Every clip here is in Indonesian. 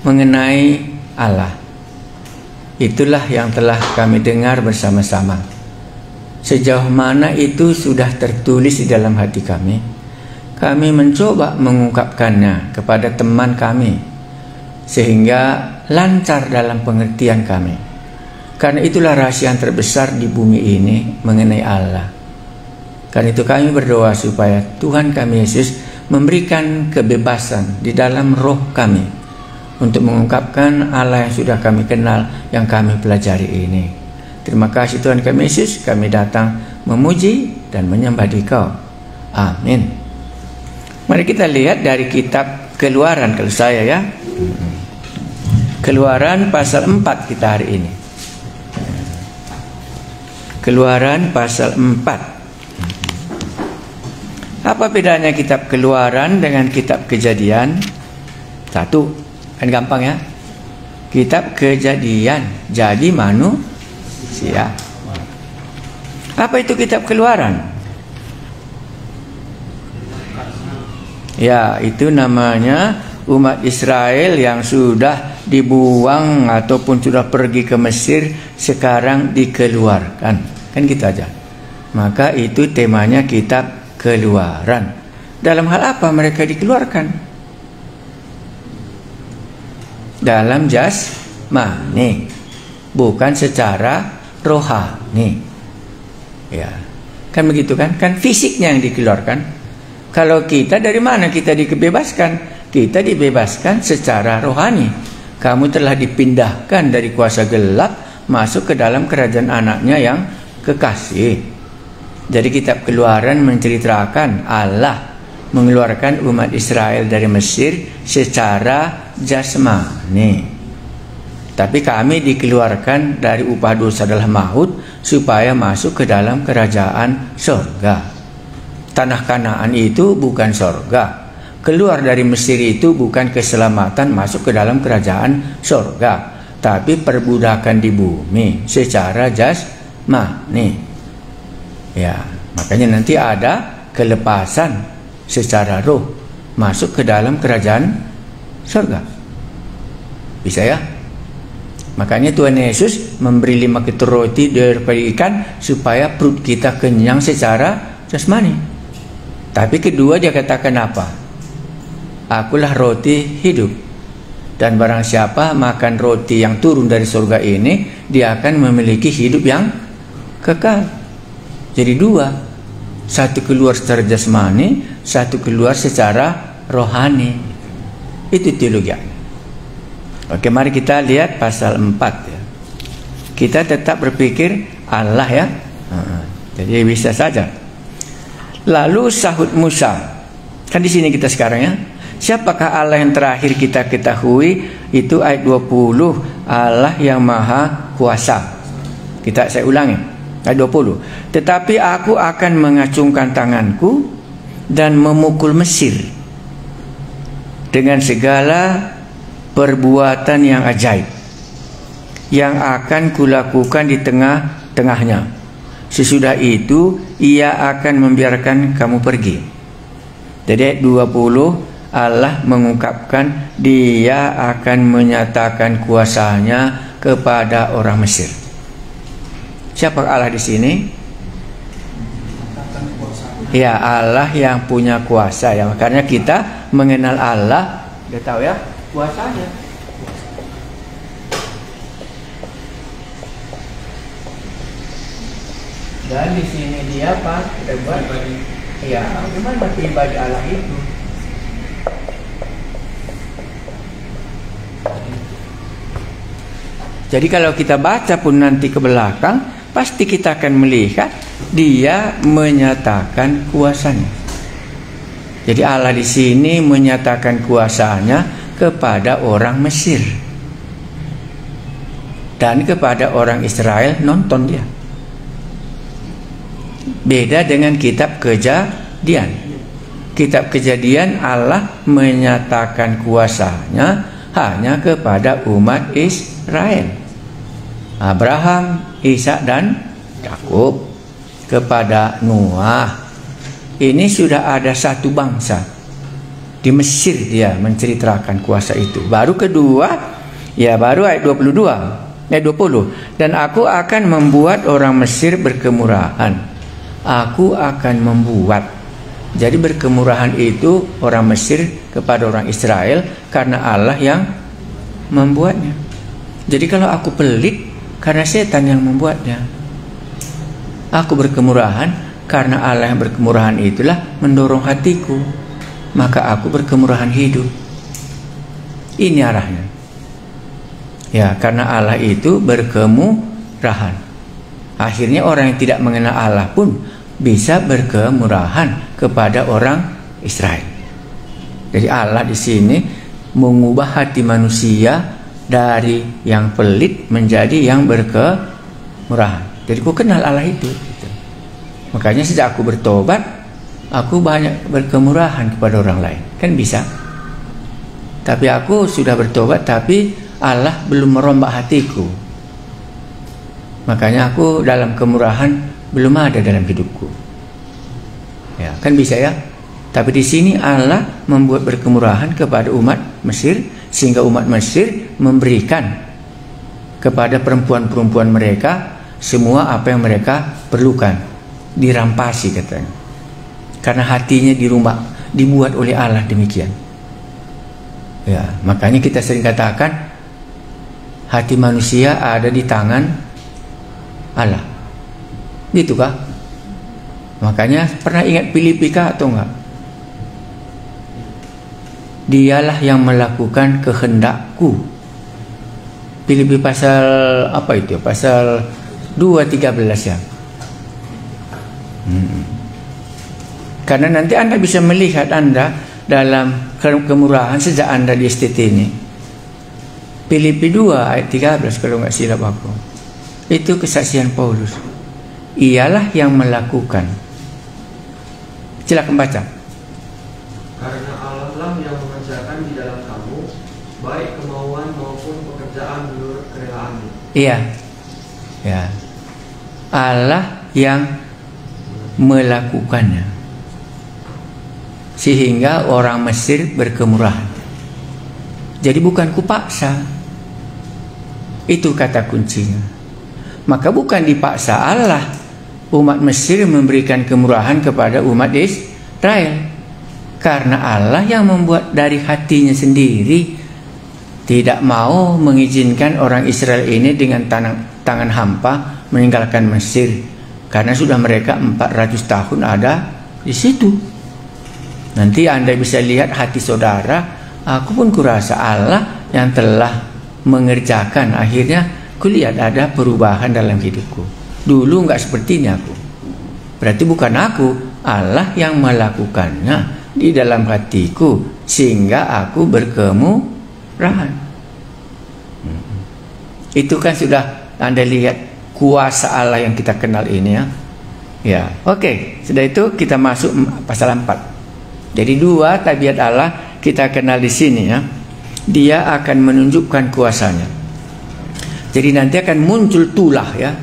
mengenai Allah. Itulah yang telah kami dengar bersama-sama. Sejauh mana itu sudah tertulis di dalam hati kami, kami mencoba mengungkapkannya kepada teman kami, sehingga lancar dalam pengertian kami. Karena itulah rahasia yang terbesar di bumi ini mengenai Allah. Karena itu kami berdoa supaya Tuhan kami Yesus memberikan kebebasan di dalam roh kami untuk mengungkapkan Allah yang sudah kami kenal, yang kami pelajari ini. Terima kasih Tuhan kami Yesus, kami datang memuji dan menyembah Dikau. Amin. Mari kita lihat dari kitab Keluaran, kalau saya ya. Keluaran pasal 4 kita hari ini. Keluaran pasal 4. Apa bedanya kitab Keluaran dengan kitab Kejadian? Satu, kan gampang ya. Kitab Kejadian jadi manusia. Apa itu kitab Keluaran? Ya, itu namanya umat Israel yang sudah dibuang ataupun sudah pergi ke Mesir, sekarang dikeluarkan. Kan gitu aja. Maka itu temanya kitab Keluaran. Dalam hal apa mereka dikeluarkan? Dalam jasmani, bukan secara rohani. Ya, kan begitu kan? Kan fisiknya yang dikeluarkan. Kalau kita, dari mana kita dibebaskan? Kita dibebaskan secara rohani. Kamu telah dipindahkan dari kuasa gelap masuk ke dalam kerajaan anaknya yang kekasih. Jadi kitab Keluaran menceritakan Allah mengeluarkan umat Israel dari Mesir secara jasmani. Tapi kami dikeluarkan dari upah dosa adalah maut supaya masuk ke dalam kerajaan surga. Tanah Kanaan itu bukan surga. Keluar dari Mesir itu bukan keselamatan masuk ke dalam kerajaan surga, tapi perbudakan di bumi secara jasmani. Ya, makanya nanti ada kelepasan secara roh masuk ke dalam kerajaan surga. Bisa ya? Makanya Tuhan Yesus memberi 5 ketur roti daripada ikan supaya perut kita kenyang secara jasmani. Tapi kedua dia katakan apa? Akulah roti hidup, dan barang siapa makan roti yang turun dari surga ini, dia akan memiliki hidup yang kekal. Jadi dua, satu keluar secara jasmani, satu keluar secara rohani. Itu teologi. Oke, mari kita lihat pasal 4 ya. Kita tetap berpikir Allah ya. Jadi bisa saja. Lalu sahut Musa. Kan di sini kita sekarang ya. Siapakah Allah yang terakhir kita ketahui? Itu ayat 20, Allah yang maha kuasa. Saya ulangi. Ayat 20. Tetapi aku akan mengacungkan tanganku dan memukul Mesir dengan segala perbuatan yang ajaib yang akan kulakukan di tengah-tengahnya. Sesudah itu ia akan membiarkan kamu pergi. Jadi ayat 20, Allah mengungkapkan dia akan menyatakan kuasanya kepada orang Mesir. Siapa Allah di sini? Ya, Allah yang punya kuasa ya. Makanya kita mengenal Allah, dia tahu ya kuasanya. Dan di sini dia apa? Kita buat ya, gimana pribadi Allah itu? Jadi kalau kita baca pun nanti ke belakang, pasti kita akan melihat dia menyatakan kuasanya. Jadi Allah di sini menyatakan kuasanya kepada orang Mesir dan kepada orang Israel, nonton dia. Beda dengan kitab Kejadian. Kitab Kejadian Allah menyatakan kuasanya hanya kepada umat Israel. Abraham, Ishak dan Yakub, kepada Noah. Ini sudah ada satu bangsa. Di Mesir dia menceritakan kuasa itu. Baru kedua, ya baru ayat 22, ayat 20. Dan aku akan membuat orang Mesir berkemurahan. Aku akan membuat. Jadi berkemurahan itu orang Mesir kepada orang Israel karena Allah yang membuatnya. Jadi kalau aku pelit karena setan yang membuatnya. Aku berkemurahan karena Allah yang berkemurahan itulah mendorong hatiku. Maka aku berkemurahan hidup. Ini arahnya. Ya, karena Allah itu berkemurahan. Akhirnya orang yang tidak mengenal Allah pun bisa berkemurahan kepada orang Israel. Jadi Allah di sini mengubah hati manusia dari yang pelit menjadi yang berkemurahan. Jadi aku kenal Allah itu. Gitu. Makanya sejak aku bertobat, aku banyak berkemurahan kepada orang lain. Kan bisa. Tapi aku sudah bertobat, tapi Allah belum merombak hatiku. Makanya aku dalam kemurahan belum ada dalam hidupku. Ya, kan bisa ya. Tapi di sini Allah membuat berkemurahan kepada umat Mesir sehingga umat Mesir memberikan kepada perempuan-perempuan mereka semua apa yang mereka perlukan. Dirampasi katanya. Karena hatinya dibuat oleh Allah demikian. Ya, makanya kita sering katakan hati manusia ada di tangan Allah. Gitu kah? Makanya pernah ingat Filipi kah atau enggak? Dialah yang melakukan kehendakku. Filipi pasal apa itu? Pasal 2:13 ya. Karena nanti Anda bisa melihat Anda dalam kemurahan sejak Anda di STT ini. Filipi 2 ayat 13 kalau enggak silap aku. Itu kesaksian Paulus. Ialah yang melakukan. Silakan baca. Karena Allah lah yang mengerjakan di dalam kamu baik kemauan maupun pekerjaan menurut kerelaan. Iya. Ya. Allah yang melakukannya. Sehingga orang Mesir berkemurahan. Jadi bukan kupaksa. Itu kata kuncinya. Maka bukan dipaksa Allah umat Mesir memberikan kemurahan kepada umat Israel. Karena Allah yang membuat dari hatinya sendiri tidak mau mengizinkan orang Israel ini dengan tangan hampa meninggalkan Mesir. Karena sudah mereka 400 tahun ada di situ. Nanti Anda bisa lihat hati saudara, aku pun kurasa Allah yang telah mengerjakan. Akhirnya kulihat ada perubahan dalam hidupku. Dulu enggak seperti ini aku. Berarti bukan aku, Allah yang melakukannya di dalam hatiku sehingga aku berkemurahan. Itu kan sudah Anda lihat kuasa Allah yang kita kenal ini ya. Ya, oke. Sudah itu kita masuk pasal 4. Jadi 2 tabiat Allah kita kenal di sini ya. Dia akan menunjukkan kuasanya. Jadi nanti akan muncul tulah ya.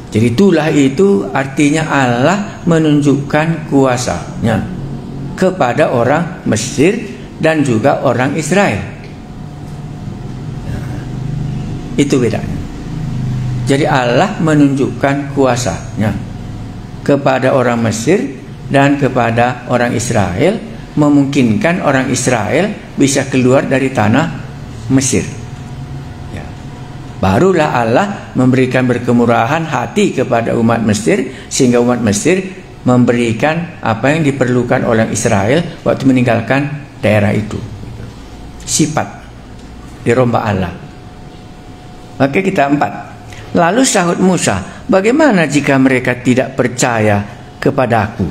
Jadi tulah itu artinya Allah menunjukkan kuasanya kepada orang Mesir dan juga orang Israel. Itu bedanya. Jadi Allah menunjukkan kuasanya kepada orang Mesir dan kepada orang Israel, memungkinkan orang Israel bisa keluar dari tanah Mesir. Ya. Barulah Allah memberikan berkemurahan hati kepada umat Mesir sehingga umat Mesir memberikan apa yang diperlukan oleh Israel waktu meninggalkan daerah itu. Sifat dirombak Allah. Oke, kita 4. Lalu sahut Musa, bagaimana jika mereka tidak percaya kepadaku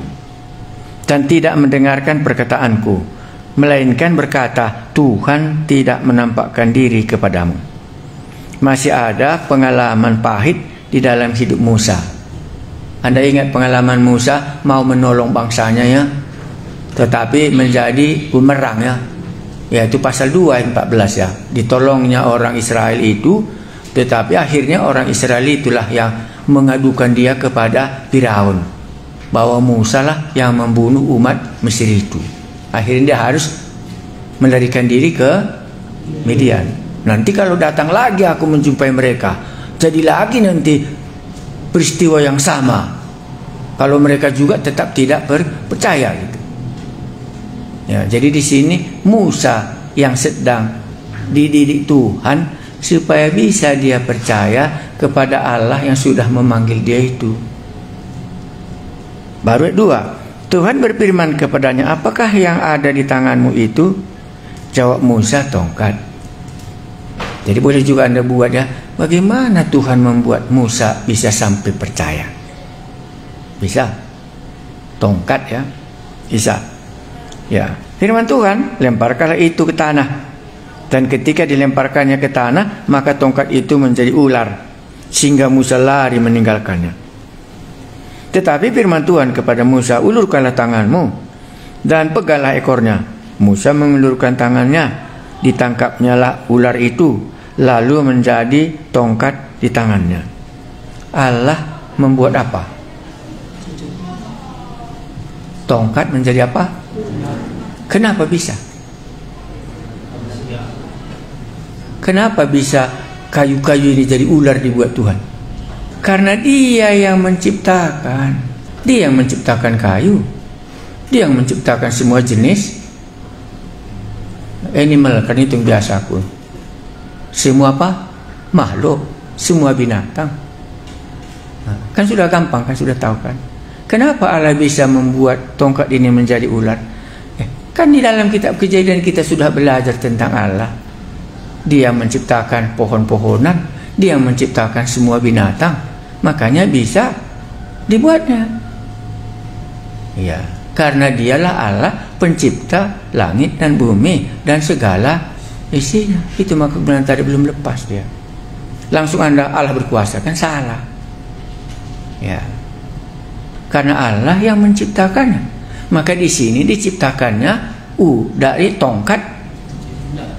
dan tidak mendengarkan perkataanku, melainkan berkata, Tuhan tidak menampakkan diri kepadamu. Masih ada pengalaman pahit di dalam hidup Musa. Anda ingat pengalaman Musa mau menolong bangsanya ya, tetapi menjadi bumerang ya. Yaitu pasal 2 ayat 14 ya. Ditolongnya orang Israel itu, tetapi akhirnya orang Israel itulah yang mengadukan dia kepada Firaun bahwa Musa lah yang membunuh umat Mesir itu. Akhirnya dia harus melarikan diri ke Midian. Nanti kalau datang lagi aku menjumpai mereka, jadi lagi nanti peristiwa yang sama. Kalau mereka juga tetap tidak percaya gitu. Ya, jadi di sini Musa yang sedang dididik Tuhan supaya bisa dia percaya kepada Allah yang sudah memanggil dia itu. Baru 2. Tuhan berfirman kepadanya, apakah yang ada di tanganmu itu? Jawab Musa, tongkat. Jadi boleh juga Anda buat ya, bagaimana Tuhan membuat Musa bisa sampai percaya? Bisa. Tongkat ya. Bisa. Ya. Firman Tuhan, lemparkanlah itu ke tanah. Dan ketika dilemparkannya ke tanah, maka tongkat itu menjadi ular, sehingga Musa lari meninggalkannya. Tetapi firman Tuhan kepada Musa, ulurkanlah tanganmu dan peganglah ekornya. Musa mengulurkan tangannya, ditangkapnya lah ular itu, lalu menjadi tongkat di tangannya. Allah membuat apa? Tongkat menjadi apa? Kenapa bisa? Kenapa bisa kayu-kayu ini jadi ular dibuat Tuhan? Karena Dia yang menciptakan. Dia yang menciptakan kayu. Dia yang menciptakan semua jenis animal, kan itu yang biasa pun. Semua apa? Makhluk, semua binatang. Nah, kan sudah gampang, kan sudah tahu kan. Kenapa Allah bisa membuat tongkat ini menjadi ular? Kan di dalam kitab Kejadian kita sudah belajar tentang Allah. Dia menciptakan pohon-pohonan, Dia menciptakan semua binatang, makanya bisa dibuatnya. Ya, karena Dialah Allah pencipta langit dan bumi dan segala isinya. Itu maka kebenaran tadi belum lepas dia. Langsung Anda Allah berkuasa, kan salah. Ya. Karena Allah yang menciptakannya. Maka di sini diciptakannya dari tongkat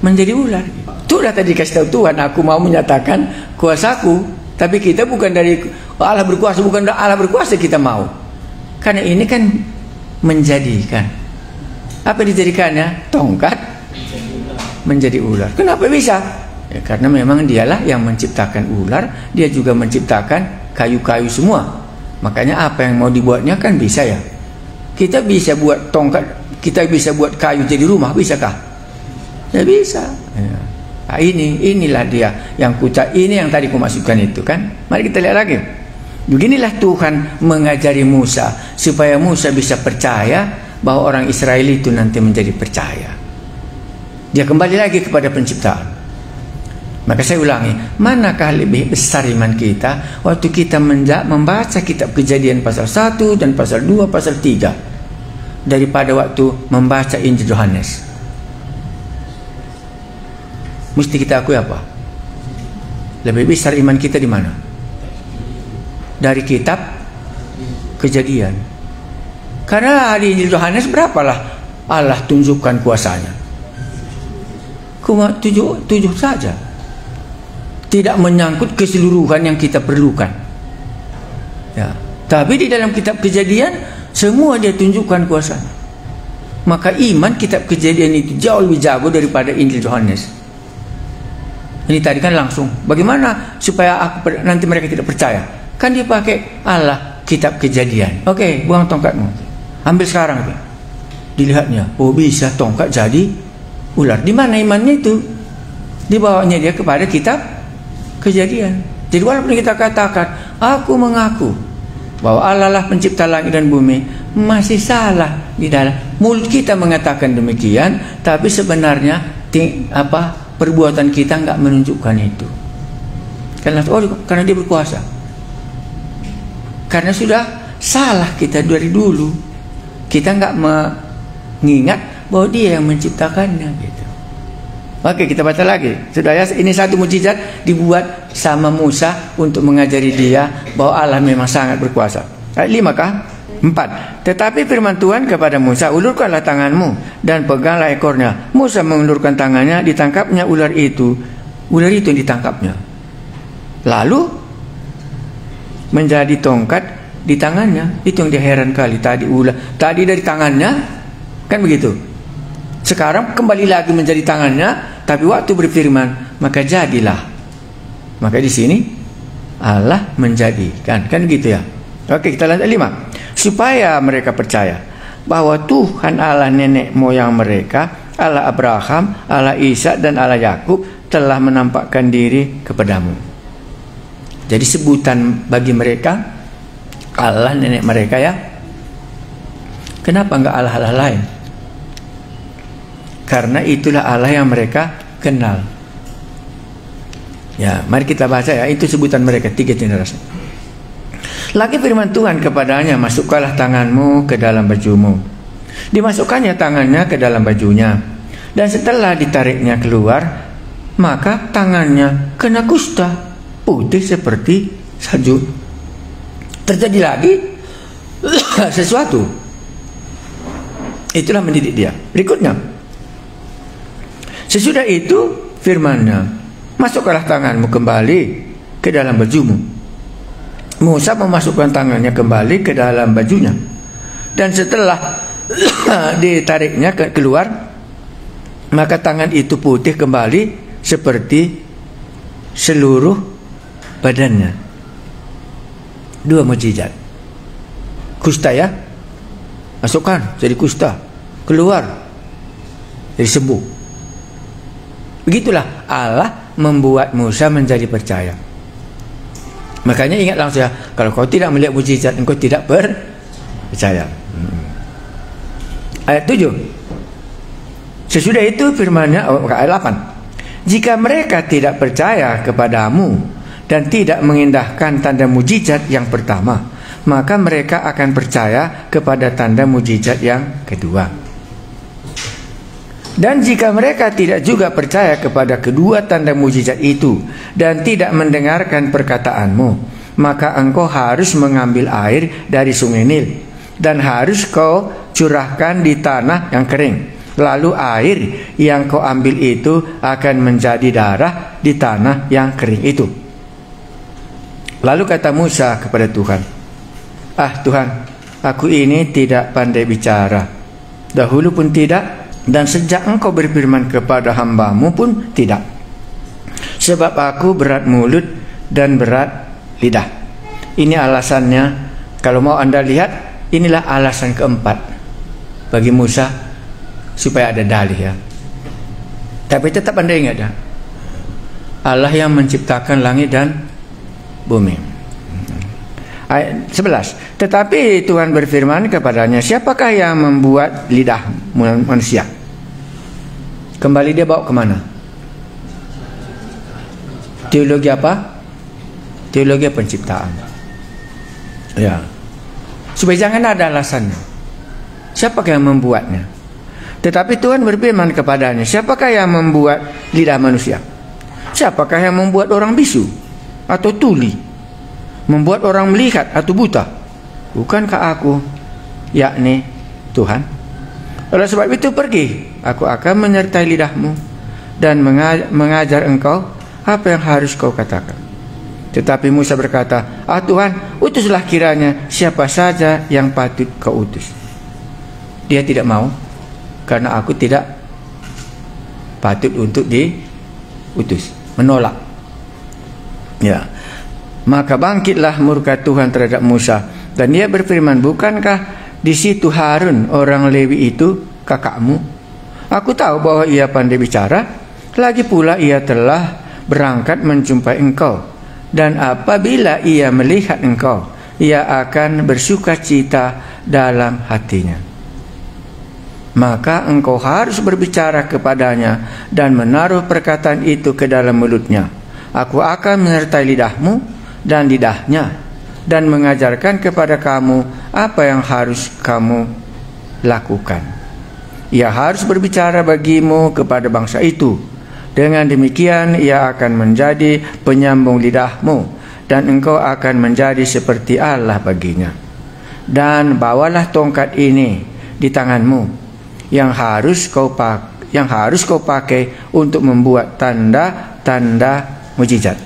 menjadi ular. Itulah tadi kasih tahu Tuhan, aku mau menyatakan kuasaku. Tapi kita bukan dari Allah berkuasa, bukan dari Allah berkuasa kita mau. Karena ini kan menjadikan. Apa dijadikannya? Tongkat menjadi ular. Kenapa bisa? Ya, karena memang Dialah yang menciptakan ular, Dia juga menciptakan kayu-kayu semua. Makanya apa yang mau dibuatnya kan bisa ya. Kita bisa buat tongkat, kita bisa buat kayu jadi rumah, bisakah? Ya bisa. Ya. Nah, inilah Dia yang ini yang tadi aku masukkan itu kan. Mari kita lihat lagi. Beginilah Tuhan mengajari Musa supaya Musa bisa percaya bahwa orang Israel itu nanti menjadi percaya. Dia kembali lagi kepada penciptaan. Maka saya ulangi, manakah lebih besar iman kita waktu kita membaca kitab Kejadian pasal 1 dan pasal 2, pasal 3 daripada waktu membaca Injil Yohanes? Mesti kita akui apa? Lebih besar iman kita di mana? Dari kitab Kejadian. Karena di Injil Yohanes berapalah Allah tunjukkan kuasanya? Cuma 7 saja. Tidak menyangkut keseluruhan yang kita perlukan. Ya. Tapi di dalam kitab Kejadian semua Dia tunjukkan kuasanya. Maka iman kitab Kejadian itu jauh lebih jago daripada Injil Yohanes. Ini tadi kan langsung. Bagaimana supaya nanti mereka tidak percaya? Kan dia pakai Allah kitab Kejadian. Oke, buang tongkatmu. Ambil sekarang. Dilihatnya, oh bisa tongkat jadi ular. Di mana imannya itu? Dibawanya dia kepada kitab Kejadian. Jadi walaupun kita katakan aku mengaku bahwa Allah lah pencipta langit dan bumi, masih salah di dalam mulut kita mengatakan demikian, tapi sebenarnya perbuatan kita enggak menunjukkan itu. Karena Dia berkuasa. Karena sudah salah kita dari dulu. Kita enggak mengingat bahwa Dia yang menciptakannya gitu. Oke, kita baca lagi. Sudah ya, ini satu mukjizat dibuat sama Musa untuk mengajari dia bahwa Allah memang sangat berkuasa. Ayat 5 kah? 4. Tetapi firman Tuhan kepada Musa, ulurkanlah tanganmu dan peganglah ekornya. Musa mengulurkan tangannya, ditangkapnya ular itu. Ular itu yang ditangkapnya. Lalu menjadi tongkat di tangannya. Itu yang dia heran kali. Tadi dari tangannya kan begitu. Sekarang kembali lagi menjadi tangannya, tapi waktu berfirman maka jadilah. Maka di sini Allah menjadikan, kan gitu ya. Oke, kita lanjut 5. Supaya mereka percaya bahwa Tuhan Allah nenek moyang mereka, Allah Abraham, Allah Ishak dan Allah Yakub telah menampakkan diri kepadamu. Jadi sebutan bagi mereka Allah nenek mereka ya. Kenapa enggak Allah-Allah lain? Karena itulah Allah yang mereka kenal. Ya, mari kita baca ya. Itu sebutan mereka 3 generasi. Lagi firman Tuhan kepadanya, masukkanlah tanganmu ke dalam bajumu. Dimasukkannya tangannya ke dalam bajunya, dan setelah ditariknya keluar, maka tangannya kena kusta, putih seperti salju. Terjadi lagi sesuatu. Itulah mendidik dia. Berikutnya, sesudah itu firman-Nya, masukkanlah tanganmu kembali ke dalam bajumu. Musa memasukkan tangannya kembali ke dalam bajunya, dan setelah ditariknya keluar, maka tangan itu putih kembali seperti seluruh badannya. 2 mukjizat. Kusta ya, masukkan jadi kusta, keluar jadi sembuh. Begitulah Allah membuat Musa menjadi percaya. Makanya ingat langsung ya, kalau kau tidak melihat mukjizat, engkau tidak percaya. Ayat 7. Sesudah itu firman-Nya, ayat 8. Jika mereka tidak percaya kepadamu dan tidak mengindahkan tanda mukjizat yang pertama, maka mereka akan percaya kepada tanda mukjizat yang kedua. Dan jika mereka tidak juga percaya kepada kedua tanda mukjizat itu dan tidak mendengarkan perkataanmu, maka engkau harus mengambil air dari sungai Nil dan harus kau curahkan di tanah yang kering. Lalu air yang kau ambil itu akan menjadi darah di tanah yang kering itu. Lalu kata Musa kepada Tuhan, Tuhan, aku ini tidak pandai bicara, dahulu pun tidak, dan sejak engkau berfirman kepada hambamu pun tidak. Sebab aku berat mulut dan berat lidah. Ini alasannya. Kalau mau Anda lihat, inilah alasan keempat bagi Musa supaya ada dalih ya. Tapi tetap Anda ingat ya, Allah yang menciptakan langit dan bumi. Ayat 11. Tetapi Tuhan berfirman kepadanya, siapakah yang membuat lidah manusia? Kembali dia bawa kemana? Teologi apa? Teologi penciptaan. Ya. Supaya jangan ada alasannya. Siapakah yang membuatnya? Tetapi Tuhan berfirman kepadanya, siapakah yang membuat lidah manusia? Siapakah yang membuat orang bisu atau tuli? Membuat orang melihat atau buta? Bukankah aku, yakni Tuhan? Oleh sebab itu pergi, aku akan menyertai lidahmu dan mengajar engkau apa yang harus kau katakan. Tetapi Musa berkata, Tuhan, utuslah kiranya siapa saja yang patut kau utus. Dia tidak mau, karena aku tidak patut untuk diutus, menolak. Ya. Maka bangkitlah murka Tuhan terhadap Musa, dan dia berfirman, bukankah di situ Harun orang Lewi itu kakakmu? Aku tahu bahwa ia pandai bicara, lagi pula ia telah berangkat menjumpai engkau, dan apabila ia melihat engkau, ia akan bersukacita dalam hatinya. Maka engkau harus berbicara kepadanya dan menaruh perkataan itu ke dalam mulutnya. Aku akan menyertai lidahmu dan lidahnya, dan mengajarkan kepada kamu apa yang harus kamu lakukan. Ia harus berbicara bagimu kepada bangsa itu. Dengan demikian ia akan menjadi penyambung lidahmu, dan engkau akan menjadi seperti Allah baginya. Dan bawalah tongkat ini di tanganmu, yang harus kau pakai untuk membuat tanda-tanda mukjizat.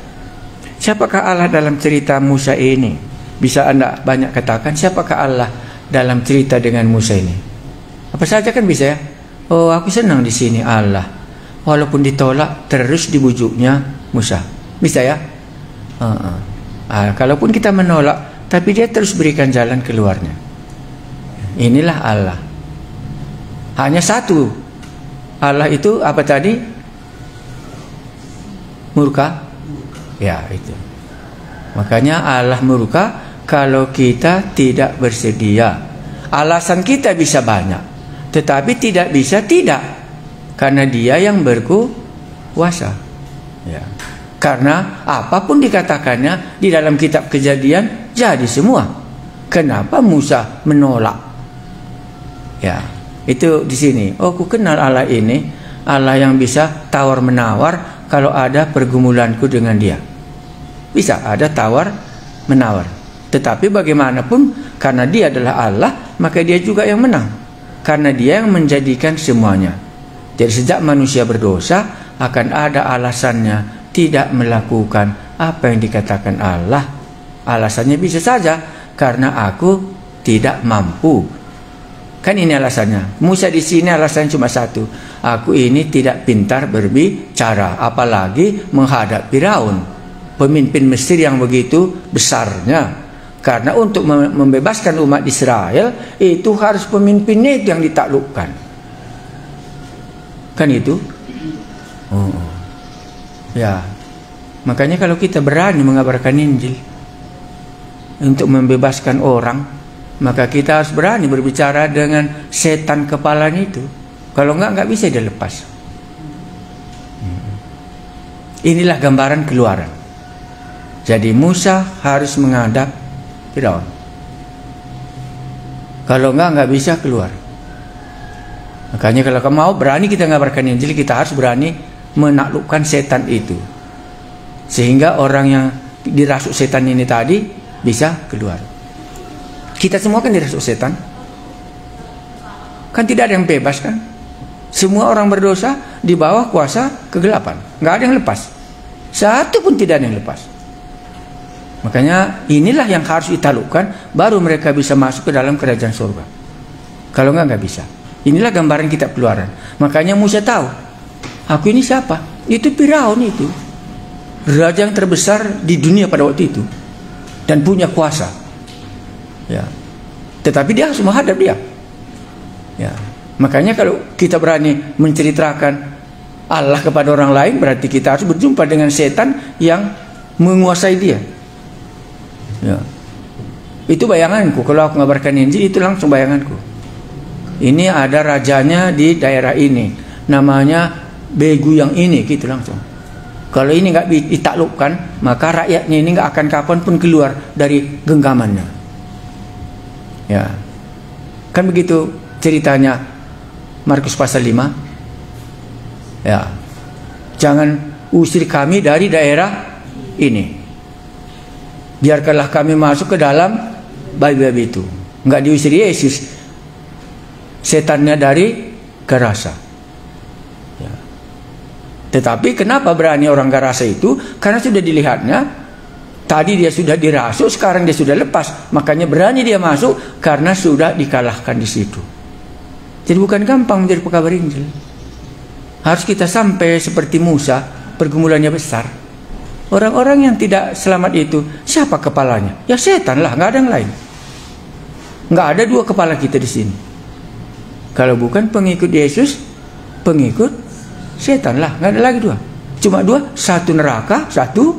Siapakah Allah dalam cerita Musa ini? Bisa Anda banyak katakan, siapakah Allah dalam cerita dengan Musa ini? Apa saja kan bisa ya. Oh, aku senang di sini Allah. Walaupun ditolak, terus dibujuknya Musa. Bisa ya? Kalaupun kita menolak, tapi dia terus berikan jalan keluarnya. Inilah Allah. Hanya satu. Allah itu apa tadi? Murka? Ya, itu. Makanya Allah murka kalau kita tidak bersedia. Alasan kita bisa banyak, tetapi tidak bisa tidak, karena dia yang berkuasa. Ya. Karena apapun dikatakannya di dalam kitab Kejadian jadi semua. Kenapa Musa menolak? Ya, itu di sini. Oh, ku kenal Allah ini, Allah yang bisa tawar menawar kalau ada pergumulanku dengan dia. Bisa ada tawar menawar. Tetapi bagaimanapun, karena dia adalah Allah, maka dia juga yang menang. Karena dia yang menjadikan semuanya. Jadi sejak manusia berdosa, akan ada alasannya tidak melakukan apa yang dikatakan Allah. Alasannya bisa saja, karena aku tidak mampu. Kan ini alasannya. Musa di sini alasannya cuma satu. Aku ini tidak pintar berbicara, apalagi menghadap Firaun, pemimpin Mesir yang begitu besarnya. Karena untuk membebaskan umat Israel, itu harus pemimpinnya itu yang ditaklukkan. Kan itu? Ya. Makanya kalau kita berani mengabarkan Injil untuk membebaskan orang, maka kita harus berani berbicara dengan setan kepalanya itu. Kalau enggak bisa dia lepas. Inilah gambaran keluaran. Jadi Musa harus menghadap Firaun. Kalau enggak bisa keluar. Makanya kalau kamu mau berani kita ngabarkan Injil, kita harus berani menaklukkan setan itu, sehingga orang yang dirasuk setan ini tadi bisa keluar. Kita semua kan dirasuk setan, kan tidak ada yang bebas kan? Semua orang berdosa di bawah kuasa kegelapan, nggak ada yang lepas, satu pun tidak ada yang lepas. Makanya inilah yang harus ditaklukkan, baru mereka bisa masuk ke dalam kerajaan surga. Kalau enggak bisa. Inilah gambaran kitab Keluaran. Makanya Musa tahu, aku ini siapa? Itu Firaun itu, raja yang terbesar di dunia pada waktu itu, dan punya kuasa. Ya. Tetapi dia harus menghadap dia. Ya. Makanya kalau kita berani menceritakan Allah kepada orang lain, berarti kita harus berjumpa dengan setan yang menguasai dia. Ya. Itu bayanganku. Kalau aku ngabarkan Injil, itu langsung bayanganku. Ini ada rajanya di daerah ini, namanya Begu yang ini, gitu langsung. Kalau ini nggak ditaklukkan, maka rakyatnya ini nggak akan kapanpun keluar dari genggamannya. Ya, kan begitu ceritanya Markus pasal 5. Ya, jangan usir kami dari daerah ini. Biarkanlah kami masuk ke dalam babi-babi itu. Enggak diusir Yesus, setannya dari Gerasa. Ya. Tetapi kenapa berani orang Gerasa itu? Karena sudah dilihatnya, tadi dia sudah dirasuk, sekarang dia sudah lepas. Makanya berani dia masuk, karena sudah dikalahkan di situ. Jadi bukan gampang menjadi pekabar Injil. Harus kita sampai seperti Musa, pergumulannya besar. Orang-orang yang tidak selamat itu, siapa kepalanya? Ya setan lah, nggak ada yang lain. Nggak ada dua kepala kita di sini. Kalau bukan pengikut Yesus, pengikut setan lah, nggak ada lagi dua. Cuma dua, satu neraka, satu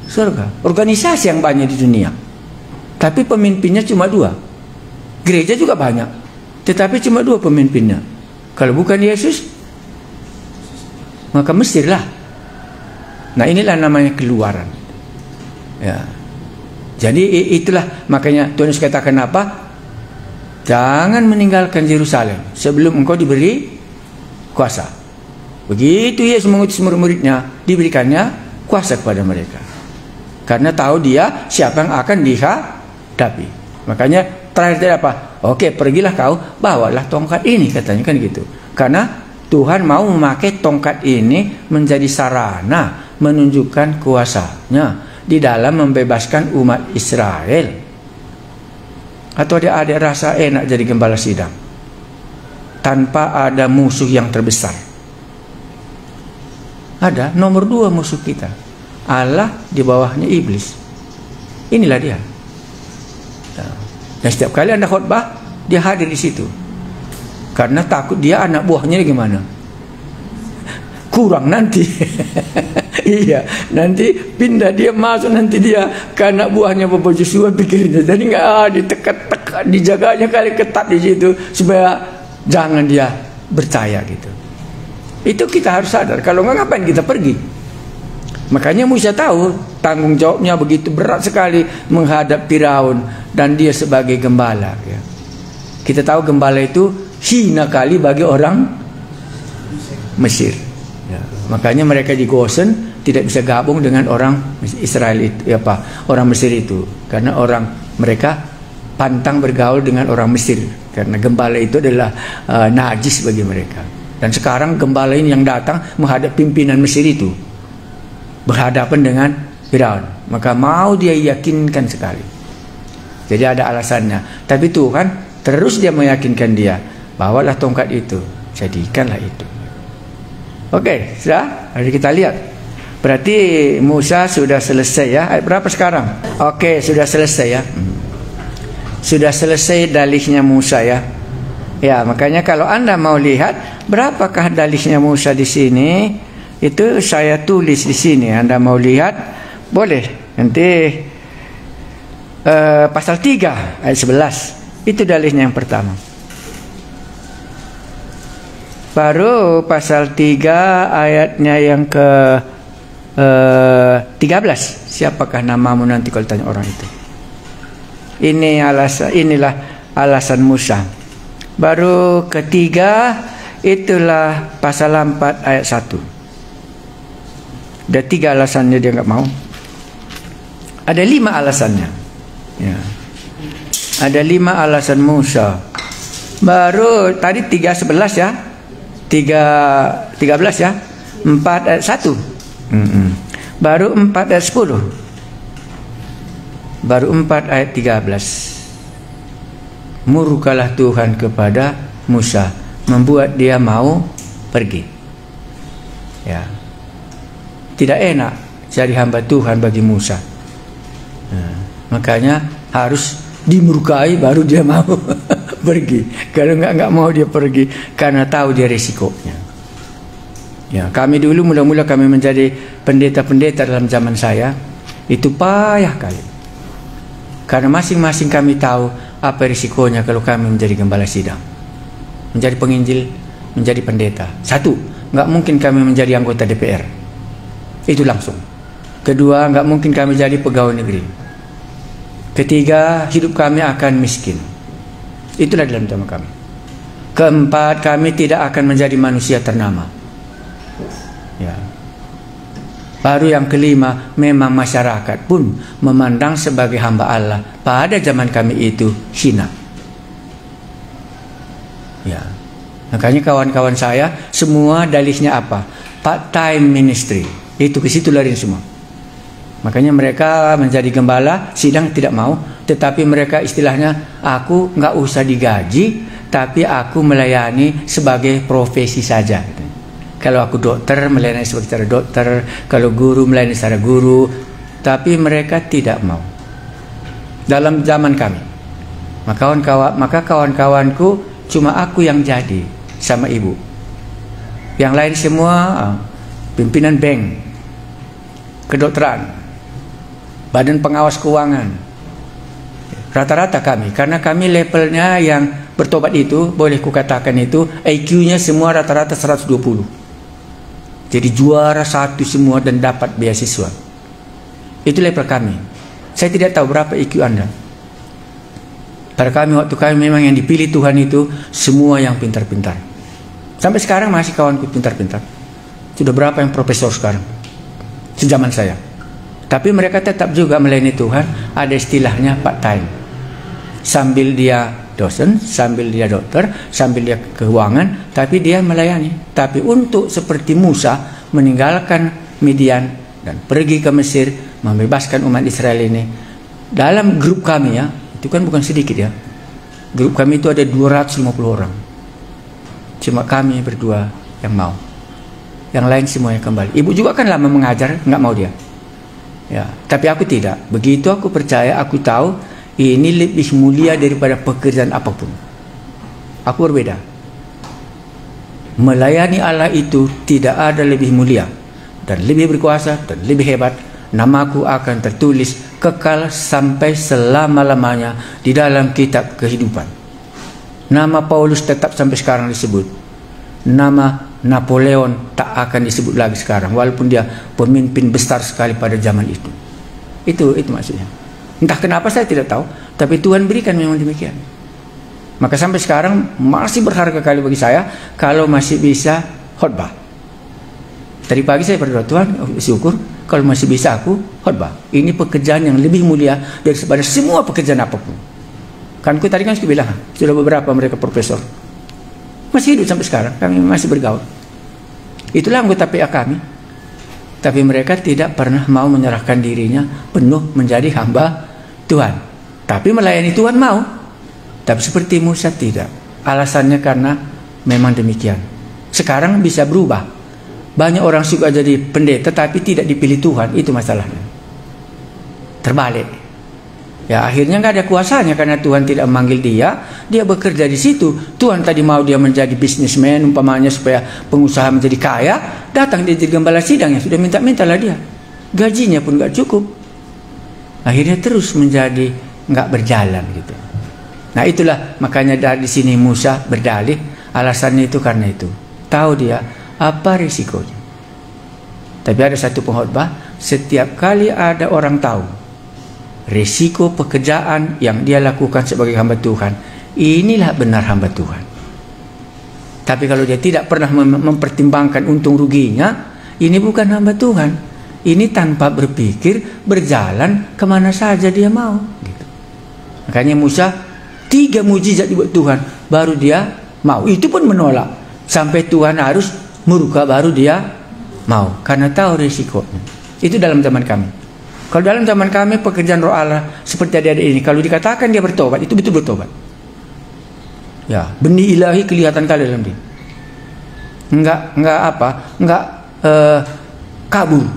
surga. Organisasi yang banyak di dunia, tapi pemimpinnya cuma dua. Gereja juga banyak, tetapi cuma dua pemimpinnya. Kalau bukan Yesus, maka Mesir lah. Nah, inilah namanya keluaran. Ya. Jadi itulah makanya Tuhan Yesus katakan apa? Jangan meninggalkan Yerusalem sebelum engkau diberi kuasa. Begitu Yesus mengutus murid-muridnya, diberikannya kuasa kepada mereka. Karena tahu dia siapa yang akan dihadapi. Makanya terakhir apa? Oke, pergilah kau, bawalah tongkat ini, katanya kan gitu. Karena Tuhan mau memakai tongkat ini menjadi sarana menunjukkan kuasanya di dalam membebaskan umat Israel. Atau ada rasa enak jadi gembala sidang? tanpa ada musuh yang terbesar. Ada nomor 2 musuh kita, Allah, di bawahnya iblis. Inilah dia. Dan setiap kali Anda khotbah, dia hadir di situ. Karena takut dia anak buahnya gimana? Kurang nanti. Iya, nanti pindah dia masuk, nanti dia ke anak buahnya Bapak Joshua pikirnya. Jadi nggak ditekan-tekan, dijaganya kali ketat di situ supaya jangan dia percaya gitu. Itu kita harus sadar. Kalau nggak, ngapain kita pergi? Makanya Musa tahu tanggung jawabnya begitu berat sekali menghadap Firaun dan dia sebagai gembala. Ya. Kita tahu gembala itu hina kali bagi orang Mesir. Ya. Makanya mereka di Gosen tidak bisa gabung dengan orang Israel itu, orang Mesir itu, karena orang mereka pantang bergaul dengan orang Mesir, karena gembala itu adalah najis bagi mereka. Dan sekarang gembala ini yang datang menghadap pimpinan Mesir itu, berhadapan dengan Firaun, maka mau dia yakinkan sekali. Jadi ada alasannya. Tapi Tuhan terus dia meyakinkan dia, bawalah tongkat itu, jadikanlah itu. Oke, sudah? Mari kita lihat. Berarti Musa sudah selesai ya. Ayat berapa sekarang? Oke, sudah selesai ya. Sudah selesai dalihnya Musa ya. Ya, makanya kalau Anda mau lihat berapakah dalihnya Musa di sini, itu saya tulis di sini. Anda mau lihat, boleh. Nanti pasal 3 ayat 11. Itu dalihnya yang pertama. Baru pasal 3 ayatnya yang ke 13. Siapakah namamu nanti kalau tanya orang itu? Inilah alasan Musa. Baru ketiga, itulah pasal 4 ayat 1. Ada 3 alasannya dia nggak mau. Ada 5 alasannya. Ya. Ada 5 alasan Musa. Baru tadi 3:11 ya. 13 ya. 4 ayat 1. Baru 4 ayat 10. Baru 4 ayat 13. Murkalah Tuhan kepada Musa, membuat dia mau pergi. Ya. Tidak enak jadi hamba Tuhan bagi Musa. Makanya harus dimurkai baru dia mau pergi. Kalau nggak mau dia pergi karena tahu dia risikonya. Ya, kami dulu mula-mula kami menjadi pendeta-pendeta dalam zaman saya, itu payah kali. Karena masing-masing kami tahu apa risikonya kalau kami menjadi gembala sidang, menjadi penginjil, menjadi pendeta. Satu, nggak mungkin kami menjadi anggota DPR. Itu langsung. Kedua, nggak mungkin kami jadi pegawai negeri. Ketiga, hidup kami akan miskin. Itulah dalam tema kami. Keempat, kami tidak akan menjadi manusia ternama. Ya. Baru yang kelima, memang masyarakat pun memandang sebagai hamba Allah pada zaman kami itu hina. Ya. Makanya kawan-kawan saya semua dalihnya apa? Part-time ministry. Itu ke situ lari semua. Makanya mereka menjadi gembala sidang tidak mau, tetapi mereka istilahnya, aku nggak usah digaji, tapi aku melayani sebagai profesi saja. Kalau aku dokter, melayani sebagai dokter. Kalau guru, melayani secara guru. Tapi mereka tidak mau. Dalam zaman kami. Maka kawan-kawanku cuma aku yang jadi sama ibu. Yang lain semua pimpinan bank, kedokteran, badan pengawas keuangan. Rata-rata kami. Karena kami levelnya yang bertobat itu, boleh kukatakan itu, IQ-nya semua rata-rata 120. Jadi juara 1 semua dan dapat beasiswa. Itu level kami. Saya tidak tahu berapa IQ Anda. Pada kami, waktu kami memang yang dipilih Tuhan itu semua yang pintar-pintar. Sampai sekarang masih kawanku pintar-pintar. Sudah berapa yang profesor sekarang? Sejaman saya. Tapi mereka tetap juga melayani Tuhan. Ada istilahnya part-time. Sambil dia dosen, sambil dia dokter, sambil dia keuangan, tapi dia melayani. Tapi untuk seperti Musa meninggalkan Midian dan pergi ke Mesir, membebaskan umat Israel ini, dalam grup kami ya, itu kan bukan sedikit ya, grup kami itu ada 250 orang. Cuma kami berdua yang mau. Yang lain semuanya kembali. Ibu juga kan lama mengajar, nggak mau dia. Ya, tapi aku tidak. Begitu aku percaya, aku tahu ini lebih mulia daripada pekerjaan apapun. Aku berbeda. Melayani Allah itu tidak ada lebih mulia dan lebih berkuasa dan lebih hebat. Namaku akan tertulis kekal sampai selama-lamanya di dalam kitab kehidupan. Nama Paulus tetap sampai sekarang disebut. Nama Napoleon tak akan disebut lagi sekarang, walaupun dia pemimpin besar sekali pada zaman itu. Itu maksudnya. Entah kenapa saya tidak tahu, tapi Tuhan berikan memang demikian. Maka sampai sekarang masih berharga kali bagi saya kalau masih bisa khotbah. Tadi pagi saya berdoa, Tuhan syukur kalau masih bisa aku khotbah. Ini pekerjaan yang lebih mulia daripada semua pekerjaan apapun. Kan tadi kan saya bilang, sudah beberapa mereka profesor. Masih hidup sampai sekarang, kami masih bergaul. Itulah anggota PA kami. Tapi mereka tidak pernah mau menyerahkan dirinya penuh menjadi hamba Tuhan. Tapi melayani Tuhan mau. Tapi seperti Musa tidak. Alasannya karena memang demikian. Sekarang bisa berubah. Banyak orang suka jadi pendeta tapi tidak dipilih Tuhan. Itu masalahnya. Terbalik. Ya akhirnya nggak ada kuasanya karena Tuhan tidak memanggil dia. Dia bekerja di situ. Tuhan tadi mau dia menjadi bisnismen umpamanya supaya pengusaha menjadi kaya. Datang dia jadi gembala sidang ya sudah minta-mintalah dia. Gajinya pun nggak cukup. Akhirnya terus menjadi nggak berjalan gitu. Nah itulah makanya dari sini Musa berdalih. Alasannya itu karena itu. Tahu dia apa risikonya. Tapi ada satu pengkhotbah. Setiap kali ada orang tahu risiko pekerjaan yang dia lakukan sebagai hamba Tuhan, inilah benar hamba Tuhan. Tapi kalau dia tidak pernah mempertimbangkan untung ruginya, ini bukan hamba Tuhan. Ini tanpa berpikir berjalan kemana saja dia mau gitu. Makanya Musa 3 mujizat dibuat Tuhan baru dia mau. Itu pun menolak sampai Tuhan harus murka baru dia mau karena tahu risikonya. Itu dalam zaman kami. Kalau dalam zaman kami pekerjaan roh Allah seperti adik-adik ini, kalau dikatakan dia bertobat, itu betul bertobat. Ya, benih ilahi kelihatan kali dalam dia. Enggak kabur.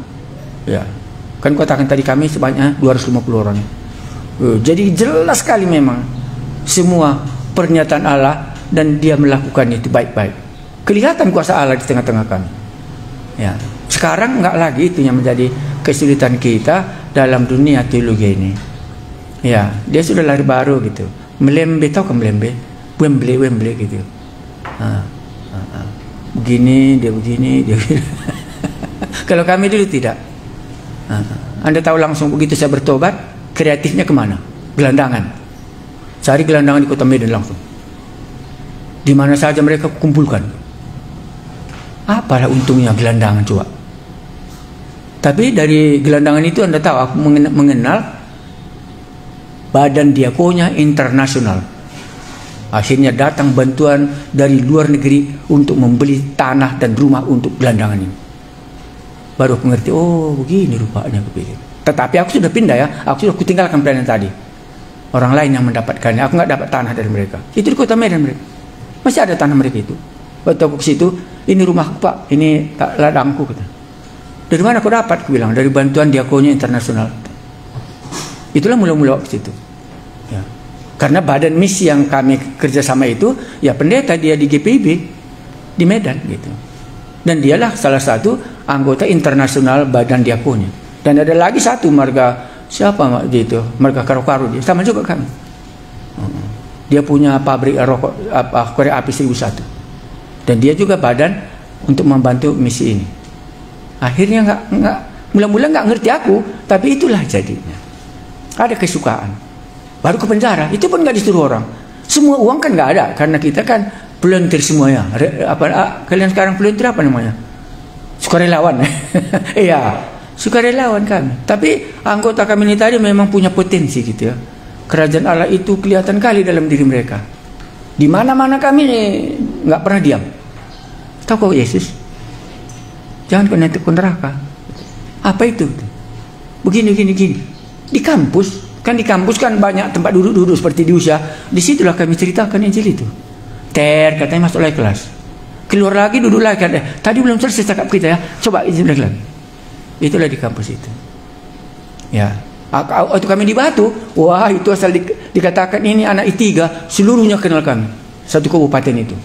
Ya. Kan katakan tadi kami sebanyak 250 orang. Jadi jelas sekali memang semua pernyataan Allah dan dia melakukan itu baik-baik. Kelihatan kuasa Allah di tengah-tengah kami. Ya. Sekarang enggak lagi itu yang menjadi kesulitan kita dalam dunia teologi ini. Ya, dia sudah lahir baru gitu. Melembe, tahu kan melembe? Wembley gitu. Begini, dia begini. Kalau kami dulu tidak. Anda tahu langsung begitu saya bertobat, kreatifnya kemana? Gelandangan. Cari gelandangan di kota Medan langsung. Di mana saja mereka kumpulkan. Apalah untungnya gelandangan coba. Tapi dari gelandangan itu Anda tahu aku mengenal Badan Diakonia Internasional. Akhirnya datang bantuan dari luar negeri untuk membeli tanah dan rumah untuk gelandangan ini. Baru aku ngerti, oh begini rupanya aku pikir. Tetapi aku sudah pindah ya, aku sudah kutinggalkan pelayanan tadi. Orang lain yang mendapatkannya, aku nggak dapat tanah dari mereka. Itu di kota Medan mereka. Masih ada tanah mereka itu. Waktu aku ke situ, ini rumahku Pak, ini ladangku kata. Dari mana kau dapat? Aku bilang dari bantuan Diakonia Internasional. Itulah mula-mula waktu itu. Ya. Karena badan misi yang kami kerjasama itu, ya pendeta dia di GPIB di Medan gitu. Dan dialah salah satu anggota internasional badan Diakonia. Dan ada lagi satu marga siapa gitu, marga Karo-Karo dia sama juga kami. Dia punya pabrik rokok korek api 1001. Dan dia juga badan untuk membantu misi ini. Akhirnya mula-mula nggak ngerti aku, tapi itulah jadinya. Ada kesukaan. Baru ke penjara, itu pun nggak disuruh orang. Semua uang kan nggak ada, karena kita kan volunteer semuanya. Kalian sekarang volunteer apa namanya? Sukarelawan. Iya, sukarelawan kami. Tapi anggota kami ini tadi memang punya potensi gitu ya. Kerajaan Allah itu kelihatan kali dalam diri mereka. Di mana-mana kami nggak pernah diam. Tahu kau Yesus? Jangan kau nanti ke neraka. Apa itu? Begini. Di kampus kan banyak tempat duduk seperti di usia. Disitulah kami ceritakan Injil itu. Katanya masuk lagi kelas. keluar lagi, duduk lagi. Tadi belum selesai cakap kita ya, coba izin lagi. Itulah di kampus itu. Ya, waktu kami di Batu, wah itu asal dikatakan ini anak I3, seluruhnya kenal kami, satu kabupaten itu.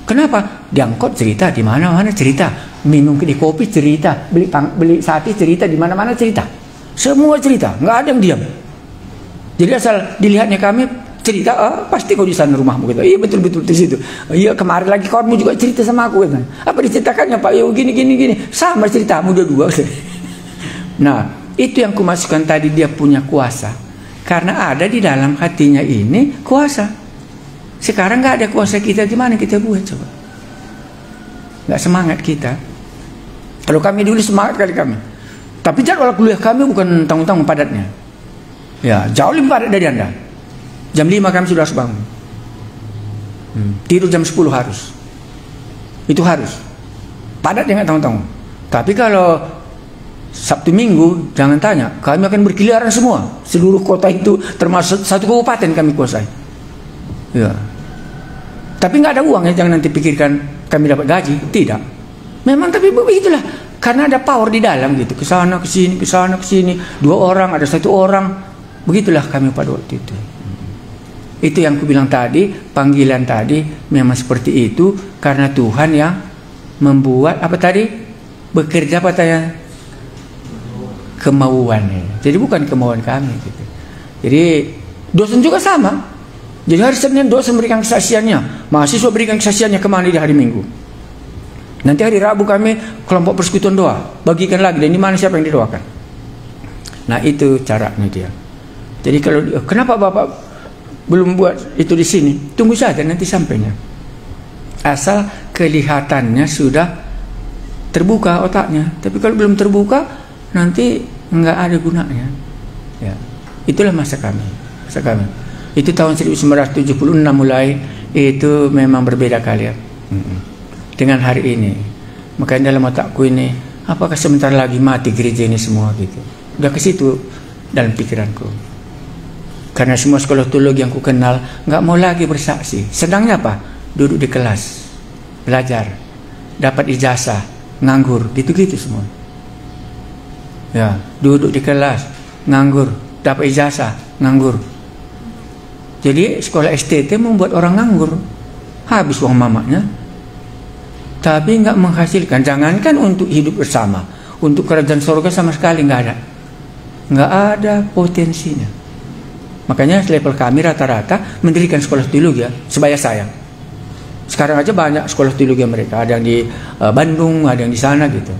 Kenapa? Diangkut cerita, di mana-mana cerita, minum di kopi cerita, beli sate cerita, di mana-mana cerita, semua cerita, nggak ada yang diam. Jadi asal dilihatnya kami cerita, pasti kau di sana rumahmu gitu. Iya betul di situ. Iya kemarin lagi kawanmu juga cerita sama aku gitu. Apa diceritakannya Pak? Ya gini, sama ceritamu dua. Nah, itu yang kumasukkan tadi, dia punya kuasa. Karena ada di dalam hatinya ini kuasa. Sekarang nggak ada kuasa kita, gimana kita buat coba? Nggak semangat kita. Kalau kami dulu semangat kali kami. Tapi jadwal kuliah kami bukan tanggung-tanggung padatnya. Ya, jauh lebih padat dari Anda. Jam 5 kami sudah harus bangun. Tidur jam 10 harus. Itu harus. Padat yang nggak tanggung-tanggung. Tapi kalau Sabtu Minggu, jangan tanya. Kami akan berkeliaran semua. Seluruh kota itu, termasuk satu kabupaten kami kuasai. Ya. Tapi nggak ada uang ya, jangan nanti pikirkan kami dapat gaji. Tidak. Memang tapi begitulah. Karena ada power di dalam gitu. Ke sana, ke sini. 2 orang, ada 1 orang. Begitulah kami pada waktu itu. Itu yang kubilang tadi, panggilan tadi memang seperti itu. Karena Tuhan yang membuat, apa tadi? Bekerja apa tanya? Kemauannya. Jadi bukan kemauan kami gitu. Jadi dosen juga sama. Jadi hari Senin dosen berikan kesaksiannya, mahasiswa berikan kesaksiannya kemana di hari Minggu. Nanti hari Rabu kami kelompok persekutuan doa, bagikan lagi dan di mana siapa yang didoakan. Nah itu caranya dia. Jadi kalau kenapa Bapak belum buat itu di sini? Tunggu saja nanti sampainya. Asal kelihatannya sudah terbuka otaknya. Tapi kalau belum terbuka nanti nggak ada gunanya. Ya, itulah masa kami. Itu tahun 1976 mulai itu memang berbeda kali ya dengan hari ini. Makanya dalam otakku ini, apakah sebentar lagi mati gereja ini semua gitu. Udah ke situ dalam pikiranku. Karena semua sekolah teologi yang ku kenal nggak mau lagi bersaksi. Sedangnya apa? Duduk di kelas, belajar, dapat ijazah, nganggur, gitu-gitu semua. Ya, duduk di kelas, nganggur, dapat ijazah, nganggur. Jadi sekolah STT membuat orang nganggur, habis uang mamanya, tapi nggak menghasilkan. Jangankan untuk hidup bersama, untuk kerajaan surga sama sekali nggak ada potensinya. Makanya level kami rata-rata mendirikan sekolah teologi ya, sebaya saya. Sekarang aja banyak sekolah teologi mereka, ada yang di Bandung, ada yang di sana gitu.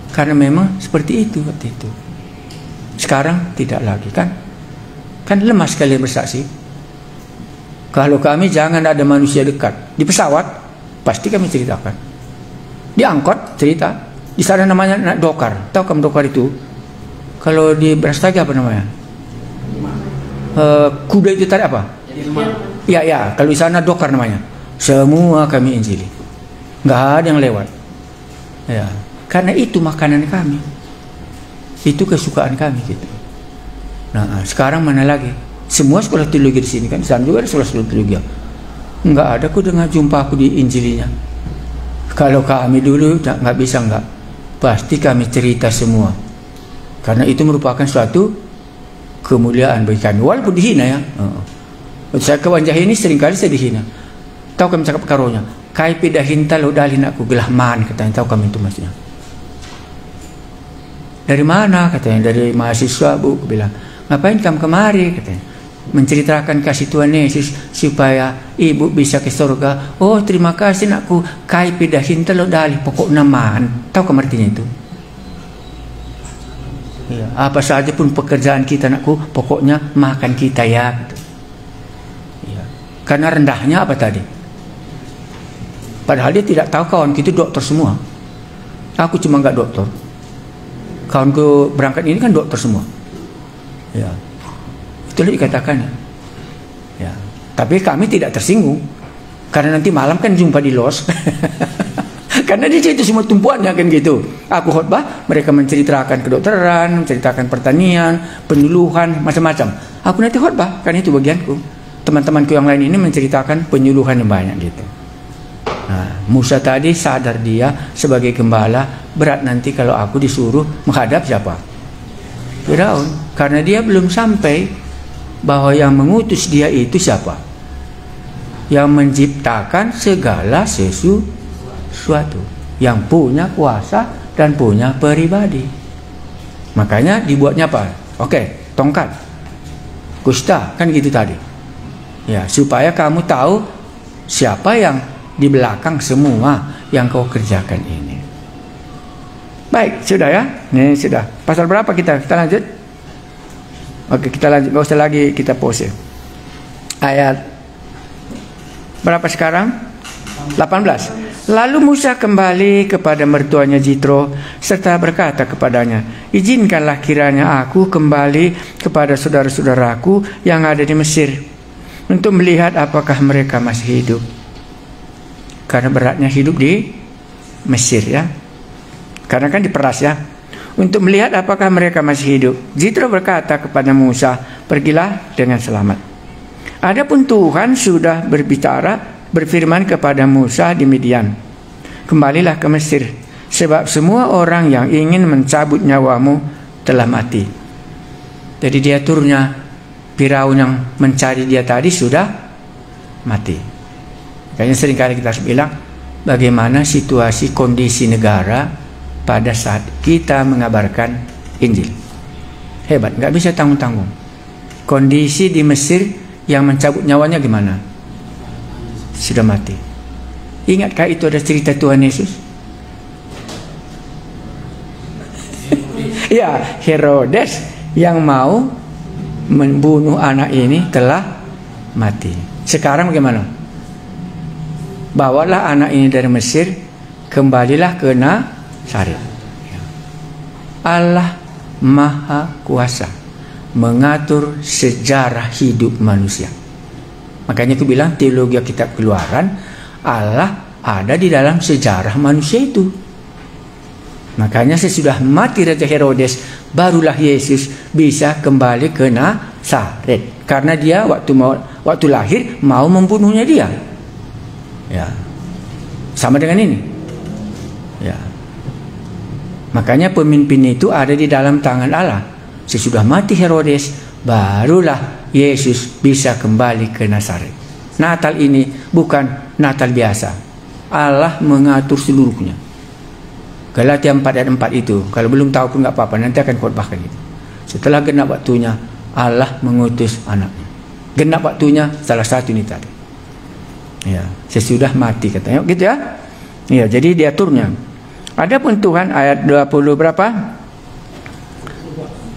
Karena memang seperti itu waktu itu. Sekarang tidak lagi kan lemah sekali bersaksi. Kalau kami jangan ada manusia dekat. Di pesawat pasti kami ceritakan. Di angkot cerita. Di sana namanya naik dokar. Tahu kamu dokar itu? Kalau di Brastagi apa namanya? Kuda itu tadi apa? Ya. Kalau di sana dokar namanya. Semua kami injili. Nggak ada yang lewat. Ya. Karena itu makanan kami. Itu kesukaan kami gitu. Nah, sekarang mana lagi? Semua sekolah teologi di sini kan, di sana juga ada sekolah teologi. Enggak ada aku dengar jumpa aku di injilinya. Kalau kami dulu nggak bisa nggak, pasti kami cerita semua. Karena itu merupakan suatu kemuliaan bagi kami, walaupun dihina ya. Saya ke Wanjah ini seringkali saya dihina. Tahu kami cakap karonya, kai pidahin talo dalin aku gelah man katanya. Tahu kami itu maksudnya. Dari mana katanya? Dari mahasiswa bu, aku bilang. Ngapain kamu kemari katanya? Menceritakan kasih Tuhan Yesus supaya ibu bisa ke surga. Oh terima kasih nakku, kai pidahin telo dali pokok namaan. Tahu kamu artinya itu? Ya, apa saja pun pekerjaan kita nakku, pokoknya makan kita ya. Ya. Karena rendahnya apa tadi? Padahal dia tidak tahu kawan kita dokter semua. Aku cuma nggak dokter. Kawanku berangkat ini kan dokter semua. Ya. Itulah dikatakannya. Ya. Tapi kami tidak tersinggung. Karena nanti malam kan jumpa di los. Karena di situ semua tumpuannya kan gitu. Aku khotbah, mereka menceritakan kedokteran, menceritakan pertanian, penyuluhan, macam-macam. Aku nanti khotbah, kan itu bagianku. Teman-temanku yang lain ini menceritakan penyuluhan yang banyak gitu. Nah, Musa tadi sadar dia sebagai gembala, berat nanti kalau aku disuruh menghadap siapa? Firaun. Karena dia belum sampai bahwa yang mengutus dia itu siapa? Yang menciptakan segala sesuatu, yang punya kuasa dan punya pribadi. Makanya dibuatnya apa? Oke, tongkat, kusta, kan gitu tadi. Ya, supaya kamu tahu siapa yang di belakang semua yang kau kerjakan ini. Baik, sudah ya. Ini sudah. Pasal berapa kita lanjut? Oke, kita lanjut. Gak usah lagi kita pause. Ayat berapa sekarang? 18. Lalu Musa kembali kepada mertuanya Jitro serta berkata kepadanya, izinkanlah kiranya aku kembali kepada saudara-saudaraku yang ada di Mesir untuk melihat apakah mereka masih hidup. Karena beratnya hidup di Mesir ya. Karena kan diperas ya. Untuk melihat apakah mereka masih hidup. Jitro berkata kepada Musa, pergilah dengan selamat. Adapun Tuhan sudah berfirman kepada Musa di Midian, kembalilah ke Mesir, sebab semua orang yang ingin mencabut nyawamu telah mati. Jadi dia turunnya Firaun yang mencari dia tadi sudah mati. Kayaknya seringkali kita harus bilang bagaimana situasi kondisi negara pada saat kita mengabarkan Injil. Hebat, nggak bisa tanggung-tanggung. Kondisi di Mesir yang mencabut nyawanya gimana? Sudah mati. Ingatkah itu ada cerita Tuhan Yesus? Ya, Herodes yang mau membunuh anak ini telah mati. Sekarang bagaimana? Bawalah anak ini dari Mesir, kembalilah ke Nazaret. Allah Maha Kuasa mengatur sejarah hidup manusia. Makanya aku bilang teologi kitab Keluaran, Allah ada di dalam sejarah manusia itu. Makanya sesudah mati Raja Herodes, barulah Yesus bisa kembali ke Nazaret. Karena dia waktu lahir mau membunuhnya dia. Ya, sama dengan ini. Ya, makanya pemimpin itu ada di dalam tangan Allah. Sesudah mati Herodes, barulah Yesus bisa kembali ke Nazaret. Natal ini bukan Natal biasa. Allah mengatur seluruhnya. Galatia 4 ayat 4 itu, kalau belum tahu pun nggak apa-apa, nanti akan khotbahkan itu. Setelah genap waktunya, Allah mengutus anaknya. Genap waktunya salah satu ini tadi. Ya, sesudah mati katanya, gitu ya. Ya, jadi diaturnya. Adapun Tuhan ayat 20 berapa?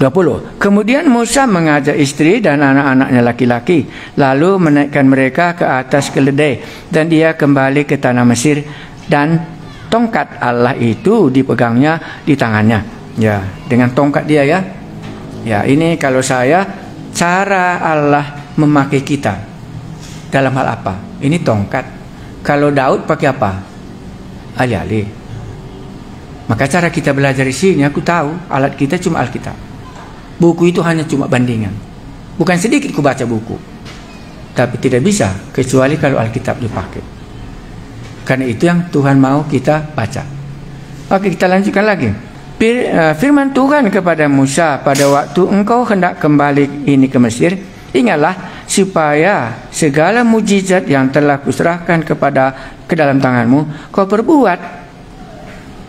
20. Kemudian Musa mengajak istri dan anak-anaknya laki-laki, lalu menaikkan mereka ke atas keledai, dan dia kembali ke tanah Mesir, dan tongkat Allah itu dipegangnya di tangannya. Ya, dengan tongkat dia ya. Ya, ini kalau saya cara Allah memakai kita dalam hal apa? Ini tongkat. Kalau Daud pakai apa? Ali-ali. Maka cara kita belajar di sini, aku tahu alat kita cuma Alkitab. Buku itu hanya cuma bandingan. Bukan sedikit ku baca buku, tapi tidak bisa kecuali kalau Alkitab dipakai. Karena itu yang Tuhan mau kita baca. Oke, kita lanjutkan lagi. Firman Tuhan kepada Musa, pada waktu engkau hendak kembali ini ke Mesir, ingatlah supaya segala mujizat yang telah kuserahkan ke dalam tanganmu kau perbuat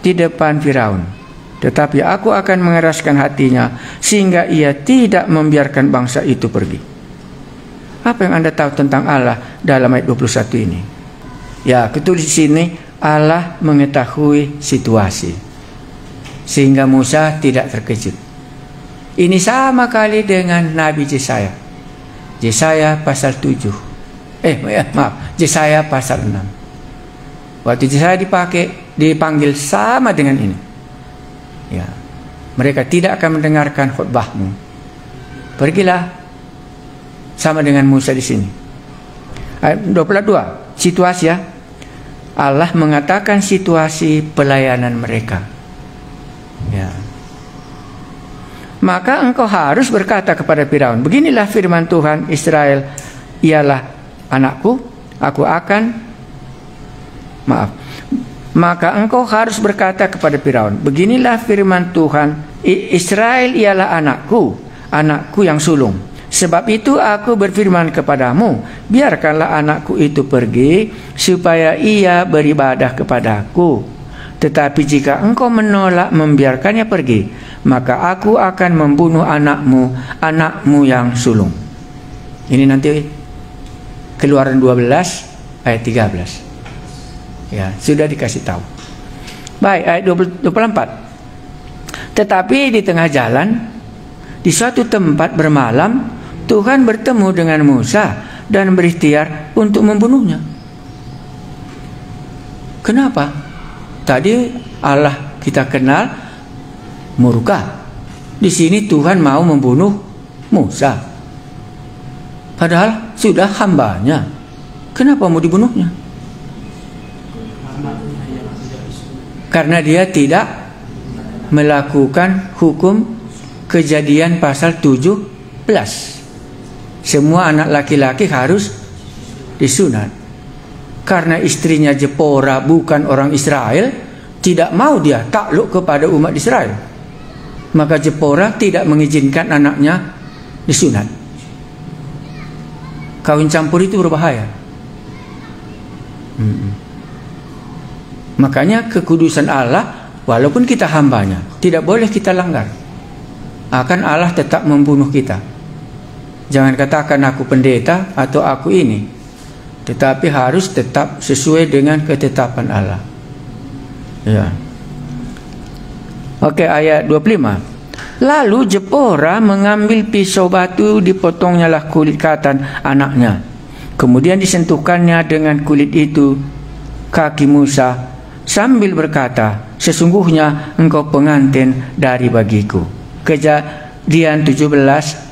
di depan Firaun. Tetapi aku akan mengeraskan hatinya sehingga ia tidak membiarkan bangsa itu pergi. Apa yang Anda tahu tentang Allah dalam ayat 21 ini? Ya, ketulis di sini Allah mengetahui situasi sehingga Musa tidak terkejut. Ini sama kali dengan Nabi Yesaya. Yesaya pasal 7. Yesaya pasal 6. Waktu Yesaya dipanggil sama dengan ini. Ya. Mereka tidak akan mendengarkan khotbahmu. Pergilah, sama dengan Musa di sini. Ayat 22, situasi ya. Allah mengatakan situasi pelayanan mereka. Ya. Maka engkau harus berkata kepada Firaun, beginilah firman Tuhan Israel, ialah anakku, aku akan Maka engkau harus berkata kepada Firaun, beginilah firman Tuhan, Israel ialah anakku, anakku yang sulung. Sebab itu aku berfirman kepadamu, biarkanlah anakku itu pergi, supaya ia beribadah kepadaku. Tetapi jika engkau menolak membiarkannya pergi, maka aku akan membunuh anakmu, anakmu yang sulung. Ini nanti Keluaran 12 ayat 13. Ya, sudah dikasih tahu. Baik, ayat 24. Tetapi di tengah jalan, di suatu tempat bermalam, Tuhan bertemu dengan Musa dan berikhtiar untuk membunuhnya. Kenapa? Tadi Allah kita kenal murka. Di sini Tuhan mau membunuh Musa. Padahal sudah hambanya. Kenapa mau dibunuhnya? Karena dia tidak melakukan hukum Kejadian pasal 17. Semua anak laki-laki harus disunat. Karena istrinya Jepora bukan orang Israel, tidak mau dia takluk kepada umat Israel. Maka Jepora tidak mengizinkan anaknya disunat. Kawin campur itu berbahaya. Makanya kekudusan Allah, walaupun kita hambanya, tidak boleh kita langgar. Akan Allah tetap membunuh kita. Jangan katakan aku pendeta atau aku ini, tetapi harus tetap sesuai dengan ketetapan Allah. Ya. Oke, ayat 25. Lalu Jepora mengambil pisau batu, dipotongnyalah kulit katan anaknya. Kemudian disentuhkannya dengan kulit itu kaki Musa, sambil berkata, sesungguhnya engkau pengantin dari bagiku. Kejadian 17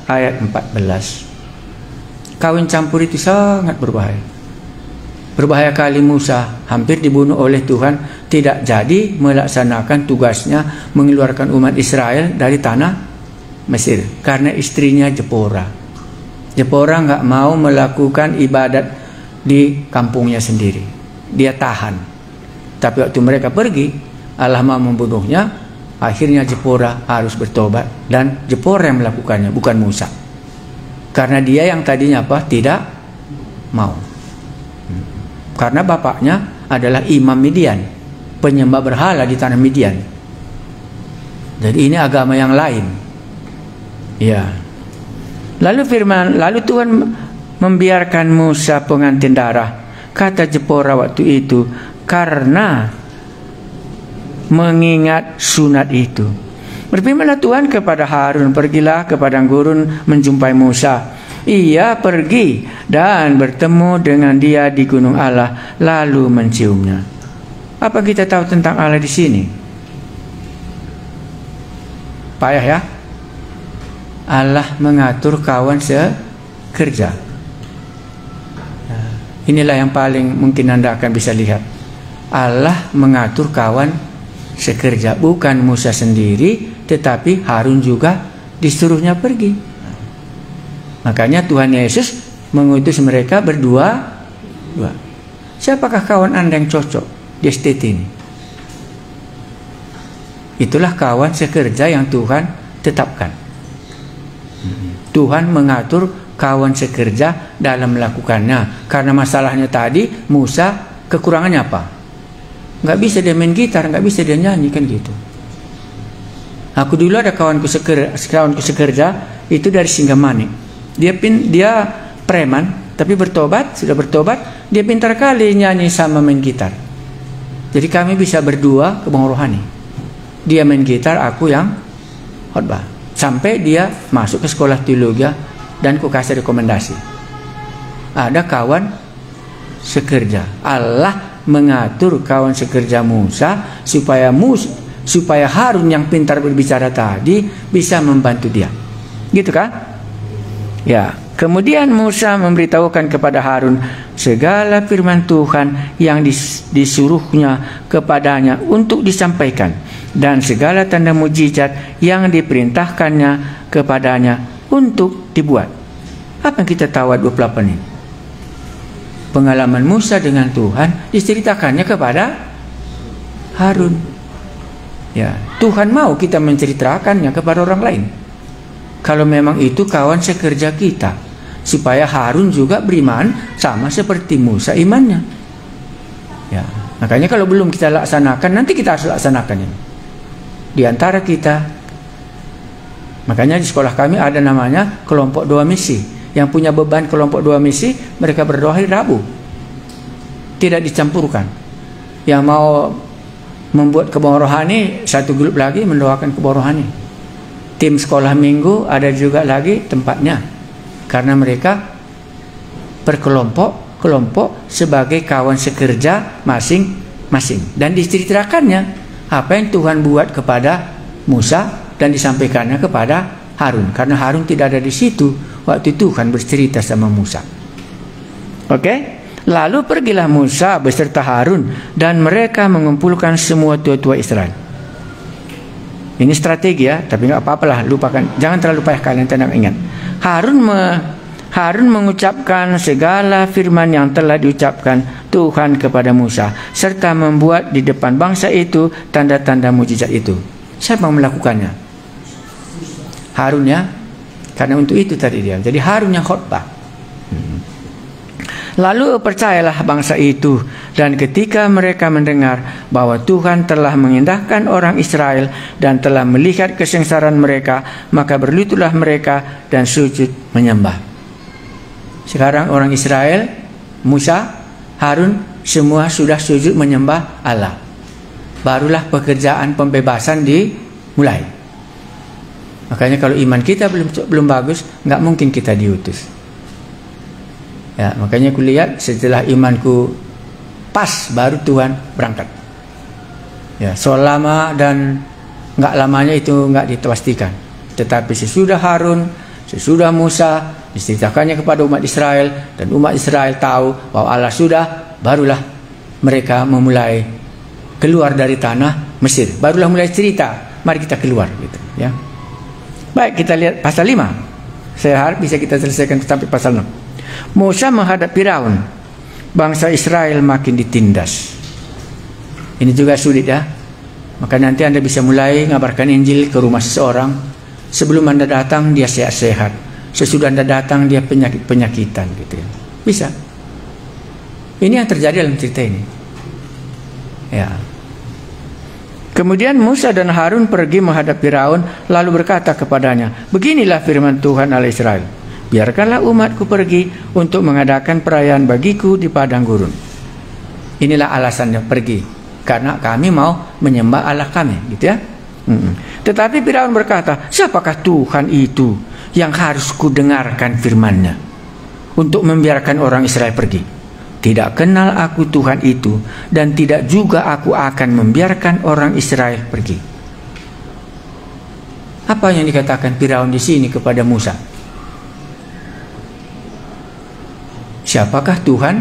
ayat 14. Kawin campur itu sangat berbahaya. Berbahaya kali Musa hampir dibunuh oleh Tuhan, tidak jadi melaksanakan tugasnya mengeluarkan umat Israel dari tanah Mesir karena istrinya Jepora. Jepora nggak mau melakukan ibadat di kampungnya sendiri. Dia tahan. Tapi waktu mereka pergi, Allah mau membunuhnya. Akhirnya Jepora harus bertobat, dan Jepora yang melakukannya, bukan Musa. Karena dia yang tadinya apa? Tidak mau. Karena bapaknya adalah imam Midian, penyembah berhala di tanah Midian. Jadi ini agama yang lain. Ya. Lalu Tuhan membiarkan Musa pengantin darah. Kata Jepora waktu itu, karena mengingat sunat itu. Berfirmanlah Tuhan kepada Harun, pergilah ke padang gurun menjumpai Musa. Ia pergi dan bertemu dengan dia di gunung Allah, lalu menciumnya. Apa kita tahu tentang Allah di sini? Payah ya? Allah mengatur kawan sekerja. Inilah yang paling mungkin Anda akan bisa lihat. Allah mengatur kawan sekerja, bukan Musa sendiri, tetapi Harun juga disuruhnya pergi. Makanya Tuhan Yesus mengutus mereka berdua. Siapakah kawan Anda yang cocok di STT ini? Itulah kawan sekerja yang Tuhan tetapkan. Tuhan mengatur kawan sekerja dalam melakukannya. Karena masalahnya tadi, Musa kekurangannya apa? Nggak bisa dia main gitar, nggak bisa dia nyanyi, kan gitu. Aku dulu ada kawanku sekerja itu dari Singamani. Dia preman, tapi sudah bertobat, dia pintar kali nyanyi sama main gitar. Jadi kami bisa berdua ke Bang Rohani. Dia main gitar, aku yang khotbah. Sampai dia masuk ke sekolah teologi dan ku kasih rekomendasi. Ada kawan sekerja. Allah mengatur kawan sekerja Musa supaya Harun yang pintar berbicara tadi bisa membantu dia. Gitu kan? Ya. Kemudian Musa memberitahukan kepada Harun segala firman Tuhan yang disuruhnya kepadanya untuk disampaikan, dan segala tanda mujizat yang diperintahkannya kepadanya untuk dibuat. Apa yang kita tahu 28 ini? pengalaman Musa dengan Tuhan diceritakannya kepada Harun. Ya, Tuhan mau kita menceritakannya kepada orang lain. Kalau memang itu kawan sekerja kita, supaya Harun juga beriman sama seperti Musa imannya. Ya, makanya kalau belum kita laksanakan, nanti kita harus laksanakan ini di antara kita. Makanya di sekolah kami ada namanya kelompok doa misi. Yang punya beban kelompok doa misi, mereka berdoa hari Rabu, tidak dicampurkan. Yang mau membuat kebawah rohani, satu grup lagi mendoakan kebawah rohani. Tim sekolah minggu ada juga lagi tempatnya, karena mereka berkelompok sebagai kawan sekerja masing-masing. Dan diceritakannya apa yang Tuhan buat kepada Musa dan disampaikannya kepada Harun, karena Harun tidak ada di situ waktu Tuhan bercerita sama Musa. Oke? Lalu pergilah Musa beserta Harun dan mereka mengumpulkan semua tua-tua Israel. Ini strategi ya, tapi nggak apa-apalah, lupakan. Jangan terlalu payah kalian tenang ingat. Harun mengucapkan segala firman yang telah diucapkan Tuhan kepada Musa, serta membuat di depan bangsa itu tanda-tanda mujizat itu. Siapa yang melakukannya? Harun ya, karena untuk itu tadi dia. Jadi Harun yang khotbah. Lalu percayalah bangsa itu, dan ketika mereka mendengar bahwa Tuhan telah mengindahkan orang Israel dan telah melihat kesengsaraan mereka, maka berlututlah mereka dan sujud menyembah. Sekarang orang Israel, Musa, Harun, semua sudah sujud menyembah Allah. Barulah pekerjaan pembebasan dimulai. Makanya kalau iman kita belum bagus, nggak mungkin kita diutus. Ya, makanya aku lihat setelah imanku pas, baru Tuhan berangkat. Ya, selama dan nggak lamanya itu nggak dipastikan. Tetapi sesudah Harun, sesudah Musa diceritakannya kepada umat Israel, dan umat Israel tahu bahwa Allah sudah, barulah mereka memulai keluar dari tanah Mesir. Barulah mulai cerita, mari kita keluar gitu, ya. Baik, kita lihat pasal 5. Saya harap bisa kita selesaikan sampai pasal 6. Musa menghadap Firaun, bangsa Israel makin ditindas. Ini juga sulit ya. Maka nanti Anda bisa mulai ngabarkan Injil ke rumah seseorang. Sebelum Anda datang dia sehat-sehat, sesudah Anda datang dia penyakit-penyakitan gitu ya. Bisa. Ini yang terjadi dalam cerita ini. Ya. Kemudian Musa dan Harun pergi menghadap Firaun, lalu berkata kepadanya, beginilah firman Tuhan Allah Israel. Biarkanlah umatku pergi untuk mengadakan perayaan bagiku di padang gurun. Inilah alasannya pergi, karena kami mau menyembah Allah kami, gitu ya. Tetapi Firaun berkata, siapakah Tuhan itu yang harus kudengarkan firman-Nya untuk membiarkan orang Israel pergi? Tidak kenal aku Tuhan itu, dan tidak juga aku akan membiarkan orang Israel pergi. Apa yang dikatakan Firaun di sini kepada Musa? Siapakah Tuhan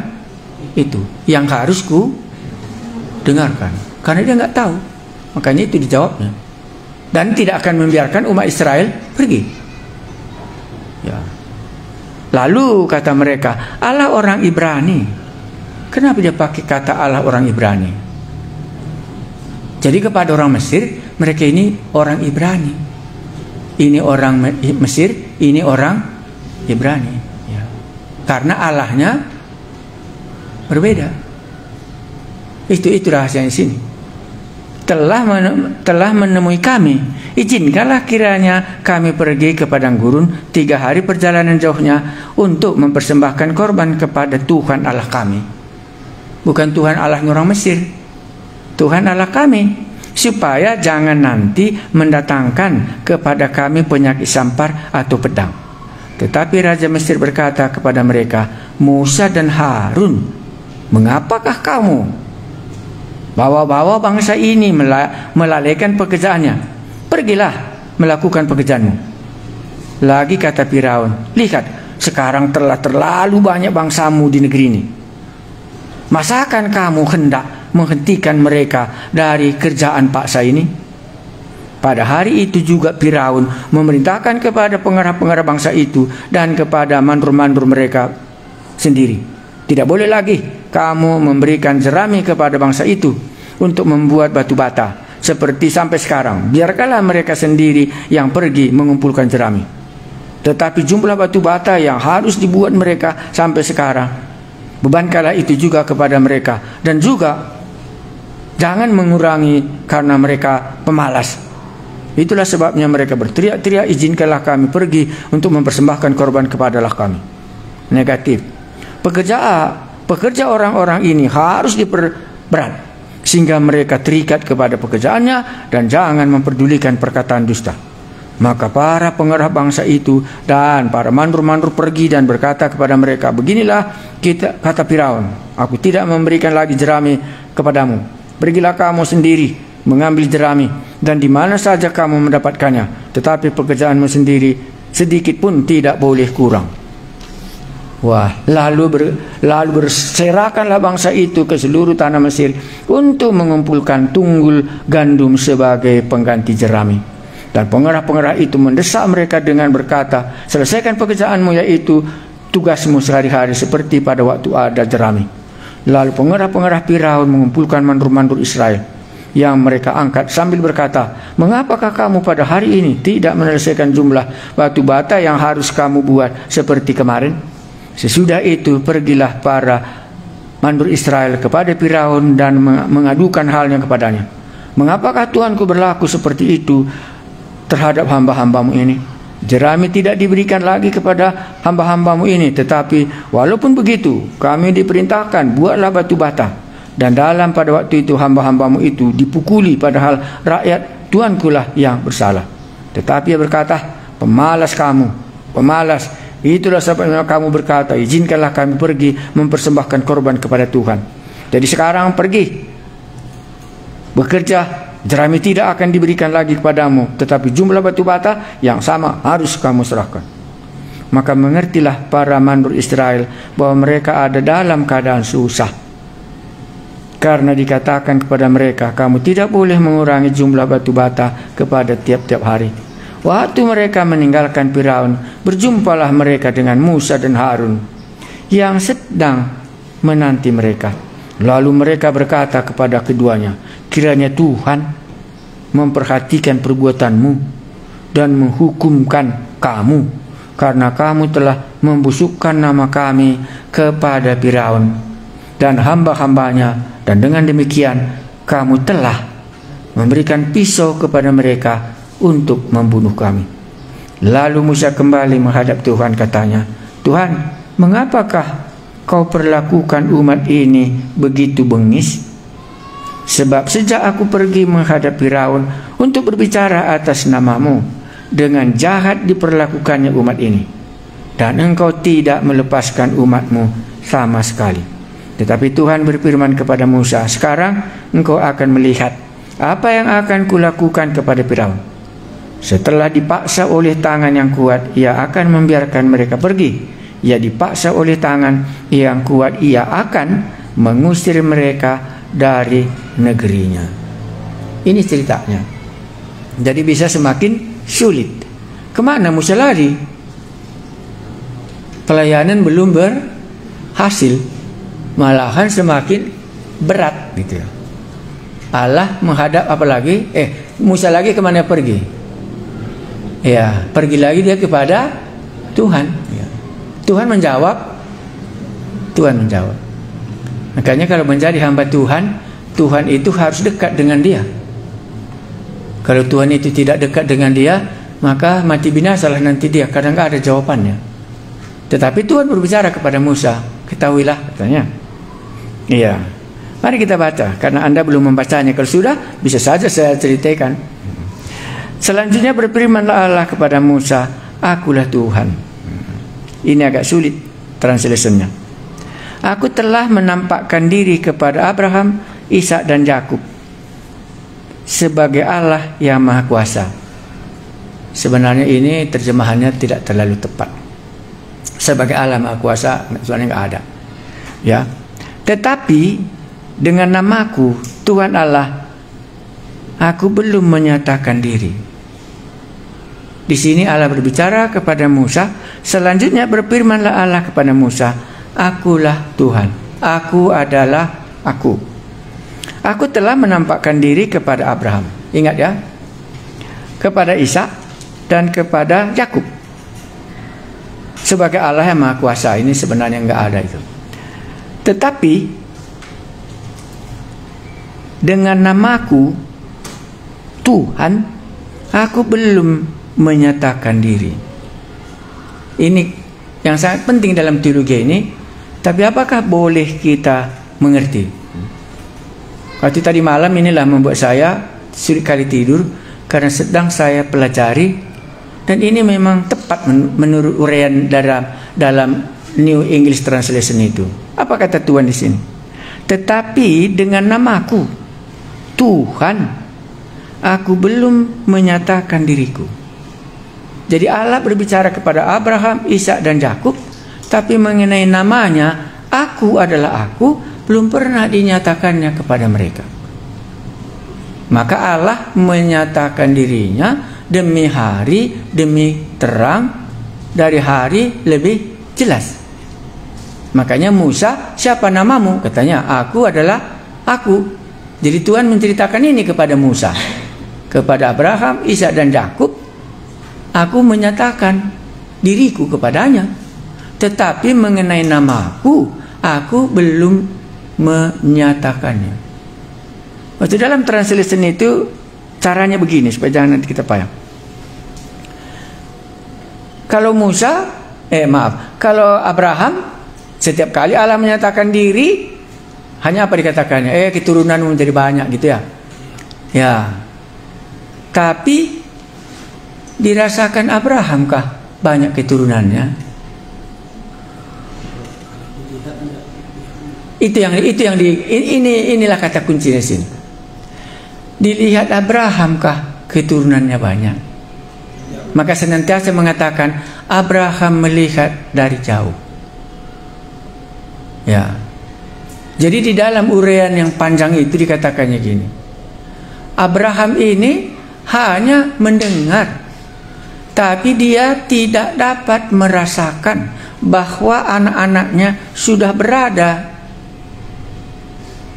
itu yang harus ku dengarkan? Karena dia nggak tahu, makanya itu dijawabnya. Dan tidak akan membiarkan umat Israel pergi. Ya. Lalu kata mereka, Allah orang Ibrani. Kenapa dia pakai kata Allah orang Ibrani? Jadi kepada orang Mesir, mereka ini orang Ibrani. Ini orang Mesir, ini orang Ibrani. Karena Allahnya berbeda. Itu rahasia di sini. Telah menemui kami. Izinkanlah kiranya kami pergi ke padang gurun 3 hari perjalanan jauhnya untuk mempersembahkan korban kepada Tuhan Allah kami. Bukan Tuhan Allah orang Mesir, Tuhan Allah kami, supaya jangan nanti mendatangkan kepada kami penyakit sampar atau pedang. Tetapi Raja Mesir berkata kepada mereka, Musa dan Harun, mengapakah kamu bawa-bawa bangsa ini melalaikan pekerjaannya? Pergilah melakukan pekerjaanmu. Lagi kata Firaun, lihat, sekarang telah terlalu banyak bangsamu di negeri ini. Masakan kamu hendak menghentikan mereka dari kerjaan paksa ini? Pada hari itu juga Firaun memerintahkan kepada pengarah-pengarah bangsa itu dan kepada mandur-mandur mereka sendiri. Tidak boleh lagi kamu memberikan jerami kepada bangsa itu untuk membuat batu bata seperti sampai sekarang. Biarkanlah mereka sendiri yang pergi mengumpulkan jerami. Tetapi jumlah batu bata yang harus dibuat mereka sampai sekarang, bebankanlah itu juga kepada mereka. Dan juga jangan mengurangi karena mereka pemalas. Itulah sebabnya mereka berteriak-teriak, izinkanlah kami pergi untuk mempersembahkan korban kepadalah kami. Negatif. Pekerja orang-orang ini harus diperberat sehingga mereka terikat kepada pekerjaannya dan jangan memperdulikan perkataan dusta. Maka para pengerah bangsa itu dan para mandur-mandur pergi dan berkata kepada mereka, beginilah kata Firaun, aku tidak memberikan lagi jerami kepadamu. Pergilah kamu sendiri mengambil jerami dan di mana saja kamu mendapatkannya, tetapi pekerjaanmu sendiri sedikit pun tidak boleh kurang. Wah, lalu berserakanlah bangsa itu ke seluruh tanah Mesir untuk mengumpulkan tunggul gandum sebagai pengganti jerami. Dan pengerah-pengerah itu mendesak mereka dengan berkata, selesaikan pekerjaanmu, yaitu tugasmu sehari-hari seperti pada waktu ada jerami. Lalu pengerah-pengerah Firaun mengumpulkan mandur-mandur Israel yang mereka angkat sambil berkata, mengapakah kamu pada hari ini tidak menyelesaikan jumlah batu bata yang harus kamu buat seperti kemarin? Sesudah itu pergilah para mandur Israel kepada Firaun dan mengadukan halnya kepadanya. Mengapakah Tuanku berlaku seperti itu terhadap hamba-hambamu ini? Jerami tidak diberikan lagi kepada hamba-hambamu ini, tetapi walaupun begitu kami diperintahkan buatlah batu bata. Dan dalam pada waktu itu hamba-hambamu itu dipukuli, padahal rakyat Tuanku lah yang bersalah. Tetapi ia berkata, pemalas kamu, pemalas. Itulah sebabnya kamu berkata, izinkanlah kami pergi mempersembahkan korban kepada Tuhan. Jadi sekarang pergi bekerja, jerami tidak akan diberikan lagi kepadamu, tetapi jumlah batu bata yang sama harus kamu serahkan. Maka mengertilah para mandur Israel bahwa mereka ada dalam keadaan susah, karena dikatakan kepada mereka, kamu tidak boleh mengurangi jumlah batu bata kepada tiap-tiap hari. Waktu mereka meninggalkan Firaun, berjumpalah mereka dengan Musa dan Harun yang sedang menanti mereka. Lalu mereka berkata kepada keduanya, kiranya Tuhan memperhatikan perbuatanmu dan menghukumkan kamu, karena kamu telah membusukkan nama kami kepada Firaun dan hamba-hambanya, dan dengan demikian kamu telah memberikan pisau kepada mereka untuk membunuh kami. Lalu Musa kembali menghadap Tuhan, katanya, Tuhan, mengapakah kau perlakukan umat ini begitu bengis? Sebab sejak aku pergi menghadap Firaun untuk berbicara atas namamu, dengan jahat diperlakukannya umat ini, dan engkau tidak melepaskan umatmu sama sekali. Tetapi Tuhan berfirman kepada Musa, sekarang engkau akan melihat apa yang akan kulakukan kepada Firaun. Setelah dipaksa oleh tangan yang kuat, ia akan membiarkan mereka pergi. Ia dipaksa oleh tangan yang kuat, ia akan mengusir mereka dari negerinya. Ini ceritanya. Jadi bisa semakin sulit. Kemana Musa lari? Pelayanan belum berhasil, malahan semakin berat gitu ya. Allah menghadap apalagi? Musa lagi kemana pergi? Ya, pergi lagi dia kepada Tuhan. Ya. Tuhan menjawab. Makanya kalau menjadi hamba Tuhan, Tuhan itu harus dekat dengan dia. Kalau Tuhan itu tidak dekat dengan dia, maka mati binasalah nanti dia, karena nggak ada jawabannya. Tetapi Tuhan berbicara kepada Musa, ketahuilah, katanya. Iya. Mari kita baca, karena Anda belum membacanya. Kalau sudah, bisa saja saya ceritakan. Selanjutnya berfirmanlah Allah kepada Musa, akulah Tuhan. Ini agak sulit translationnya. Aku telah menampakkan diri kepada Abraham, Ishak dan Yakub sebagai Allah yang Maha Kuasa. Sebenarnya ini terjemahannya tidak terlalu tepat. Sebagai Allah Maha Kuasa sebenarnya nggak ada. Ya. Tetapi dengan namaku Tuhan Allah, aku belum menyatakan diri. Di sini Allah berbicara kepada Musa. Selanjutnya berfirmanlah Allah kepada Musa, akulah Tuhan. Aku adalah aku. Aku telah menampakkan diri kepada Abraham. Ingat ya. Kepada Ishak dan kepada Yakub. Sebagai Allah yang Maha Kuasa. Ini sebenarnya enggak ada itu. Tetapi dengan namaku Tuhan, aku belum menyatakan diri. Ini yang sangat penting dalam teologi ini. Tapi apakah boleh kita mengerti? Waktu tadi malam inilah membuat saya sulit kali tidur, karena sedang saya pelajari, dan ini memang tepat menurut uraian dalam New English Translation itu. Apa kata Tuhan di sini? Tetapi dengan namaku Tuhan, aku belum menyatakan diriku. Jadi Allah berbicara kepada Abraham, Ishak dan Yakub, tapi mengenai namanya, aku adalah aku, belum pernah dinyatakannya kepada mereka. Maka Allah menyatakan dirinya demi hari, demi terang, dari hari lebih jelas. Makanya Musa, siapa namamu? Katanya, aku adalah aku. Jadi Tuhan menceritakan ini kepada Musa, kepada Abraham, Ishak dan Yakub. Aku menyatakan diriku kepadanya. Tetapi mengenai namaku, aku belum menyatakannya. Waktu dalam translation itu caranya begini, supaya jangan nanti kita payah. Kalau kalau Abraham, setiap kali Allah menyatakan diri, hanya apa dikatakannya? Keturunanmu menjadi banyak, gitu ya. Ya. Tapi dirasakan Abrahamkah banyak keturunannya? Inilah kata kuncinya sini. Dilihat Abrahamkah keturunannya banyak? Maka senantiasa mengatakan Abraham melihat dari jauh. Ya. Jadi di dalam uraian yang panjang itu dikatakannya gini. Abraham ini hanya mendengar, tapi dia tidak dapat merasakan bahwa anak-anaknya sudah berada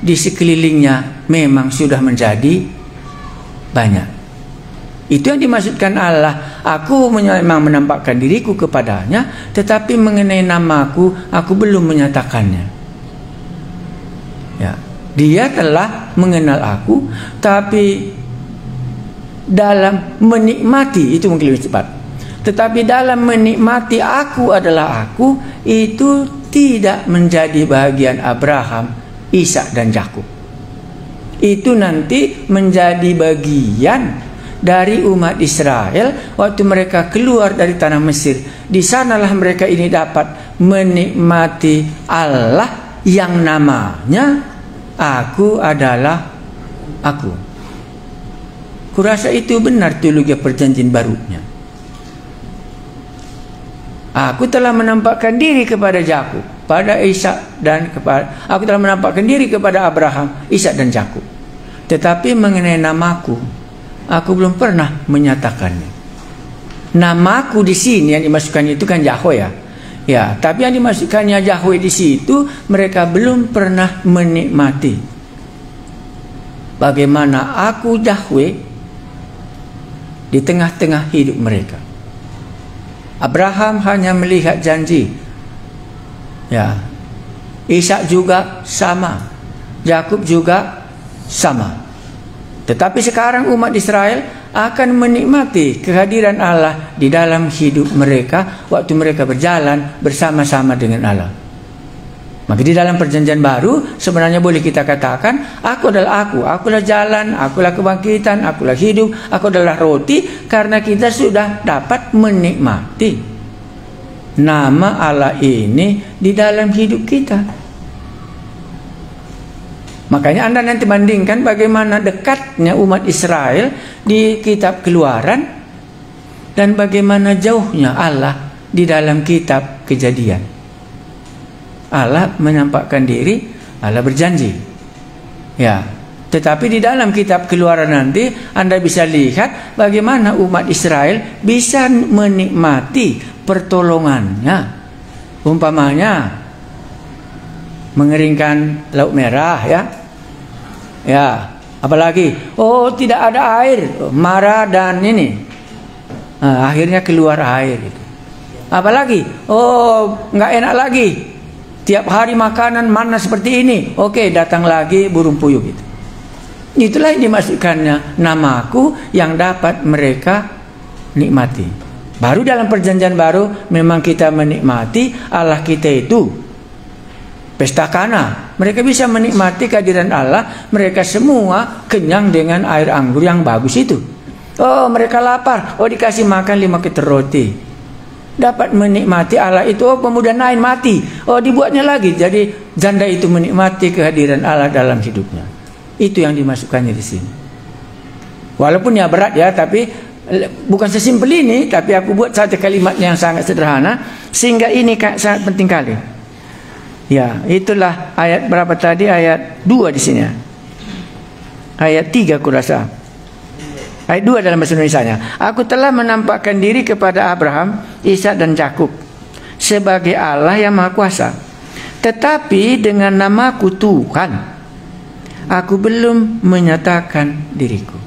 di sekelilingnya, memang sudah menjadi banyak. Itu yang dimaksudkan Allah. Aku memang menampakkan diriku kepadanya, tetapi mengenai namaku, aku belum menyatakannya. Ya, dia telah mengenal aku, tapi dalam menikmati, itu mungkin lebih cepat. Tetapi dalam menikmati aku adalah aku, itu tidak menjadi bagian Abraham, Ishak dan Yakub. Itu nanti menjadi bagian dari umat Israel waktu mereka keluar dari tanah Mesir. Di sanalah mereka ini dapat menikmati Allah yang namanya aku adalah aku. Kurasa itu benar teologi perjanjian barunya. Aku telah menampakkan diri kepada Yakub, pada Ishak dan kepada aku telah menampakkan diri kepada Abraham, Ishak dan Yakub. Tetapi mengenai namaku, aku belum pernah menyatakannya. Namaku di sini yang dimasukkan itu kan Yahweh ya. Ya, tapi yang dimasukkannya Yahweh di situ mereka belum pernah menikmati bagaimana aku Yahweh di tengah-tengah hidup mereka. Abraham hanya melihat janji. Ya. Ishak juga sama. Yakub juga sama. Tetapi sekarang umat Israel akan menikmati kehadiran Allah di dalam hidup mereka waktu mereka berjalan bersama-sama dengan Allah. Maka di dalam perjanjian baru sebenarnya boleh kita katakan aku adalah aku, akulah jalan, akulah kebangkitan, akulah hidup, aku adalah roti, karena kita sudah dapat menikmati nama Allah ini di dalam hidup kita. Makanya Anda nanti bandingkan bagaimana dekatnya umat Israel di kitab Keluaran dan bagaimana jauhnya Allah di dalam kitab Kejadian. Allah menampakkan diri, Allah berjanji. Ya, tetapi di dalam kitab Keluaran nanti Anda bisa lihat bagaimana umat Israel bisa menikmati pertolongannya. Umpamanya mengeringkan Laut Merah, ya. Ya, apalagi tidak ada air, Mara dan ini. Akhirnya keluar air gitu. Apalagi nggak enak lagi. Tiap hari makanan mana seperti ini. Oke, datang lagi burung puyuh gitu. Itulah yang dimasukkannya namaku yang dapat mereka nikmati. Baru dalam perjanjian baru memang kita menikmati Allah kita itu pesta Kana. Mereka bisa menikmati kehadiran Allah. Mereka semua kenyang dengan air anggur yang bagus itu. Mereka lapar. Dikasih makan 5 keter roti. Dapat menikmati Allah itu. Pemuda Nain mati. Dibuatnya lagi. Jadi janda itu menikmati kehadiran Allah dalam hidupnya. Itu yang dimasukkannya di sini. Walaupun ya berat ya, tapi bukan sesimpel ini. Tapi aku buat saja kalimatnya yang sangat sederhana, sehingga ini sangat penting kali. Ya, itulah ayat berapa tadi? Ayat 2 di sini. Ayat 3 aku rasa. Ayat 2 dalam bahasa Indonesianya. Aku telah menampakkan diri kepada Abraham, Ishak dan Yakub sebagai Allah yang Maha Kuasa. Tetapi dengan namaku Tuhan, aku belum menyatakan diriku.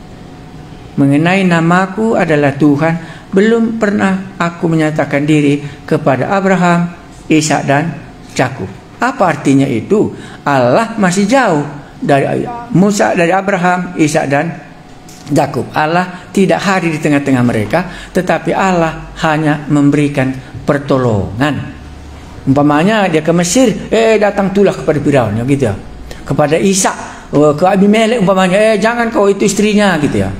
Mengenai namaku adalah Tuhan, belum pernah aku menyatakan diri kepada Abraham, Ishak dan Yakub. Apa artinya itu? Allah masih jauh dari Musa, dari Abraham, Ishak dan Yakub. Allah tidak hadir di tengah-tengah mereka, tetapi Allah hanya memberikan pertolongan. Umpamanya dia ke Mesir, datang tulah kepada Firaun, gitu ya. Kepada Ishak, ke Abimelek umpamanya, jangan kau itu istrinya, gitu ya.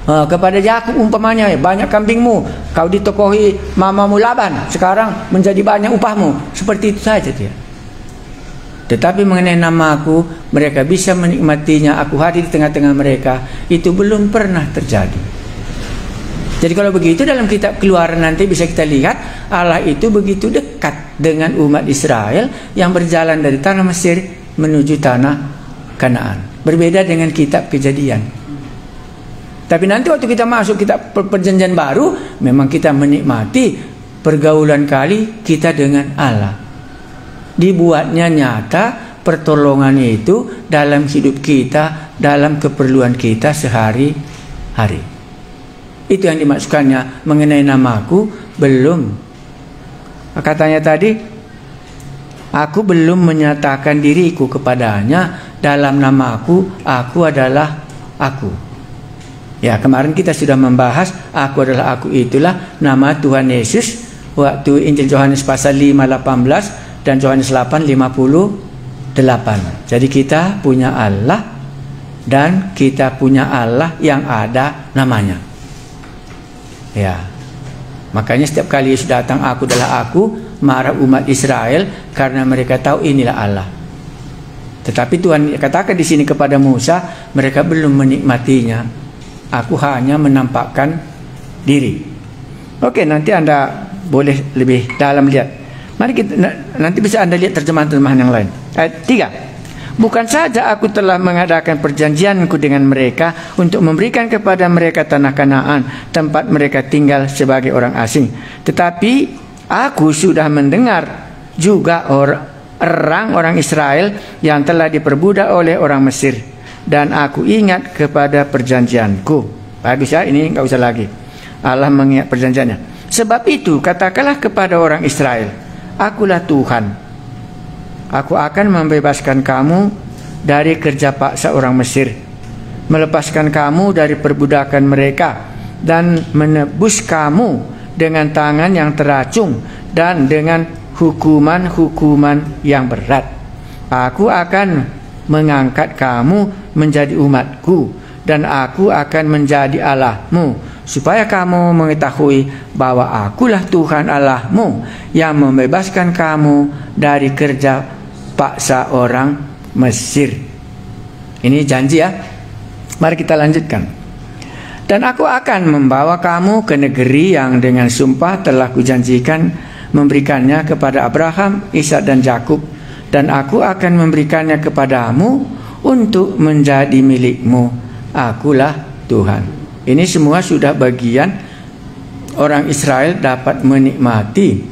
Kepada Yakub umpamanya, banyak kambingmu, kau ditokohi mamamu Laban, sekarang menjadi banyak upahmu. Seperti itu saja dia. Tetapi mengenai namaku, mereka bisa menikmatinya, aku hadir di tengah-tengah mereka. Itu belum pernah terjadi. Jadi kalau begitu dalam kitab Keluaran nanti bisa kita lihat Allah itu begitu dekat dengan umat Israel yang berjalan dari tanah Mesir menuju tanah Kanaan. Berbeda dengan kitab Kejadian. Tapi nanti waktu kita masuk kitab perjanjian baru, memang kita menikmati pergaulan kali kita dengan Allah. Dibuatnya nyata pertolongan itu dalam hidup kita, dalam keperluan kita sehari-hari. Itu yang dimaksudkannya mengenai namaku belum. Katanya tadi, aku belum menyatakan diriku kepadanya dalam namaku, aku adalah aku. Ya, kemarin kita sudah membahas aku adalah aku, itulah nama Tuhan Yesus waktu Injil Yohanes pasal 5:18 dan Yohanes 8:58. Jadi kita punya Allah dan kita punya Allah yang ada namanya. Ya. Makanya setiap kali Yesus datang, aku adalah aku, marah umat Israel karena mereka tahu inilah Allah. Tetapi Tuhan katakan di sini kepada Musa, mereka belum menikmatinya. Aku hanya menampakkan diri. Oke, nanti Anda boleh lebih dalam lihat. Mari kita nanti bisa Anda lihat terjemahan-terjemahan yang lain. Ayat 3. Bukan saja aku telah mengadakan perjanjianku dengan mereka untuk memberikan kepada mereka tanah Kanaan, tempat mereka tinggal sebagai orang asing. Tetapi aku sudah mendengar juga orang Israel yang telah diperbudak oleh orang Mesir, dan aku ingat kepada perjanjianku. Bagus ya, ini enggak usah lagi. Allah mengingat perjanjiannya. Sebab itu katakanlah kepada orang Israel, akulah Tuhan. Aku akan membebaskan kamu dari kerja paksa orang Mesir, melepaskan kamu dari perbudakan mereka, dan menebus kamu dengan tangan yang teracung dan dengan hukuman-hukuman yang berat. Aku akan mengangkat kamu menjadi umatku, dan aku akan menjadi Allahmu, supaya kamu mengetahui bahwa akulah Tuhan Allahmu yang membebaskan kamu dari kerja paksa orang Mesir. Ini janji ya. Mari kita lanjutkan. Dan aku akan membawa kamu ke negeri yang dengan sumpah telah kujanjikan memberikannya kepada Abraham, Ishak dan Yakub, dan aku akan memberikannya kepadamu untuk menjadi milikmu. Akulah Tuhan. Ini semua sudah bagian orang Israel dapat menikmati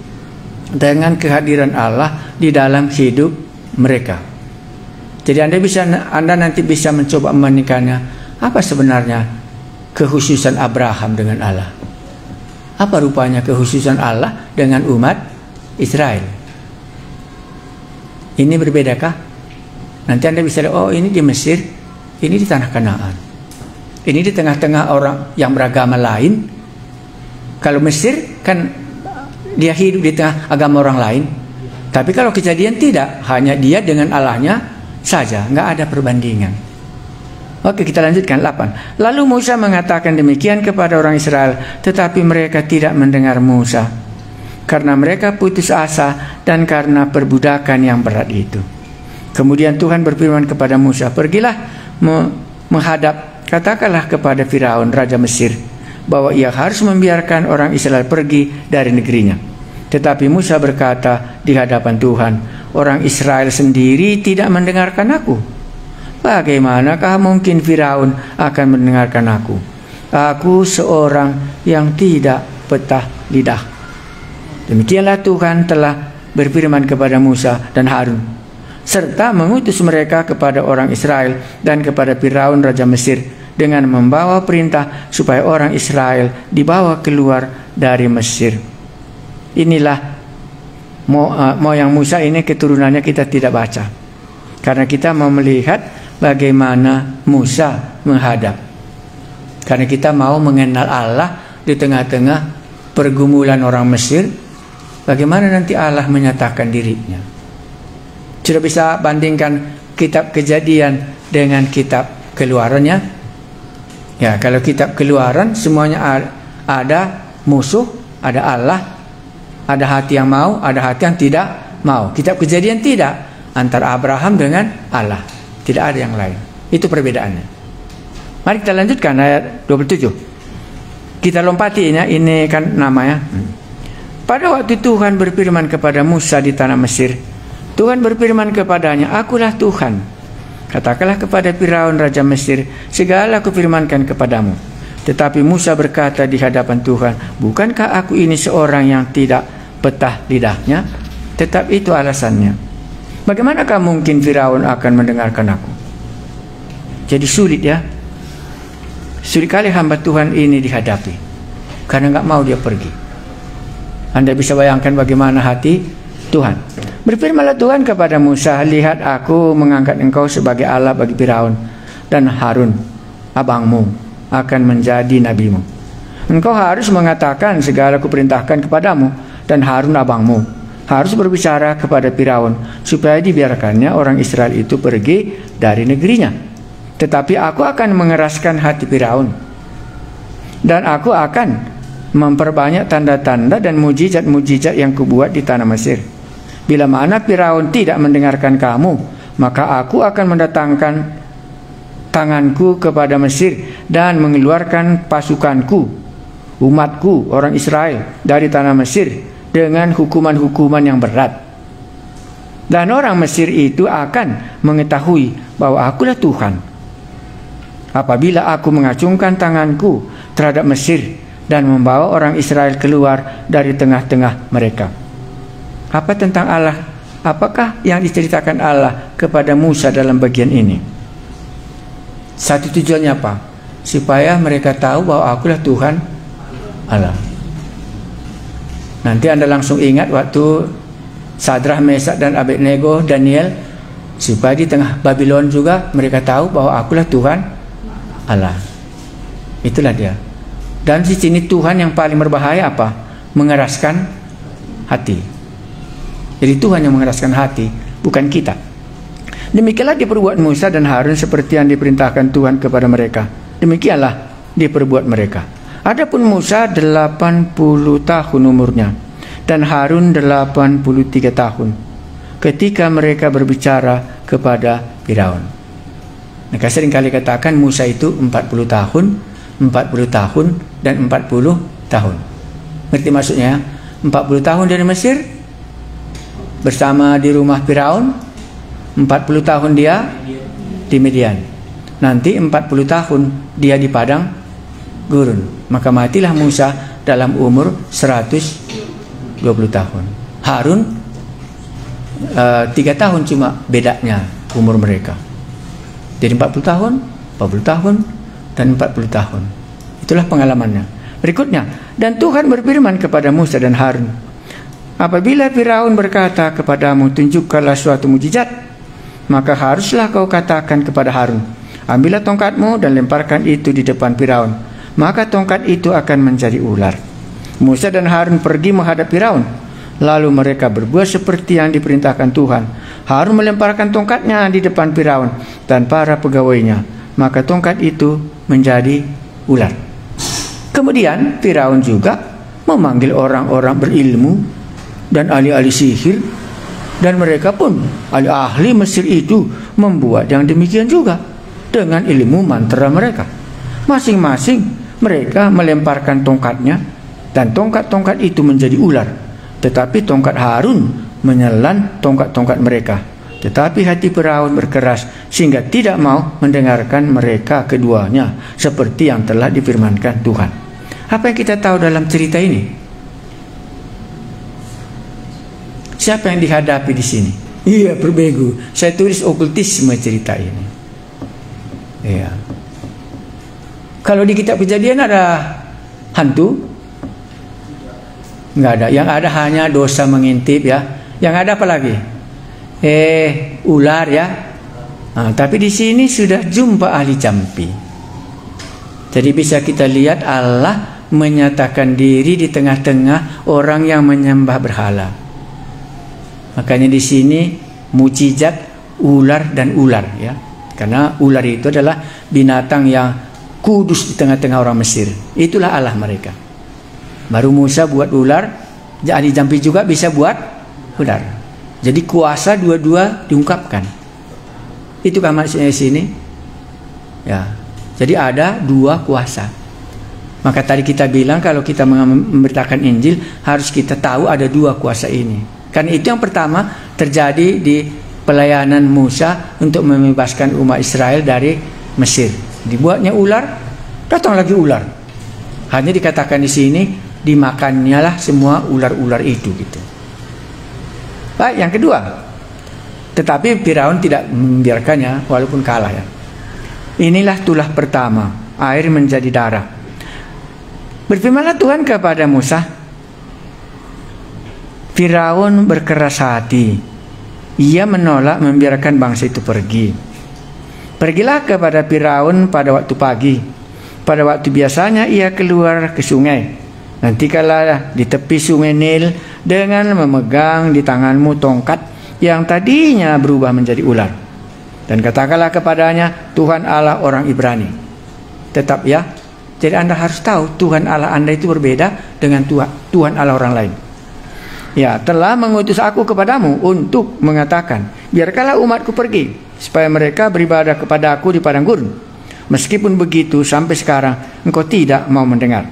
dengan kehadiran Allah di dalam hidup mereka. Jadi Anda nanti bisa mencoba membandingkannya, apa sebenarnya kekhususan Abraham dengan Allah? Apa rupanya kekhususan Allah dengan umat Israel? Ini berbedakah? Nanti Anda bisa lihat, oh ini di Mesir, ini di tanah Kanaan. Ini di tengah-tengah orang yang beragama lain. Kalau Mesir kan dia hidup di tengah agama orang lain. Tapi kalau Kejadian tidak, hanya dia dengan Allahnya saja, nggak ada perbandingan. Oke, kita lanjutkan 8. Lalu Musa mengatakan demikian kepada orang Israel, tetapi mereka tidak mendengar Musa, karena mereka putus asa dan karena perbudakan yang berat itu. Kemudian Tuhan berfirman kepada Musa, pergilah menghadap, katakanlah kepada Firaun raja Mesir bahwa ia harus membiarkan orang Israel pergi dari negerinya. Tetapi Musa berkata di hadapan Tuhan, orang Israel sendiri tidak mendengarkan aku. Bagaimanakah mungkin Firaun akan mendengarkan aku? Aku seorang yang tidak petah lidah. Demikianlah Tuhan telah berfirman kepada Musa dan Harun, serta mengutus mereka kepada orang Israel dan kepada Firaun raja Mesir dengan membawa perintah supaya orang Israel dibawa keluar dari Mesir. Inilah moyang Musa, ini keturunannya kita tidak baca, karena kita mau melihat bagaimana Musa menghadap, karena kita mau mengenal Allah di tengah-tengah pergumulan orang Mesir. Bagaimana nanti Allah menyatakan dirinya. Sudah bisa bandingkan kitab Kejadian dengan kitab Keluarannya. Ya, kalau kitab Keluaran semuanya ada musuh, ada Allah, ada hati yang mau, ada hati yang tidak mau. Kitab Kejadian tidak, antara Abraham dengan Allah, tidak ada yang lain. Itu perbedaannya. Mari kita lanjutkan ayat 27. Kita lompati ini kan namanya. Pada waktu Tuhan berfirman kepada Musa di tanah Mesir, Tuhan berfirman kepadanya, akulah Tuhan. Katakanlah kepada Firaun raja Mesir, segala kufirmankan kepadamu. Tetapi Musa berkata di hadapan Tuhan, bukankah aku ini seorang yang tidak petah lidahnya? Tetap itu alasannya. Bagaimanakah mungkin Firaun akan mendengarkan aku? Jadi sulit ya. Sulit kali hamba Tuhan ini dihadapi, karena nggak mau dia pergi. Anda bisa bayangkan bagaimana hati Tuhan. Berfirmanlah Tuhan kepada Musa, lihat aku mengangkat engkau sebagai Allah bagi Firaun, dan Harun abangmu akan menjadi nabimu. Engkau harus mengatakan segala kuperintahkan kepadamu, dan Harun abangmu harus berbicara kepada Firaun supaya dibiarkannya orang Israel itu pergi dari negerinya. Tetapi aku akan mengeraskan hati Firaun, dan aku akan memperbanyak tanda-tanda dan mujizat-mujizat yang kubuat di tanah Mesir. Bila mana Firaun tidak mendengarkan kamu, maka aku akan mendatangkan tanganku kepada Mesir dan mengeluarkan pasukanku, umatku, orang Israel dari tanah Mesir dengan hukuman-hukuman yang berat. Dan orang Mesir itu akan mengetahui bahwa akulah Tuhan apabila aku mengacungkan tanganku terhadap Mesir dan membawa orang Israel keluar dari tengah-tengah mereka. Apa tentang Allah? Apakah yang diceritakan Allah kepada Musa dalam bagian ini? Satu tujuannya apa? Supaya mereka tahu bahwa akulah Tuhan Allah. Nanti Anda langsung ingat waktu Sadrah, Mesak dan Abednego, Daniel, supaya di tengah Babylon juga mereka tahu bahwa akulah Tuhan Allah. Itulah dia. Dan di sini Tuhan yang paling berbahaya apa? Mengeraskan hati. Jadi Tuhan yang mengeraskan hati, bukan kita. Demikianlah diperbuat Musa dan Harun seperti yang diperintahkan Tuhan kepada mereka. Demikianlah diperbuat mereka. Adapun Musa 80 tahun umurnya dan Harun 83 tahun ketika mereka berbicara kepada Firaun. Mereka seringkali katakan Musa itu 40 tahun, 40 tahun dan 40 tahun. Ngerti maksudnya? 40 tahun dari Mesir bersama di rumah Firaun, 40 tahun dia di Midian, nanti 40 tahun dia di padang gurun. Maka matilah Musa dalam umur 120 tahun. Harun 3 tahun cuma bedanya umur mereka. Jadi 40 tahun, 40 tahun, dan 40 tahun. Itulah pengalamannya. Berikutnya, dan Tuhan berfirman kepada Musa dan Harun, apabila Firaun berkata kepadamu, tunjukkanlah suatu mujizat, maka haruslah kau katakan kepada Harun, ambillah tongkatmu dan lemparkan itu di depan Firaun, maka tongkat itu akan menjadi ular. Musa dan Harun pergi menghadap Firaun. Lalu mereka berbuat seperti yang diperintahkan Tuhan. Harun melemparkan tongkatnya di depan Firaun dan para pegawainya, maka tongkat itu menjadi ular. Kemudian Firaun juga memanggil orang-orang berilmu dan ahli-ahli sihir, dan mereka pun ahli-ahli Mesir itu membuat yang demikian juga dengan ilmu mantra mereka. Masing-masing mereka melemparkan tongkatnya, dan tongkat-tongkat itu menjadi ular. Tetapi tongkat Harun menelan tongkat-tongkat mereka. Tetapi hati Firaun berkeras sehingga tidak mau mendengarkan mereka keduanya, seperti yang telah difirmankan Tuhan. Apa yang kita tahu dalam cerita ini? Siapa yang dihadapi di sini? Iya, berbegu. Saya tulis okultisme cerita ini. Iya. Kalau di kitab Kejadian ada hantu? Nggak ada. Yang ada hanya dosa mengintip, ya. Yang ada apa lagi? Ular, ya. Nah, tapi di sini sudah jumpa ahli campi. Jadi bisa kita lihat Allah menyatakan diri di tengah-tengah orang yang menyembah berhala. Makanya di sini mujizat ular dan ular, ya. Karena ular itu adalah binatang yang kudus di tengah-tengah orang Mesir. Itulah Allah mereka. Baru Musa buat ular, ahli jampi juga bisa buat ular. Jadi kuasa dua-dua diungkapkan. Itu kan maksudnya di sini. Ya. Jadi ada dua kuasa. Maka tadi kita bilang kalau kita memberitakan Injil harus kita tahu ada dua kuasa ini. Karena itu yang pertama terjadi di pelayanan Musa untuk membebaskan umat Israel dari Mesir. Dibuatnya ular, datang lagi ular. Hanya dikatakan di sini dimakannya lah semua ular-ular itu gitu. Baik, yang kedua. Tetapi Firaun tidak membiarkannya walaupun kalah, ya. Inilah tulah pertama, air menjadi darah. Berfirmanlah Tuhan kepada Musa, Firaun berkeras hati. Ia menolak membiarkan bangsa itu pergi. Pergilah kepada Firaun pada waktu pagi. Pada waktu biasanya ia keluar ke sungai. Nanti kala di tepi sungai Nil dengan memegang di tanganmu tongkat yang tadinya berubah menjadi ular. Dan katakanlah kepadanya, Tuhan Allah orang Ibrani. Tetap, ya. Jadi Anda harus tahu Tuhan Allah Anda itu berbeda dengan Tuhan Allah orang lain. Ya, telah mengutus aku kepadamu untuk mengatakan, biarkanlah umatku pergi, supaya mereka beribadah kepada aku di padang gurun. Meskipun begitu, sampai sekarang engkau tidak mau mendengar.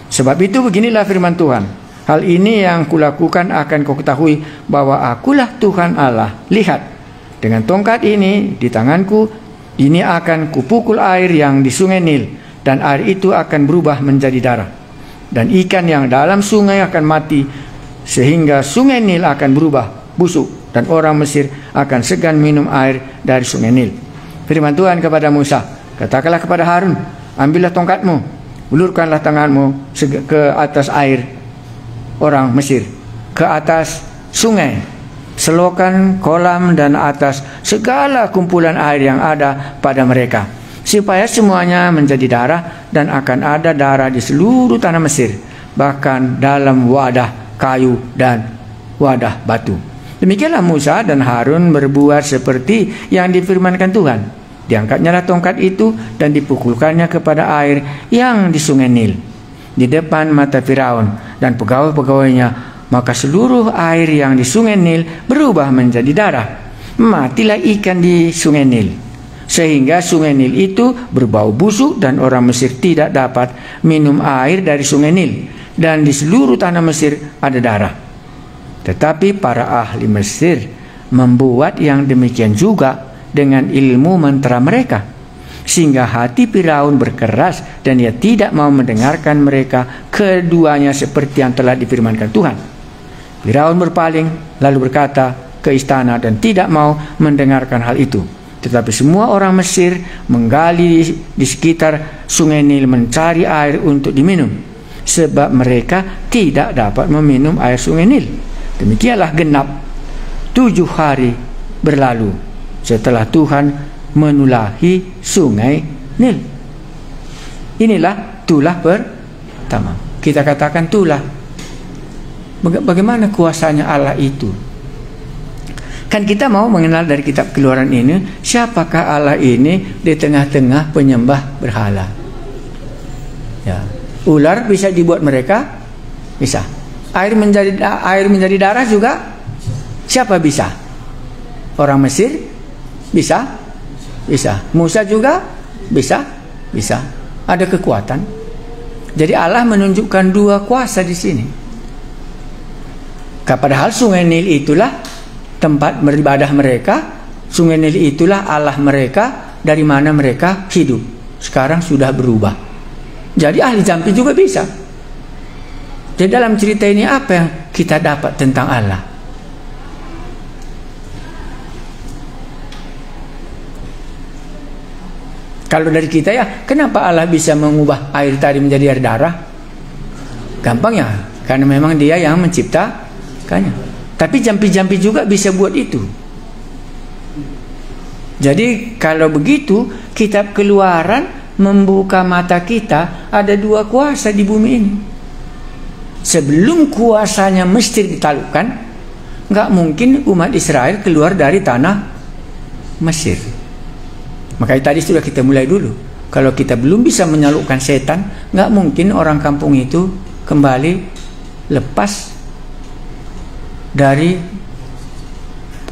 Sebab itu beginilah firman Tuhan, hal ini yang kulakukan akan kau ketahui bahwa akulah Tuhan Allah. Lihat, dengan tongkat ini di tanganku, ini akan kupukul air yang di sungai Nil, dan air itu akan berubah menjadi darah. Dan ikan yang dalam sungai akan mati, sehingga sungai Nil akan berubah busuk, dan orang Mesir akan segan minum air dari sungai Nil. Firman Tuhan kepada Musa, katakanlah kepada Harun, ambillah tongkatmu, ulurkanlah tanganmu ke atas air orang Mesir, ke atas sungai, selokan, kolam, dan atas segala kumpulan air yang ada pada mereka, supaya semuanya menjadi darah, dan akan ada darah di seluruh tanah Mesir, bahkan dalam wadah kayu dan wadah batu. Demikianlah Musa dan Harun berbuat seperti yang difirmankan Tuhan. Diangkatnyalah tongkat itu dan dipukulkannya kepada air yang di sungai Nil di depan mata Firaun dan pegawai-pegawainya, maka seluruh air yang di sungai Nil berubah menjadi darah. Matilah ikan di sungai Nil, sehingga sungai Nil itu berbau busuk dan orang Mesir tidak dapat minum air dari sungai Nil, dan di seluruh tanah Mesir ada darah. Tetapi para ahli Mesir membuat yang demikian juga dengan ilmu mantra mereka, sehingga hati Firaun berkeras dan ia tidak mau mendengarkan mereka keduanya seperti yang telah difirmankan Tuhan. Firaun berpaling lalu berkata, ke istana dan tidak mau mendengarkan hal itu. Tetapi semua orang Mesir menggali di sekitar sungai Nil mencari air untuk diminum, sebab mereka tidak dapat meminum air sungai Nil. Demikianlah genap 7 hari berlalu setelah Tuhan menulahi sungai Nil. Inilah tulah pertama. Kita katakan tulah. Bagaimana kuasanya Allah itu? Kan kita mau mengenal dari kitab Keluaran ini, siapakah Allah ini di tengah-tengah penyembah berhala. Ya. Ular bisa dibuat mereka? Bisa. Air menjadi darah juga? Siapa bisa? Orang Mesir? Bisa? Bisa. Musa juga? Bisa? Bisa. Ada kekuatan. Jadi Allah menunjukkan 2 kuasa di sini. Padahal sungai Nil itulah tempat beribadah mereka, sungai Nil itulah Allah mereka, dari mana mereka hidup. Sekarang sudah berubah. Jadi ahli jampi juga bisa. Jadi dalam cerita ini apa yang kita dapat tentang Allah? Kalau dari kita ya, kenapa Allah bisa mengubah air tadi menjadi air darah? Gampang ya, karena memang Dia yang menciptakannya. Tapi jampi-jampi juga bisa buat itu. Jadi kalau begitu, kitab Keluaran membuka mata kita, ada 2 kuasa di bumi ini. Sebelum kuasanya Mesir ditaklukkan, nggak mungkin umat Israel keluar dari tanah Mesir. Makanya tadi sudah kita mulai dulu. Kalau kita belum bisa menyalukkan setan, nggak mungkin orang kampung itu kembali lepas dari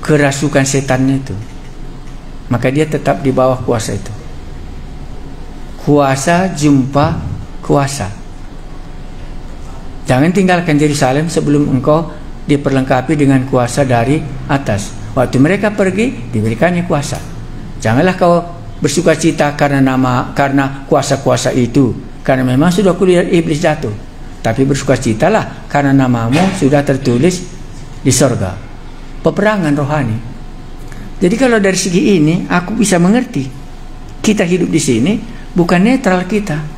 kerasukan setannya itu. Maka dia tetap di bawah kuasa itu. Kuasa jumpa kuasa. Jangan tinggalkan Yerusalem sebelum engkau diperlengkapi dengan kuasa dari atas. Waktu mereka pergi, diberikannya kuasa. Janganlah kau bersuka cita karena kuasa-kuasa itu, karena memang sudah kulihat iblis jatuh. Tapi bersukacitalah karena namamu sudah tertulis di sorga. Peperangan rohani. Jadi kalau dari segi ini aku bisa mengerti, kita hidup di sini bukan netral kita.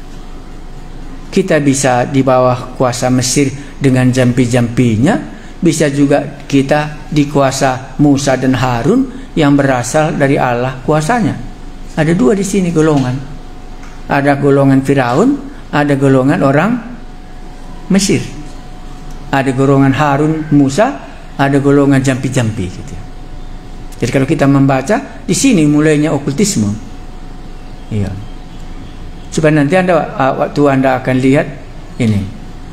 Kita bisa di bawah kuasa Mesir dengan jampi-jampinya, bisa juga kita di kuasa Musa dan Harun yang berasal dari Allah kuasanya. Ada 2 di sini golongan. Ada golongan Firaun, ada golongan orang Mesir. Ada golongan Harun, Musa, ada golongan jampi-jampi gitu. Jadi kalau kita membaca di sini mulainya okultisme. Iya. Supaya nanti waktu Anda akan lihat ini,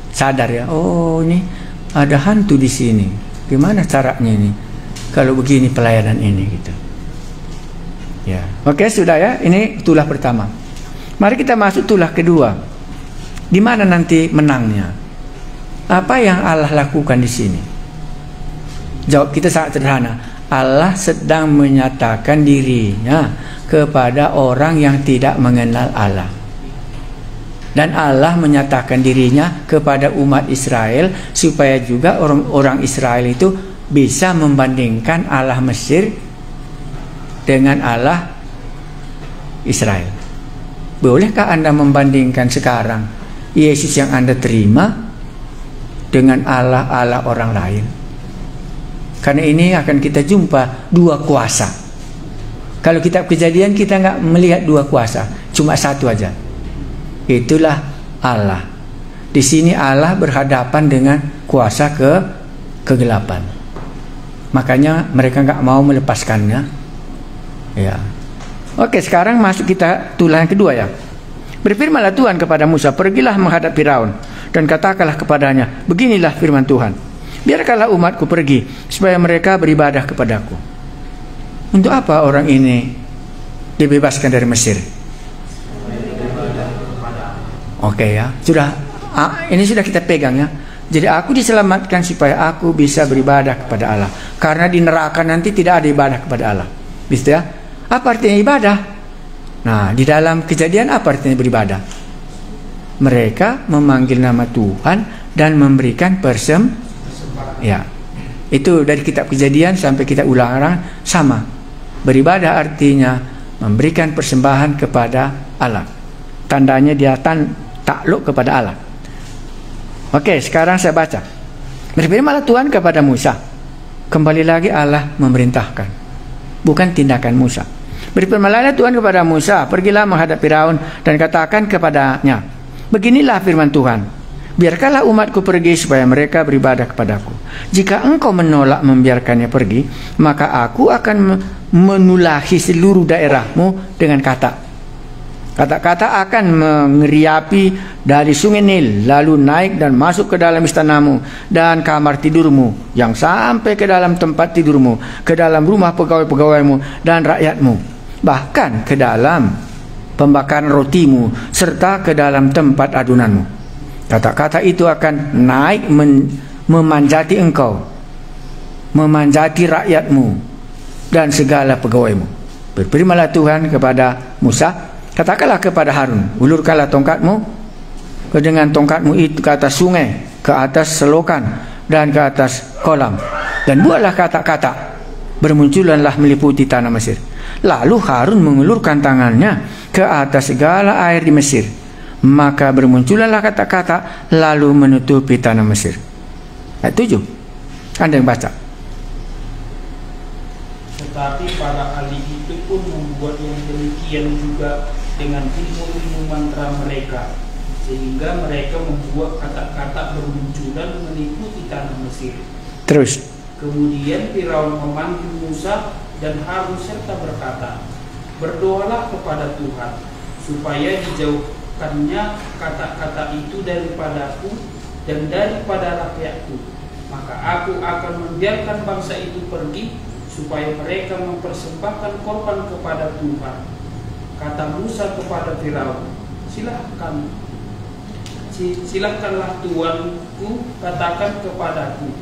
sadar ya, oh ini ada hantu di sini. Gimana caranya ini? Kalau begini pelayanan ini gitu. Ya. Oke, sudah ya. Ini tulah pertama. Mari kita masuk tulah kedua. Di mana nanti menangnya? Apa yang Allah lakukan di sini? Jawab kita sangat sederhana. Allah sedang menyatakan dirinya kepada orang yang tidak mengenal Allah. Dan Allah menyatakan dirinya kepada umat Israel supaya juga orang Israel itu bisa membandingkan Allah Mesir dengan Allah Israel. Bolehkah Anda membandingkan sekarang Yesus yang Anda terima dengan Allah orang lain? Karena ini akan kita jumpa 2 kuasa. Kalau kitab Kejadian kita nggak melihat 2 kuasa, cuma 1 aja. Itulah Allah. Di sini Allah berhadapan dengan kuasa kegelapan. Makanya mereka nggak mau melepaskannya. Ya. Oke, sekarang masuk kita tulah yang kedua ya. Berfirmanlah Tuhan kepada Musa, pergilah menghadap Firaun dan katakanlah kepadanya, beginilah firman Tuhan. Biarkanlah umatku pergi supaya mereka beribadah kepadaku. Untuk apa orang ini dibebaskan dari Mesir? Oke ya, sudah ini sudah kita pegang ya. Jadi aku diselamatkan supaya aku bisa beribadah kepada Allah. Karena di neraka nanti tidak ada ibadah kepada Allah. Bisa ya? Apa artinya ibadah? Nah, di dalam Kejadian apa artinya beribadah? Mereka memanggil nama Tuhan dan memberikan ya. Itu dari kitab Kejadian sampai kitab Ulangan sama. Beribadah artinya memberikan persembahan kepada Allah. Tandanya dia takluk kepada Allah. Oke, sekarang saya baca. Berfirmanlah Tuhan kepada Musa. Kembali lagi Allah memerintahkan, bukan tindakan Musa. Berfirmanlah Tuhan kepada Musa, pergilah menghadap Firaun dan katakan kepadanya, beginilah firman Tuhan, biarkanlah umatku pergi supaya mereka beribadah kepadaku. Jika engkau menolak membiarkannya pergi, maka aku akan menulahi seluruh daerahmu dengan kata-kata akan mengeriapi dari sungai Nil, lalu naik dan masuk ke dalam istanamu dan kamar tidurmu, yang sampai ke dalam tempat tidurmu, ke dalam rumah pegawai-pegawaimu dan rakyatmu, bahkan ke dalam pembakaran rotimu, serta ke dalam tempat adunanmu. Kata-kata itu akan naik memanjati engkau, memanjati rakyatmu dan segala pegawaimu. Berfirmanlah Tuhan kepada Musa, katakanlah kepada Harun, ulurkanlah tongkatmu dengan tongkatmu itu ke atas sungai, ke atas selokan dan ke atas kolam, dan buatlah kata-kata, bermunculanlah meliputi tanah Mesir. Lalu Harun mengulurkan tangannya ke atas segala air di Mesir, maka bermunculanlah kata-kata lalu menutupi tanah Mesir. Ayat 7. Anda yang baca. Tetapi para ahli itu pun membuat yang demikian juga dengan ilmu-ilmu mantra mereka, sehingga mereka membuat kata-kata bermunculan meliputi tanah Mesir. Terus. Kemudian Firaun memanggil Musa dan Harun serta berkata, berdoalah kepada Tuhan supaya dijauhkannya kata-kata itu daripadaku dan daripada rakyatku, maka aku akan membiarkan bangsa itu pergi supaya mereka mempersembahkan korban kepada Tuhan. Kata Musa kepada Firaun, silahkanlah Tuanku katakan kepadaku,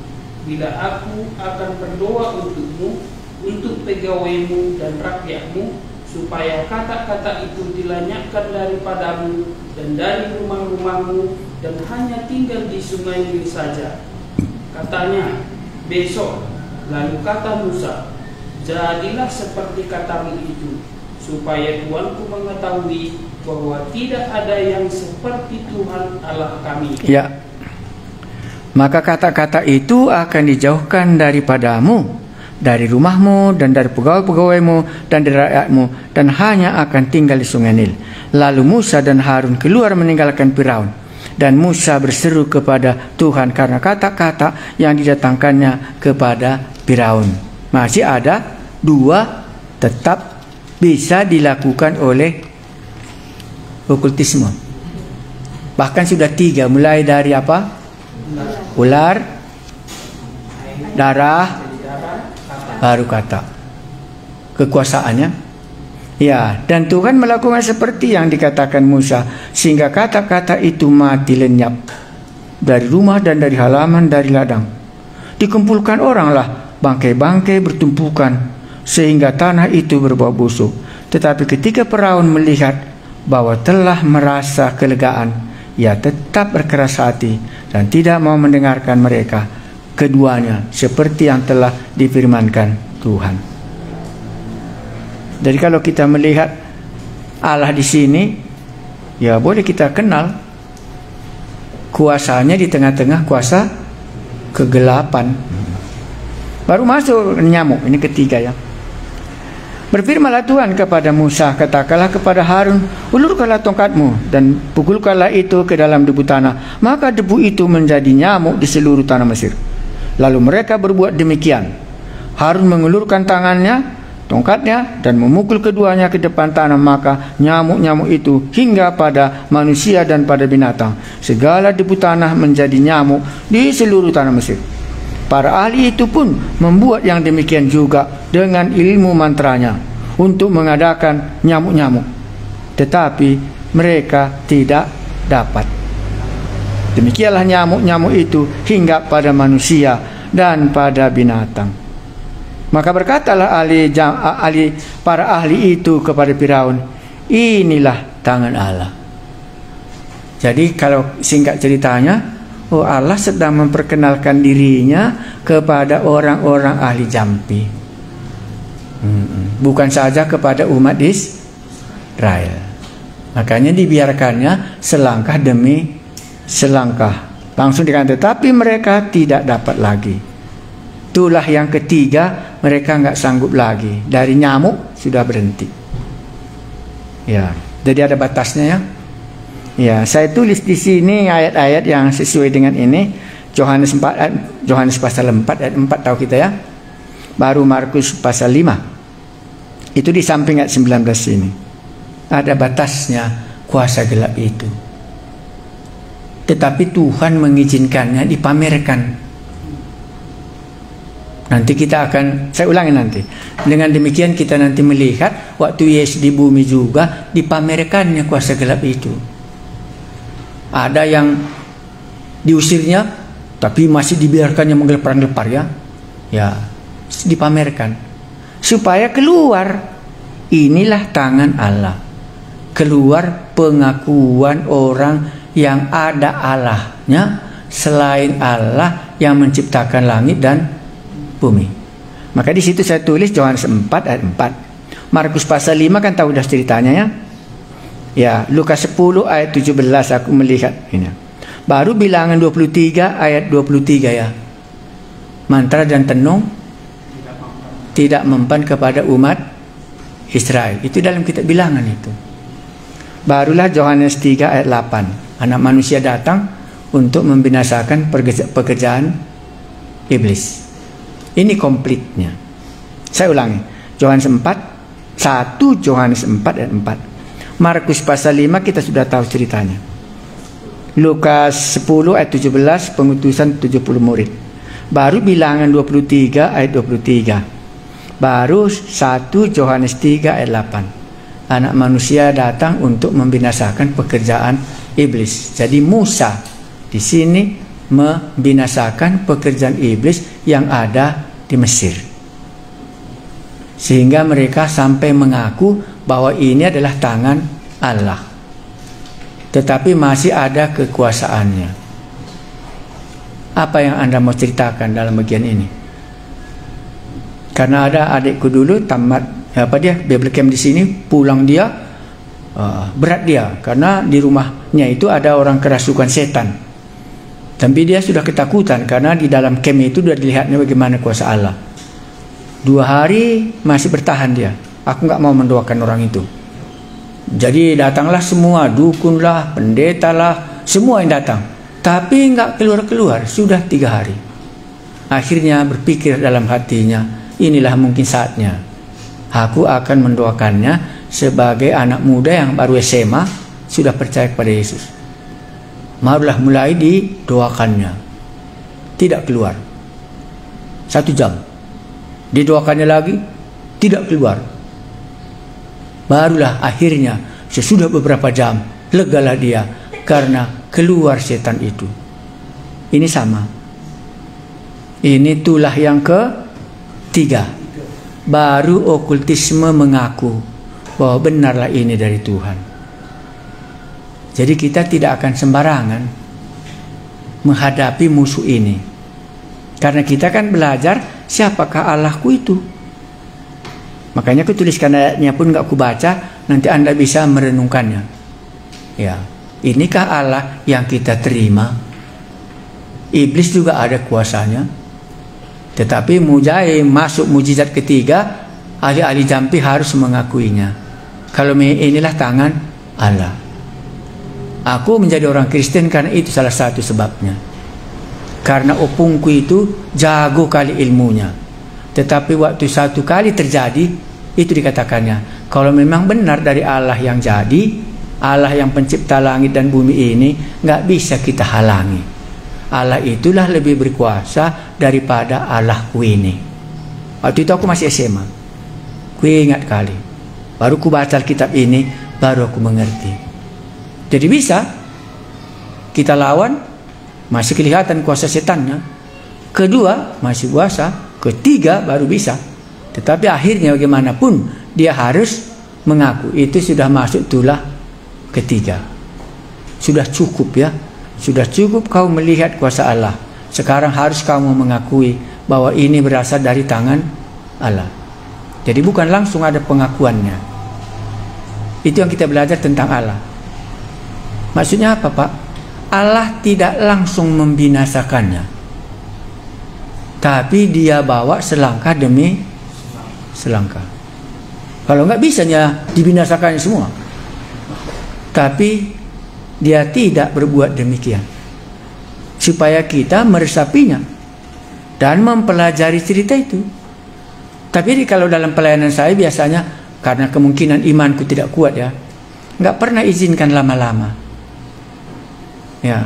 bila aku akan berdoa untukmu, untuk pegawaimu dan rakyatmu, supaya kata-kata itu dilanyakkan daripadamu dan dari rumah-rumahmu, dan hanya tinggal di sungai Nil saja. Katanya, besok. Lalu kata Musa, jadilah seperti katamu itu, supaya Tuanku mengetahui bahwa tidak ada yang seperti Tuhan Allah kami. Ya. Maka kata-kata itu akan dijauhkan daripadamu, dari rumahmu dan dari pegawai-pegawaimu dan dari rakyatmu, dan hanya akan tinggal di sungai Nil. Lalu Musa dan Harun keluar meninggalkan Firaun, dan Musa berseru kepada Tuhan karena kata-kata yang didatangkannya kepada Firaun. Masih ada dua tetap bisa dilakukan oleh okultisme. Bahkan sudah tiga, mulai dari apa? Ular, darah, baru kata. Kekuasaannya. Ya, dan Tuhan melakukan seperti yang dikatakan Musa, sehingga kata-kata itu mati lenyap dari rumah dan dari halaman, dari ladang. Dikumpulkan oranglah, bangkai-bangkai bertumpukan, sehingga tanah itu berbau busuk. Tetapi ketika Firaun melihat bahwa telah merasa kelegaan, ia tetap berkeras hati dan tidak mau mendengarkan mereka keduanya, seperti yang telah difirmankan Tuhan. Jadi kalau kita melihat Allah di sini, ya boleh kita kenal kuasanya di tengah-tengah kuasa kegelapan. Baru masuk nyamuk, ini ketiga ya. Berfirmanlah Tuhan kepada Musa, katakanlah kepada Harun, ulurkanlah tongkatmu dan pukulkanlah itu ke dalam debu tanah, maka debu itu menjadi nyamuk di seluruh tanah Mesir. Lalu mereka berbuat demikian. Harun mengulurkan tangannya, tongkatnya, dan memukul keduanya ke depan tanah, maka nyamuk-nyamuk itu hingga pada manusia dan pada binatang. Segala debu tanah menjadi nyamuk di seluruh tanah Mesir. Para ahli itu pun membuat yang demikian juga dengan ilmu mantranya untuk mengadakan nyamuk-nyamuk, tetapi mereka tidak dapat. Demikianlah nyamuk-nyamuk itu hingga pada manusia dan pada binatang. Maka berkatalah para ahli itu kepada Firaun, inilah tangan Allah. Jadi kalau singkat ceritanya, Oh, Allah sedang memperkenalkan dirinya kepada orang-orang ahli jampi. Bukan saja kepada umat Israel. Makanya dibiarkannya selangkah demi selangkah. Langsung dikatakan, tetapi mereka tidak dapat lagi. Itulah yang ketiga, mereka nggak sanggup lagi. Dari nyamuk sudah berhenti. Ya, jadi ada batasnya ya. Ya, saya tulis di sini ayat-ayat yang sesuai dengan ini. Yohanes pasal 4 ayat 4 tahu kita ya. Baru Markus pasal 5. Itu di samping ayat 19 ini. Ada batasnya kuasa gelap itu. Tetapi Tuhan mengizinkannya dipamerkan. Nanti kita akan, saya ulangi nanti. Dengan demikian kita nanti melihat waktu Yesus di bumi juga dipamerkannya kuasa gelap itu. Ada yang diusirnya, tapi masih dibiarkannya menggelepar-gelepar ya. Ya, dipamerkan. Supaya keluar, inilah tangan Allah. Keluar pengakuan orang yang ada Allahnya selain Allah yang menciptakan langit dan bumi. Maka di situ saya tulis Yohanes 4 ayat 4. Markus pasal 5 kan tahu dah ceritanya ya. Ya, Lukas 10 ayat 17 aku melihat ini. Baru bilangan 23 ayat 23 ya. Mantra dan tenung tidak mempan kepada umat Israel. Itu dalam kitab bilangan itu. Barulah Yohanes 3 ayat 8. Anak manusia datang untuk membinasakan pekerjaan iblis. Ini komplitnya. Saya ulangi. Yohanes 4, 1 Yohanes 4 ayat 4. Markus pasal 5 kita sudah tahu ceritanya. Lukas 10 ayat 17 pengutusan 70 murid. Baru bilangan 23 ayat 23. Baru 1 Yohanes 3 ayat 8. Anak manusia datang untuk membinasakan pekerjaan iblis. Jadi Musa di sini membinasakan pekerjaan iblis yang ada di Mesir. Sehingga mereka sampai mengaku bahwa ini adalah tangan Allah. Tetapi masih ada kekuasaannya. Apa yang Anda mau ceritakan dalam bagian ini? Karena ada adikku dulu tamat Bible camp di sini, pulang dia berat dia karena di rumahnya itu ada orang kerasukan setan. Tapi dia sudah ketakutan karena di dalam camp itu sudah dilihatnya bagaimana kuasa Allah. 2 hari masih bertahan dia. Aku nggak mau mendoakan orang itu. Jadi datanglah semua, dukun lah, pendeta lah, semua yang datang. Tapi nggak keluar-keluar, sudah 3 hari. Akhirnya berpikir dalam hatinya, inilah mungkin saatnya. Aku akan mendoakannya sebagai anak muda yang baru SMA sudah percaya kepada Yesus. Marulah mulai didoakannya. Tidak keluar. 1 jam. Didoakannya lagi, tidak keluar. Barulah akhirnya sesudah beberapa jam legalah dia karena keluar setan itu. Ini sama. Ini tulah yang ketiga. Baru okultisme mengaku bahwa benarlah ini dari Tuhan. Jadi kita tidak akan sembarangan menghadapi musuh ini. Karena kita kan belajar siapakah Allahku itu. Makanya aku tuliskan ayatnya pun gak aku baca, nanti Anda bisa merenungkannya. Ya, inikah Allah yang kita terima? Iblis juga ada kuasanya. Tetapi masuk mujizat ketiga, ahli-ahli jampi harus mengakuinya. Kalau inilah tangan Allah. Aku menjadi orang Kristen karena itu salah satu sebabnya. Karena opungku itu jago kali ilmunya. Tetapi waktu satu kali terjadi, itu dikatakannya, kalau memang benar dari Allah yang jadi, Allah yang pencipta langit dan bumi ini, nggak bisa kita halangi. Allah itulah lebih berkuasa daripada Allahku ini. Waktu itu aku masih SMA. Ku ingat kali. Baru ku baca kitab ini, baru aku mengerti. Jadi bisa kita lawan, masih kelihatan kuasa setannya. Kedua, masih kuasa. Ketiga, baru bisa. Tetapi akhirnya bagaimanapun, dia harus mengaku. Itu sudah masuk tulah ketiga. Sudah cukup ya. Sudah cukup kau melihat kuasa Allah. Sekarang harus kamu mengakui bahwa ini berasal dari tangan Allah. Jadi bukan langsung ada pengakuannya. Itu yang kita belajar tentang Allah. Maksudnya apa, Pak? Allah tidak langsung membinasakannya, tapi dia bawa selangkah demi selangkah. Kalau nggak bisanya dibinasakannya semua, tapi dia tidak berbuat demikian, supaya kita meresapinya dan mempelajari cerita itu. Tapi kalau dalam pelayanan saya biasanya, karena kemungkinan imanku tidak kuat ya, nggak pernah izinkan lama-lama. Ya,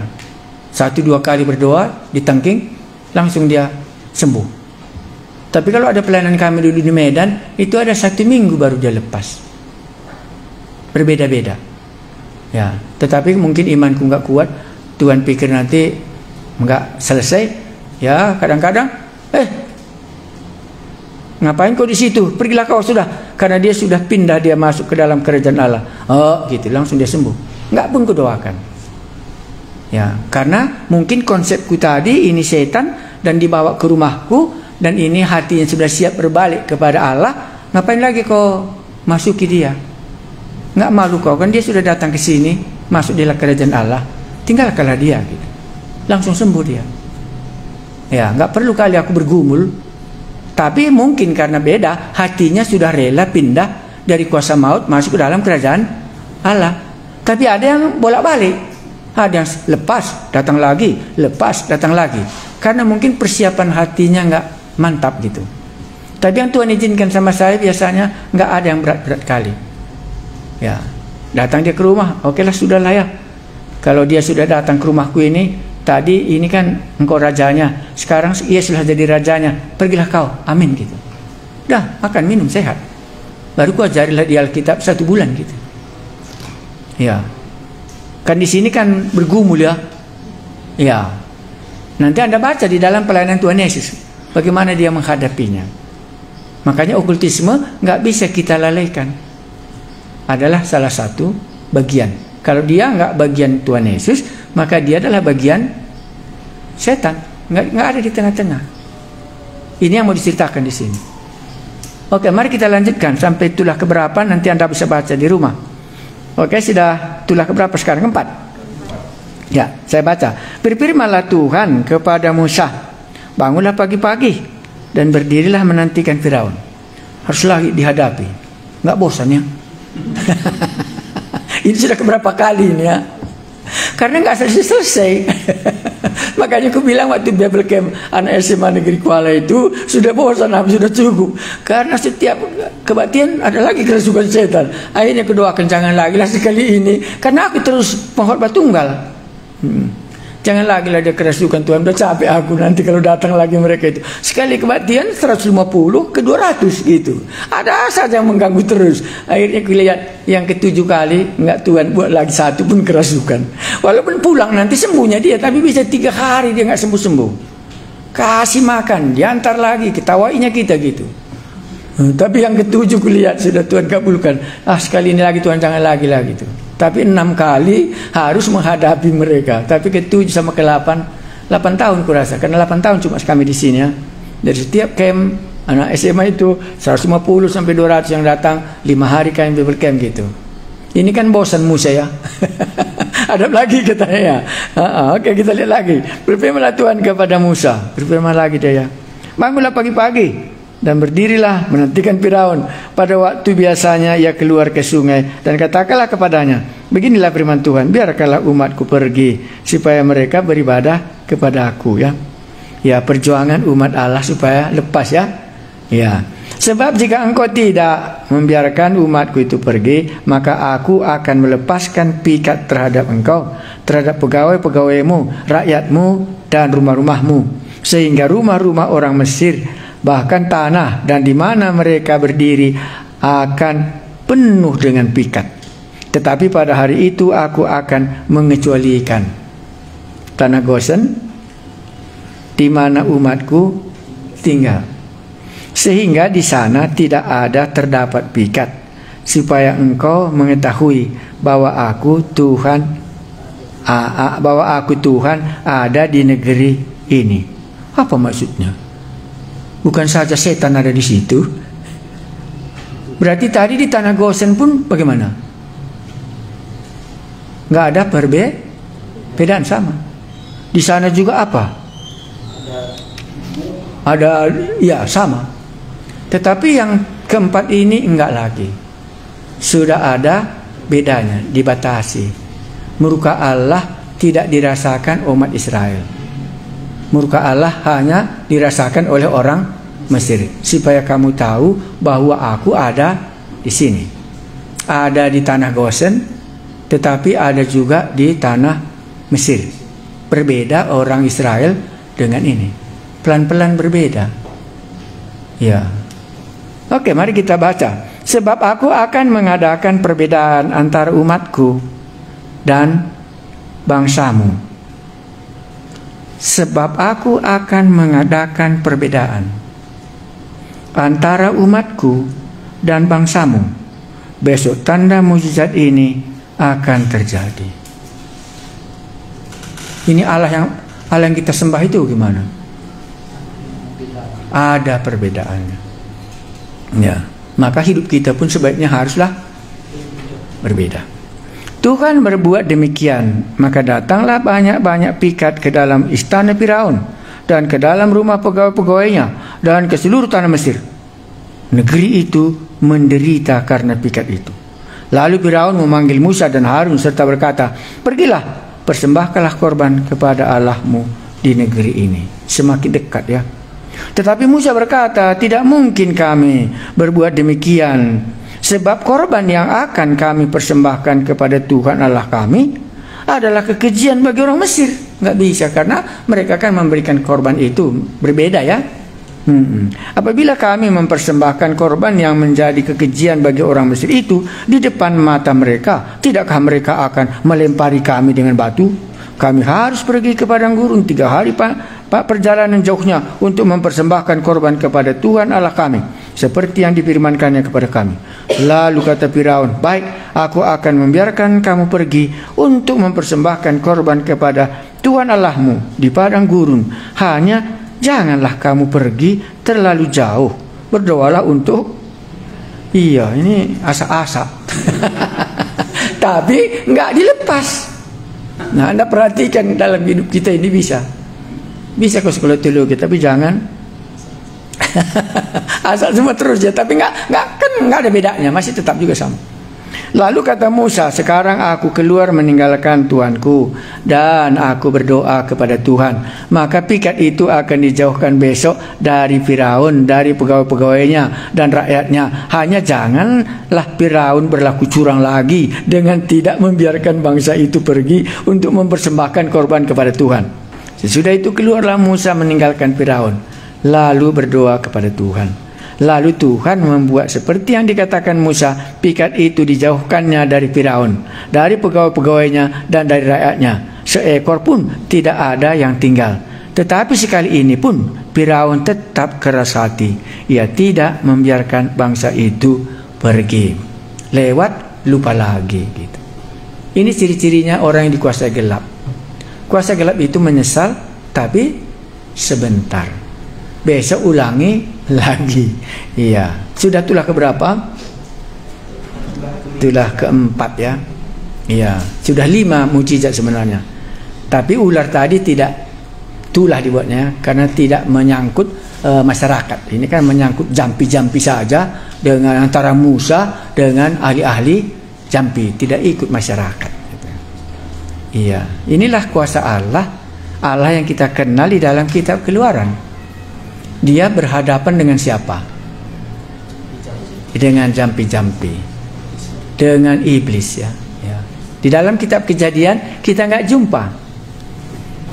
1-2 kali berdoa ditengking, langsung dia sembuh. Tapi kalau ada pelayanan kami dulu di Medan, itu ada 1 minggu baru dia lepas. Berbeda-beda. Ya, tetapi mungkin imanku nggak kuat, Tuhan pikir nanti nggak selesai. Ya, kadang-kadang, ngapain kau di situ? Pergilah kau sudah. Karena dia sudah pindah, dia masuk ke dalam kerajaan Allah. Oh, gitu, langsung dia sembuh. Nggak pun kudoakan. Ya, karena mungkin konsepku tadi ini setan dan dibawa ke rumahku dan ini hati yang sudah siap berbalik kepada Allah. Ngapain lagi kau masuki dia? Nggak malu kau kan dia sudah datang ke sini, masuk di kerajaan Allah. Tinggalkanlah dia gitu. Langsung sembuh dia. Ya, nggak perlu kali aku bergumul. Tapi mungkin karena beda, hatinya sudah rela pindah dari kuasa maut masuk ke dalam kerajaan Allah. Tapi ada yang bolak-balik. Ada yang lepas, datang lagi, lepas, datang lagi. Karena mungkin persiapan hatinya nggak mantap gitu. Tapi yang Tuhan izinkan sama saya biasanya nggak ada yang berat-berat kali. Ya, datang dia ke rumah, okelah sudahlah ya. Kalau dia sudah datang ke rumahku ini, tadi ini kan engkau rajanya, sekarang ia sudah jadi rajanya, pergilah kau, amin gitu. Dah, makan, minum, sehat. Baru ku ajarilah di Alkitab 1 bulan gitu. Ya. Kan di sini kan bergumul ya. Ya. Nanti Anda baca di dalam pelayanan Tuhan Yesus bagaimana dia menghadapinya. Makanya okultisme nggak bisa kita lalaikan. Adalah salah satu bagian. Kalau dia nggak bagian Tuhan Yesus, maka dia adalah bagian setan. Nggak ada di tengah-tengah. Ini yang mau diceritakan di sini. Oke, mari kita lanjutkan sampai tulah keberapa nanti Anda bisa baca di rumah. Oke, sudah tulah keberapa sekarang? 4. Ya, saya baca. Berfirmanlah Tuhan kepada Musa, bangunlah pagi-pagi dan berdirilah menantikan Firaun. Harus lagi dihadapi. Nggak bosan ya? Ini sudah keberapa kali ini ya? Karena nggak selesai-selesai. Makanya aku bilang waktu Bible Camp anak SMA Negeri Kuala itu sudah bosan, sudah cukup. Karena setiap kebaktian ada lagi kerasukan setan. Akhirnya aku doakan jangan lagi lah sekali ini. Karena aku terus pengkhotbah tunggal. Jangan lagi lah dia kerasukan Tuhan. Udah capek aku nanti kalau datang lagi mereka itu. Sekali kebaktian 150 ke 200 gitu. Ada saja yang mengganggu terus. Akhirnya aku lihat yang ke-7 kali enggak Tuhan buat lagi 1 pun kerasukan. Walaupun pulang nanti sembuhnya dia, tapi bisa 3 hari dia enggak sembuh-sembuh. Kasih makan, diantar lagi, ketawainya kita gitu. Tapi yang ke-7 kulihat sudah Tuhan kabulkan. Sekali ini lagi Tuhan jangan lagi lah gitu. Tapi 6 kali harus menghadapi mereka. Tapi ke-7 sama ke-8, 8 tahun kurasa. Karena 8 tahun cuma kami di sini ya. Dari setiap camp anak SMA itu 150 sampai 200 yang datang 5 hari kami Bible Camp gitu. Ini kan bosan Musa ya. Ada lagi katanya ya. Oke, kita lihat lagi. Berfirmanlah Tuhan kepada Musa. Berfirman lagi dia ya. Bangunlah pagi-pagi dan berdirilah menantikan Firaun. Pada waktu biasanya ia keluar ke sungai, dan katakanlah kepadanya, beginilah firman Tuhan, biarkanlah umatku pergi supaya mereka beribadah kepada aku ya. Ya, perjuangan umat Allah supaya lepas ya. Ya. Sebab jika engkau tidak membiarkan umatku itu pergi, maka aku akan melepaskan pikat terhadap engkau, terhadap pegawai-pegawaimu, rakyatmu dan rumah-rumahmu, sehingga rumah-rumah orang Mesir, bahkan tanah dan di mana mereka berdiri akan penuh dengan pikat. Tetapi pada hari itu aku akan mengecualikan tanah Gosen di mana umatku tinggal, sehingga di sana tidak ada terdapat pikat, supaya engkau mengetahui bahwa aku Tuhan bahwa aku Tuhan ada di negeri ini. Apa maksudnya? Bukan saja setan ada di situ. Berarti tadi di tanah Gosen pun bagaimana? Nggak ada perbedaan, sama. Di sana juga apa? Ada, ya sama. Tetapi yang keempat ini enggak lagi. Sudah ada bedanya, dibatasi. Murka Allah tidak dirasakan umat Israel. Murka Allah hanya dirasakan oleh orang Mesir. Supaya kamu tahu bahwa aku ada di sini. Ada di tanah Gosen, tetapi ada juga di tanah Mesir. Berbeda orang Israel dengan ini. Pelan-pelan berbeda. Ya. Oke, mari kita baca. Sebab aku akan mengadakan perbedaan antara umatku dan bangsamu. Sebab aku akan mengadakan perbedaan antara umatku dan bangsamu. Besok tanda mujizat ini akan terjadi. Ini Allah yang kita sembah itu gimana? Ada perbedaannya. Ya, maka hidup kita pun sebaiknya haruslah berbeda. Tuhan berbuat demikian, maka datanglah banyak-banyak pikat ke dalam istana Firaun dan ke dalam rumah pegawai-pegawainya dan ke seluruh tanah Mesir. Negeri itu menderita karena pikat itu. Lalu Firaun memanggil Musa dan Harun serta berkata, pergilah, persembahkanlah korban kepada Allahmu di negeri ini. Semakin dekat ya. Tetapi Musa berkata, tidak mungkin kami berbuat demikian, sebab korban yang akan kami persembahkan kepada Tuhan Allah kami adalah kekejian bagi orang Mesir. Nggak bisa, karena mereka kan memberikan korban itu berbeda ya. Apabila kami mempersembahkan korban yang menjadi kekejian bagi orang Mesir itu di depan mata mereka, tidakkah mereka akan melempari kami dengan batu? Kami harus pergi ke padang gurun 3 hari perjalanan jauhnya untuk mempersembahkan korban kepada Tuhan Allah kami, seperti yang difirmankannya kepada kami. Lalu kata Firaun, baik, aku akan membiarkan kamu pergi untuk mempersembahkan korban kepada Tuhan Allahmu di padang gurun. Hanya janganlah kamu pergi terlalu jauh. Berdoalah untuk, iya ini asa-asa. Tapi nggak dilepas. Nah, Anda perhatikan dalam hidup kita ini bisa kok sekolah teologi, tapi jangan asal semua terus ya. Tapi nggak ada bedanya, masih tetap juga sama. Lalu kata Musa, sekarang aku keluar meninggalkan Tuanku dan aku berdoa kepada Tuhan, maka pikat itu akan dijauhkan besok dari Firaun, dari pegawai-pegawainya dan rakyatnya. Hanya janganlah Firaun berlaku curang lagi dengan tidak membiarkan bangsa itu pergi untuk mempersembahkan korban kepada Tuhan. Sesudah itu keluarlah Musa meninggalkan Firaun, lalu berdoa kepada Tuhan. Lalu Tuhan membuat seperti yang dikatakan Musa, pikat itu dijauhkannya dari Firaun, dari pegawai-pegawainya dan dari rakyatnya. Seekor pun tidak ada yang tinggal. Tetapi sekali ini pun Firaun tetap keras hati. Ia tidak membiarkan bangsa itu pergi. Lewat lupa lagi gitu. Ini ciri-cirinya orang yang dikuasai gelap. Kuasa gelap itu menyesal tapi sebentar. Besok ulangi lagi. Iya. Sudah tulah keberapa? Tulah keempat ya. Iya. Sudah 5 mukjizat sebenarnya. Tapi ular tadi tidak tulah dibuatnya karena tidak menyangkut masyarakat. Ini kan menyangkut jampi-jampi saja dengan antara Musa dengan ahli-ahli jampi. Tidak ikut masyarakat. Iya. Inilah kuasa Allah. Allah yang kita kenal di dalam kitab Keluaran. Dia berhadapan dengan siapa? Dengan jampi-jampi, dengan iblis ya. Di dalam kitab Kejadian kita nggak jumpa,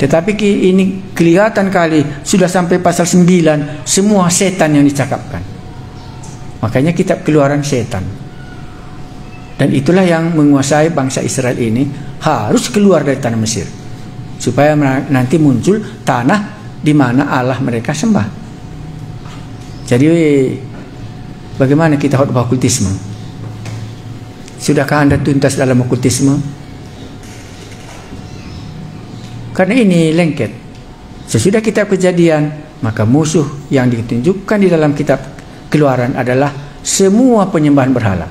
tetapi ini kelihatan kali sudah sampai pasal 9 semua setan yang dicakapkan. Makanya kitab Keluaran setan. Dan itulah yang menguasai bangsa Israel ini, harus keluar dari tanah Mesir supaya nanti muncul tanah di mana Allah mereka sembah. Jadi bagaimana kita khotbah okultisme? Sudahkah Anda tuntas dalam okultisme? Karena ini lengket. Sesudah kitab Kejadian, maka musuh yang ditunjukkan di dalam kitab Keluaran adalah semua penyembahan berhala.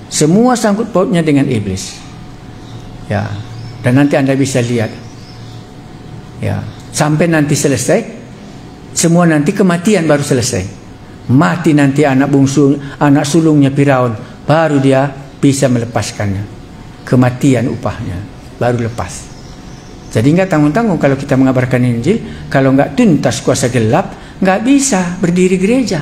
Semua sangkut pautnya dengan iblis. Ya, dan nanti Anda bisa lihat. Ya, sampai nanti selesai, semua nanti kematian baru selesai. Mati nanti anak bungsu, anak sulungnya Firaun, baru dia bisa melepaskannya. Kematian upahnya baru lepas. Jadi nggak tanggung-tanggung kalau kita mengabarkan Injil. Kalau nggak tuntas kuasa gelap, nggak bisa berdiri gereja.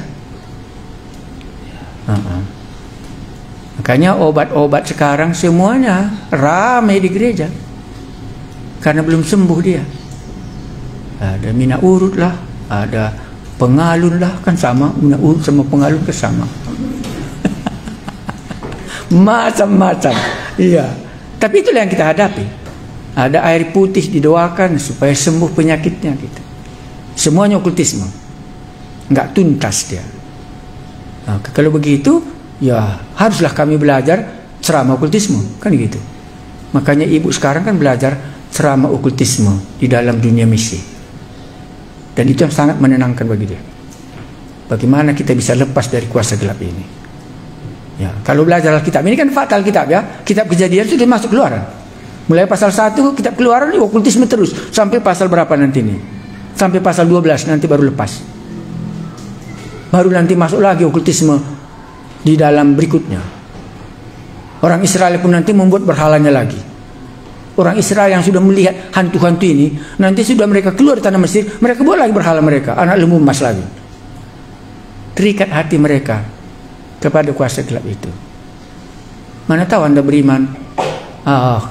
Makanya obat-obat sekarang semuanya ramai di gereja, karena belum sembuh dia. Ada mina urut lah, ada pengalun lah, kan sama, mina urut sama pengalun kan sama. Macam-macam. Iya. Tapi itulah yang kita hadapi. Ada air putih didoakan supaya sembuh penyakitnya kita. Semuanya okultisme. Nggak tuntas dia. Nah, kalau begitu, ya haruslah kami belajar ceramah okultisme, kan gitu. Makanya ibu sekarang kan belajar ceramah okultisme di dalam dunia misi. Dan itu yang sangat menenangkan bagi dia. Bagaimana kita bisa lepas dari kuasa gelap ini? Ya, kalau belajar Alkitab ini kan fatal kitab ya. Kitab Kejadian sudah masuk Keluaran. Mulai pasal 1 kitab Keluaran ini okultisme terus sampai pasal berapa nanti nih? Sampai pasal 12 nanti baru lepas. Baru nanti masuk lagi okultisme di dalam berikutnya. Orang Israel pun nanti membuat berhalanya lagi. Orang Israel yang sudah melihat hantu-hantu ini, nanti sudah mereka keluar dari tanah Mesir, mereka buat lagi berhala mereka, anak lembu emas lagi. Terikat hati mereka kepada kuasa gelap itu. Mana tahu Anda beriman,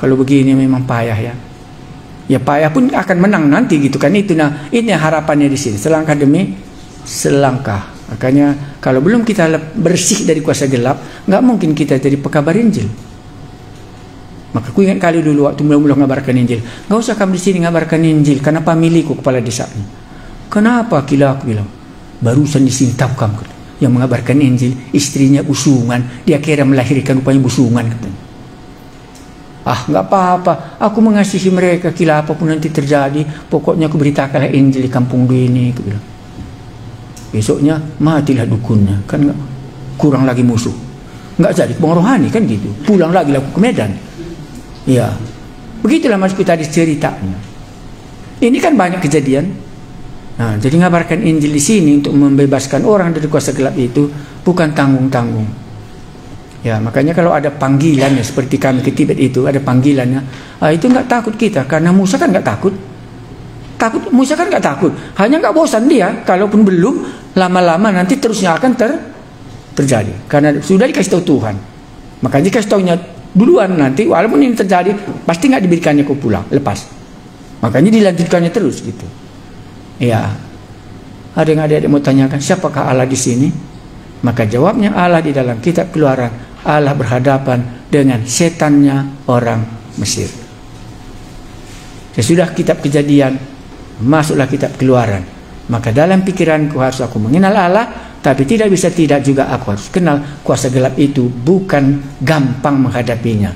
kalau begini memang payah ya. Ya payah pun akan menang nanti gitu kan. Itu nah, ini harapannya di sini. Selangkah demi selangkah. Makanya kalau belum kita bersih dari kuasa gelap, nggak mungkin kita jadi pekabar Injil. Maka aku ingat kali dulu waktu mula-mula ngabarkan Injil, nggak usah kamu di sini ngabarkan Injil, karena pamiliku kepala desanya. Kenapa? Kila aku bilang, barusan di sini tahu kamu yang mengabarkan Injil, istrinya busungan, dia kira melahirkan rupanya busungan katanya. Nggak apa-apa, aku mengasihi mereka, kila apapun nanti terjadi, pokoknya aku beritakanlah Injil di kampung ini, aku bilang. Besoknya matilah dukunnya, kan nggak, kurang lagi musuh, nggak jadi pengrohani kan gitu, pulang lagi aku ke Medan. Ya, begitulah maksudku tadi ceritanya. Ini kan banyak kejadian. Nah, jadi ngabarkan Injil di sini untuk membebaskan orang dari kuasa gelap itu bukan tanggung-tanggung. Ya, makanya kalau ada panggilannya seperti kami ke Tibet itu ada panggilannya, itu nggak takut kita, karena Musa kan nggak takut. Musa kan nggak takut, hanya nggak bosan dia. Kalaupun belum, lama-lama nanti terusnya akan terjadi, karena sudah dikasih tahu Tuhan. Makanya dikasih tahunya duluan, nanti walaupun ini terjadi pasti nggak diberikannya kau pulang lepas. Makanya dilanjutkannya terus gitu. Ya, ada yang adik-adik mau tanyakan siapakah Allah di sini? Maka jawabnya Allah di dalam kitab Keluaran, Allah berhadapan dengan setannya orang Mesir. Sesudah kitab Kejadian, masuklah kitab Keluaran. Maka dalam pikiranku harus aku mengenal Allah, tapi tidak bisa tidak juga aku harus kenal kuasa gelap itu bukan gampang menghadapinya.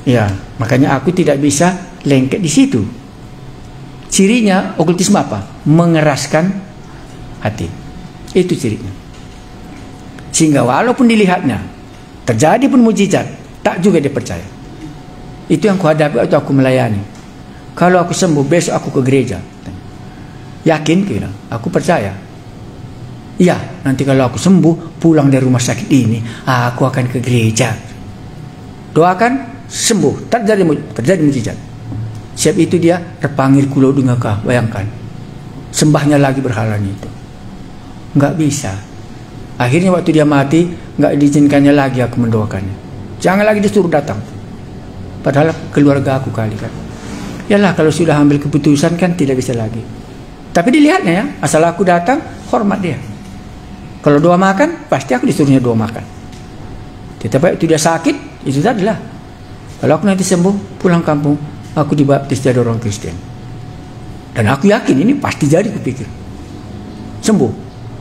Ya, makanya aku tidak bisa lengket di situ. Cirinya okultisme apa? Mengeraskan hati. Itu cirinya. Sehingga walaupun dilihatnya terjadi pun mujizat, tak juga dia percaya. Itu yang kuhadapi waktu aku melayani. Kalau aku sembuh besok aku ke gereja. Yakin kira? Aku percaya. Iya, nanti kalau aku sembuh pulang dari rumah sakit ini, aku akan ke gereja. Doakan sembuh, terjadi mujizat. Siap itu dia terpanggil kulo dengakah, bayangkan. Sembahnya lagi berhalanya itu. Nggak bisa. Akhirnya waktu dia mati, nggak diizinkannya lagi aku mendoakannya. Jangan lagi disuruh datang. Padahal keluarga aku kali kan. Yalah kalau sudah ambil keputusan kan tidak bisa lagi. Tapi dilihatnya ya, asal aku datang, hormat dia. Kalau doa makan, pasti aku disuruhnya doa makan. Tetapi itu dia sakit, itu tadilah. Kalau aku nanti sembuh, pulang kampung, aku dibaptis jadi orang Kristen. Dan aku yakin ini pasti jadi, kupikir. Sembuh,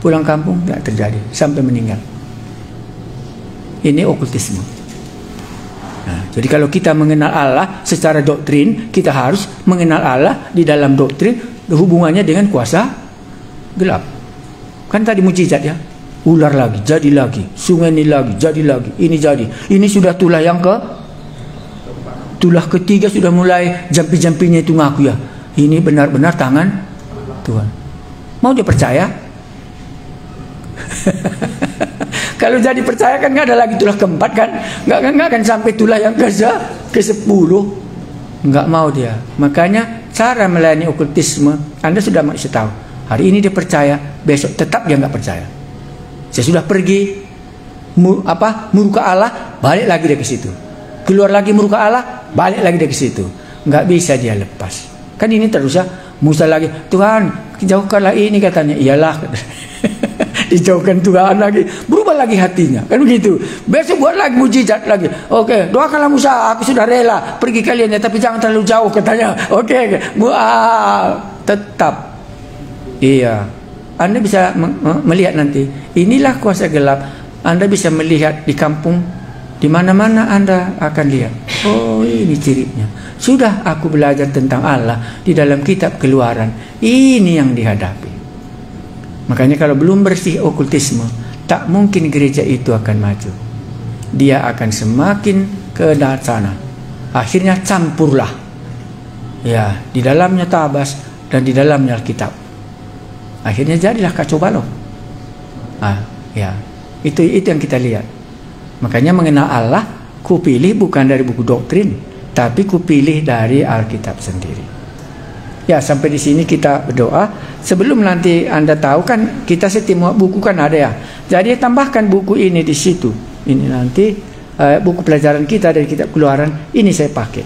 pulang kampung, tidak terjadi, sampai meninggal. Ini okultisme. Nah, jadi kalau kita mengenal Allah secara doktrin, kita harus mengenal Allah di dalam doktrin hubungannya dengan kuasa gelap. Kan tadi mujizat ya, ular lagi, jadi lagi, sungai ini lagi, jadi lagi, ini jadi. Ini sudah tulah yang tulah ketiga sudah mulai jampi-jampinya itu ngaku ya. Ini benar-benar tangan Tuhan. Mau dia percaya? Kalau jadi percaya kan nggak ada lagi tulah keempat kan, nggak akan sampai tulah yang ke-10, nggak mau dia. Makanya cara melayani okultisme, Anda sudah masih tahu. Hari ini dia percaya, besok tetap dia nggak percaya. Saya sudah pergi muruka Allah, balik lagi dia ke situ. Keluar lagi muruka Allah, balik lagi dia ke situ. Nggak bisa dia lepas. Kan ini terus ya. Musa lagi, Tuhan jauhkanlah ini katanya. Iyalah. Dijauhkan Tuhan lagi, berubah lagi hatinya, kan begitu. Besok buat lagi mujizat lagi. Oke, doakanlah Musa, aku sudah rela pergi kalian ya, tapi jangan terlalu jauh katanya. Oke, tetap. Iya, Anda bisa melihat nanti. Inilah kuasa gelap. Anda bisa melihat di kampung, di mana-mana Anda akan lihat. Oh, ini cirinya. Sudah aku belajar tentang Allah di dalam kitab Keluaran. Ini yang dihadapi. Makanya kalau belum bersih okultisme, tak mungkin gereja itu akan maju. Dia akan semakin ke sana. Akhirnya campurlah. Ya, di dalamnya tabas dan di dalamnya Alkitab. Akhirnya jadilah kacau balau. Ya, itu yang kita lihat. Makanya mengenal Allah, kupilih bukan dari buku doktrin, tapi kupilih dari Alkitab sendiri. Ya, sampai di sini kita berdoa. Sebelum nanti Anda tahu kan kita setiap buku kan ada ya. Jadi tambahkan buku ini di situ. Ini nanti buku pelajaran kita dari kitab Keluaran ini saya pakai.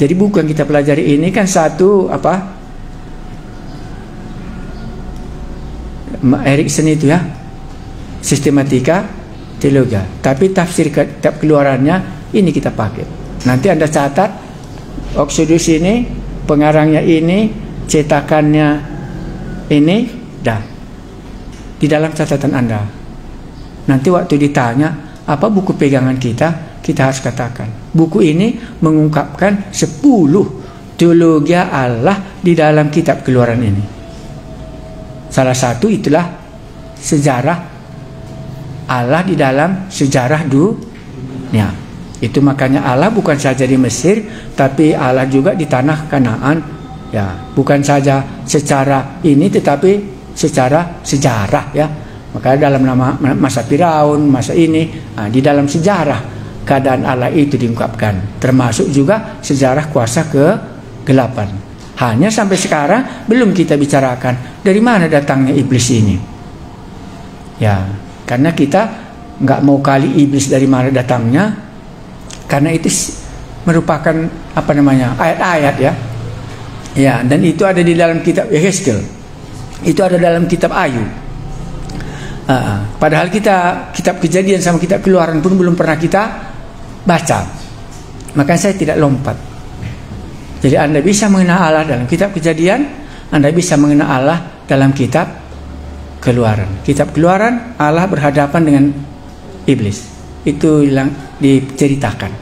Jadi buku yang kita pelajari ini kan satu Erikson itu ya, sistematika teologi. Tapi tafsir kitab Keluarannya ini kita pakai. Nanti Anda catat Exodus ini, pengarangnya ini, cetakannya ini, dah di dalam catatan Anda. Nanti waktu ditanya apa buku pegangan kita harus katakan buku ini mengungkapkan 10 teologi Allah di dalam kitab Keluaran ini. Salah satu itulah sejarah Allah di dalam sejarah dunia. Itu makanya Allah bukan saja di Mesir, tapi Allah juga di tanah Kanaan. Ya, bukan saja secara ini, tetapi secara sejarah ya. Maka dalam masa Firaun, masa ini, di dalam sejarah keadaan Allah itu diungkapkan. Termasuk juga sejarah kuasa kegelapan. Hanya sampai sekarang belum kita bicarakan dari mana datangnya iblis ini. Ya, karena kita nggak mau kali iblis dari mana datangnya. Karena itu merupakan ayat-ayat ya. Ya, dan itu ada di dalam kitab Yehezkel. Itu ada dalam kitab Ayub. Padahal kita kitab Kejadian sama kitab Keluaran pun belum pernah kita baca. Maka saya tidak lompat. Jadi Anda bisa mengenal Allah dalam kitab Kejadian, Anda bisa mengenal Allah dalam kitab Keluaran. Kitab Keluaran Allah berhadapan dengan iblis. Itu yang diceritakan.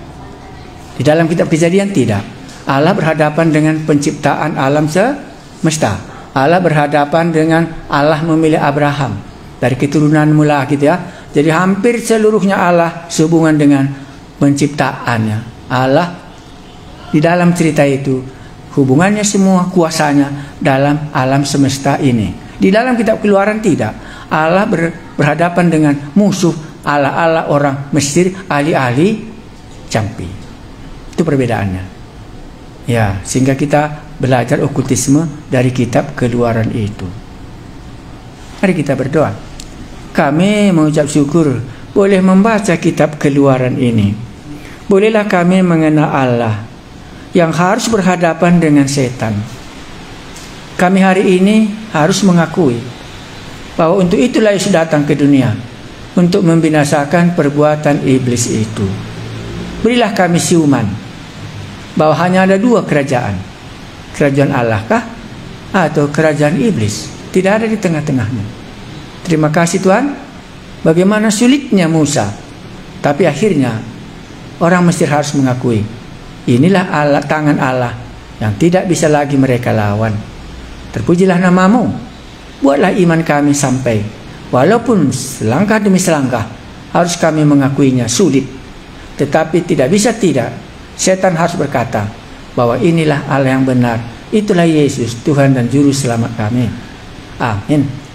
Di dalam kitab Kejadian tidak. Allah berhadapan dengan penciptaan alam semesta. Allah berhadapan dengan Allah memilih Abraham dari keturunan mula gitu ya. Jadi hampir seluruhnya Allah sehubungan dengan penciptaannya. Allah di dalam cerita itu hubungannya semua kuasanya dalam alam semesta ini. Di dalam kitab Keluaran tidak. Allah berhadapan dengan musuh ala-ala orang Mesir, ahli-ahli campi. Itu perbedaannya. Ya, sehingga kita belajar okultisme dari kitab Keluaran itu. Mari kita berdoa. Kami mengucap syukur boleh membaca kitab Keluaran ini. Bolehlah kami mengenal Allah yang harus berhadapan dengan setan. Kami hari ini harus mengakui bahwa untuk itulah Yesus datang ke dunia, untuk membinasakan perbuatan iblis itu. Berilah kami siuman bahwa hanya ada 2 kerajaan. Kerajaan Allah kah atau kerajaan iblis? Tidak ada di tengah-tengahnya. Terima kasih Tuhan. Bagaimana sulitnya Musa, tapi akhirnya orang Mesir harus mengakui, inilah Allah, tangan Allah yang tidak bisa lagi mereka lawan. Terpujilah namamu, buatlah iman kami sampai, walaupun selangkah demi selangkah harus kami mengakuinya sulit, tetapi tidak bisa tidak, setan harus berkata bahwa inilah Allah yang benar, itulah Yesus Tuhan dan Juru Selamat kami. Amin.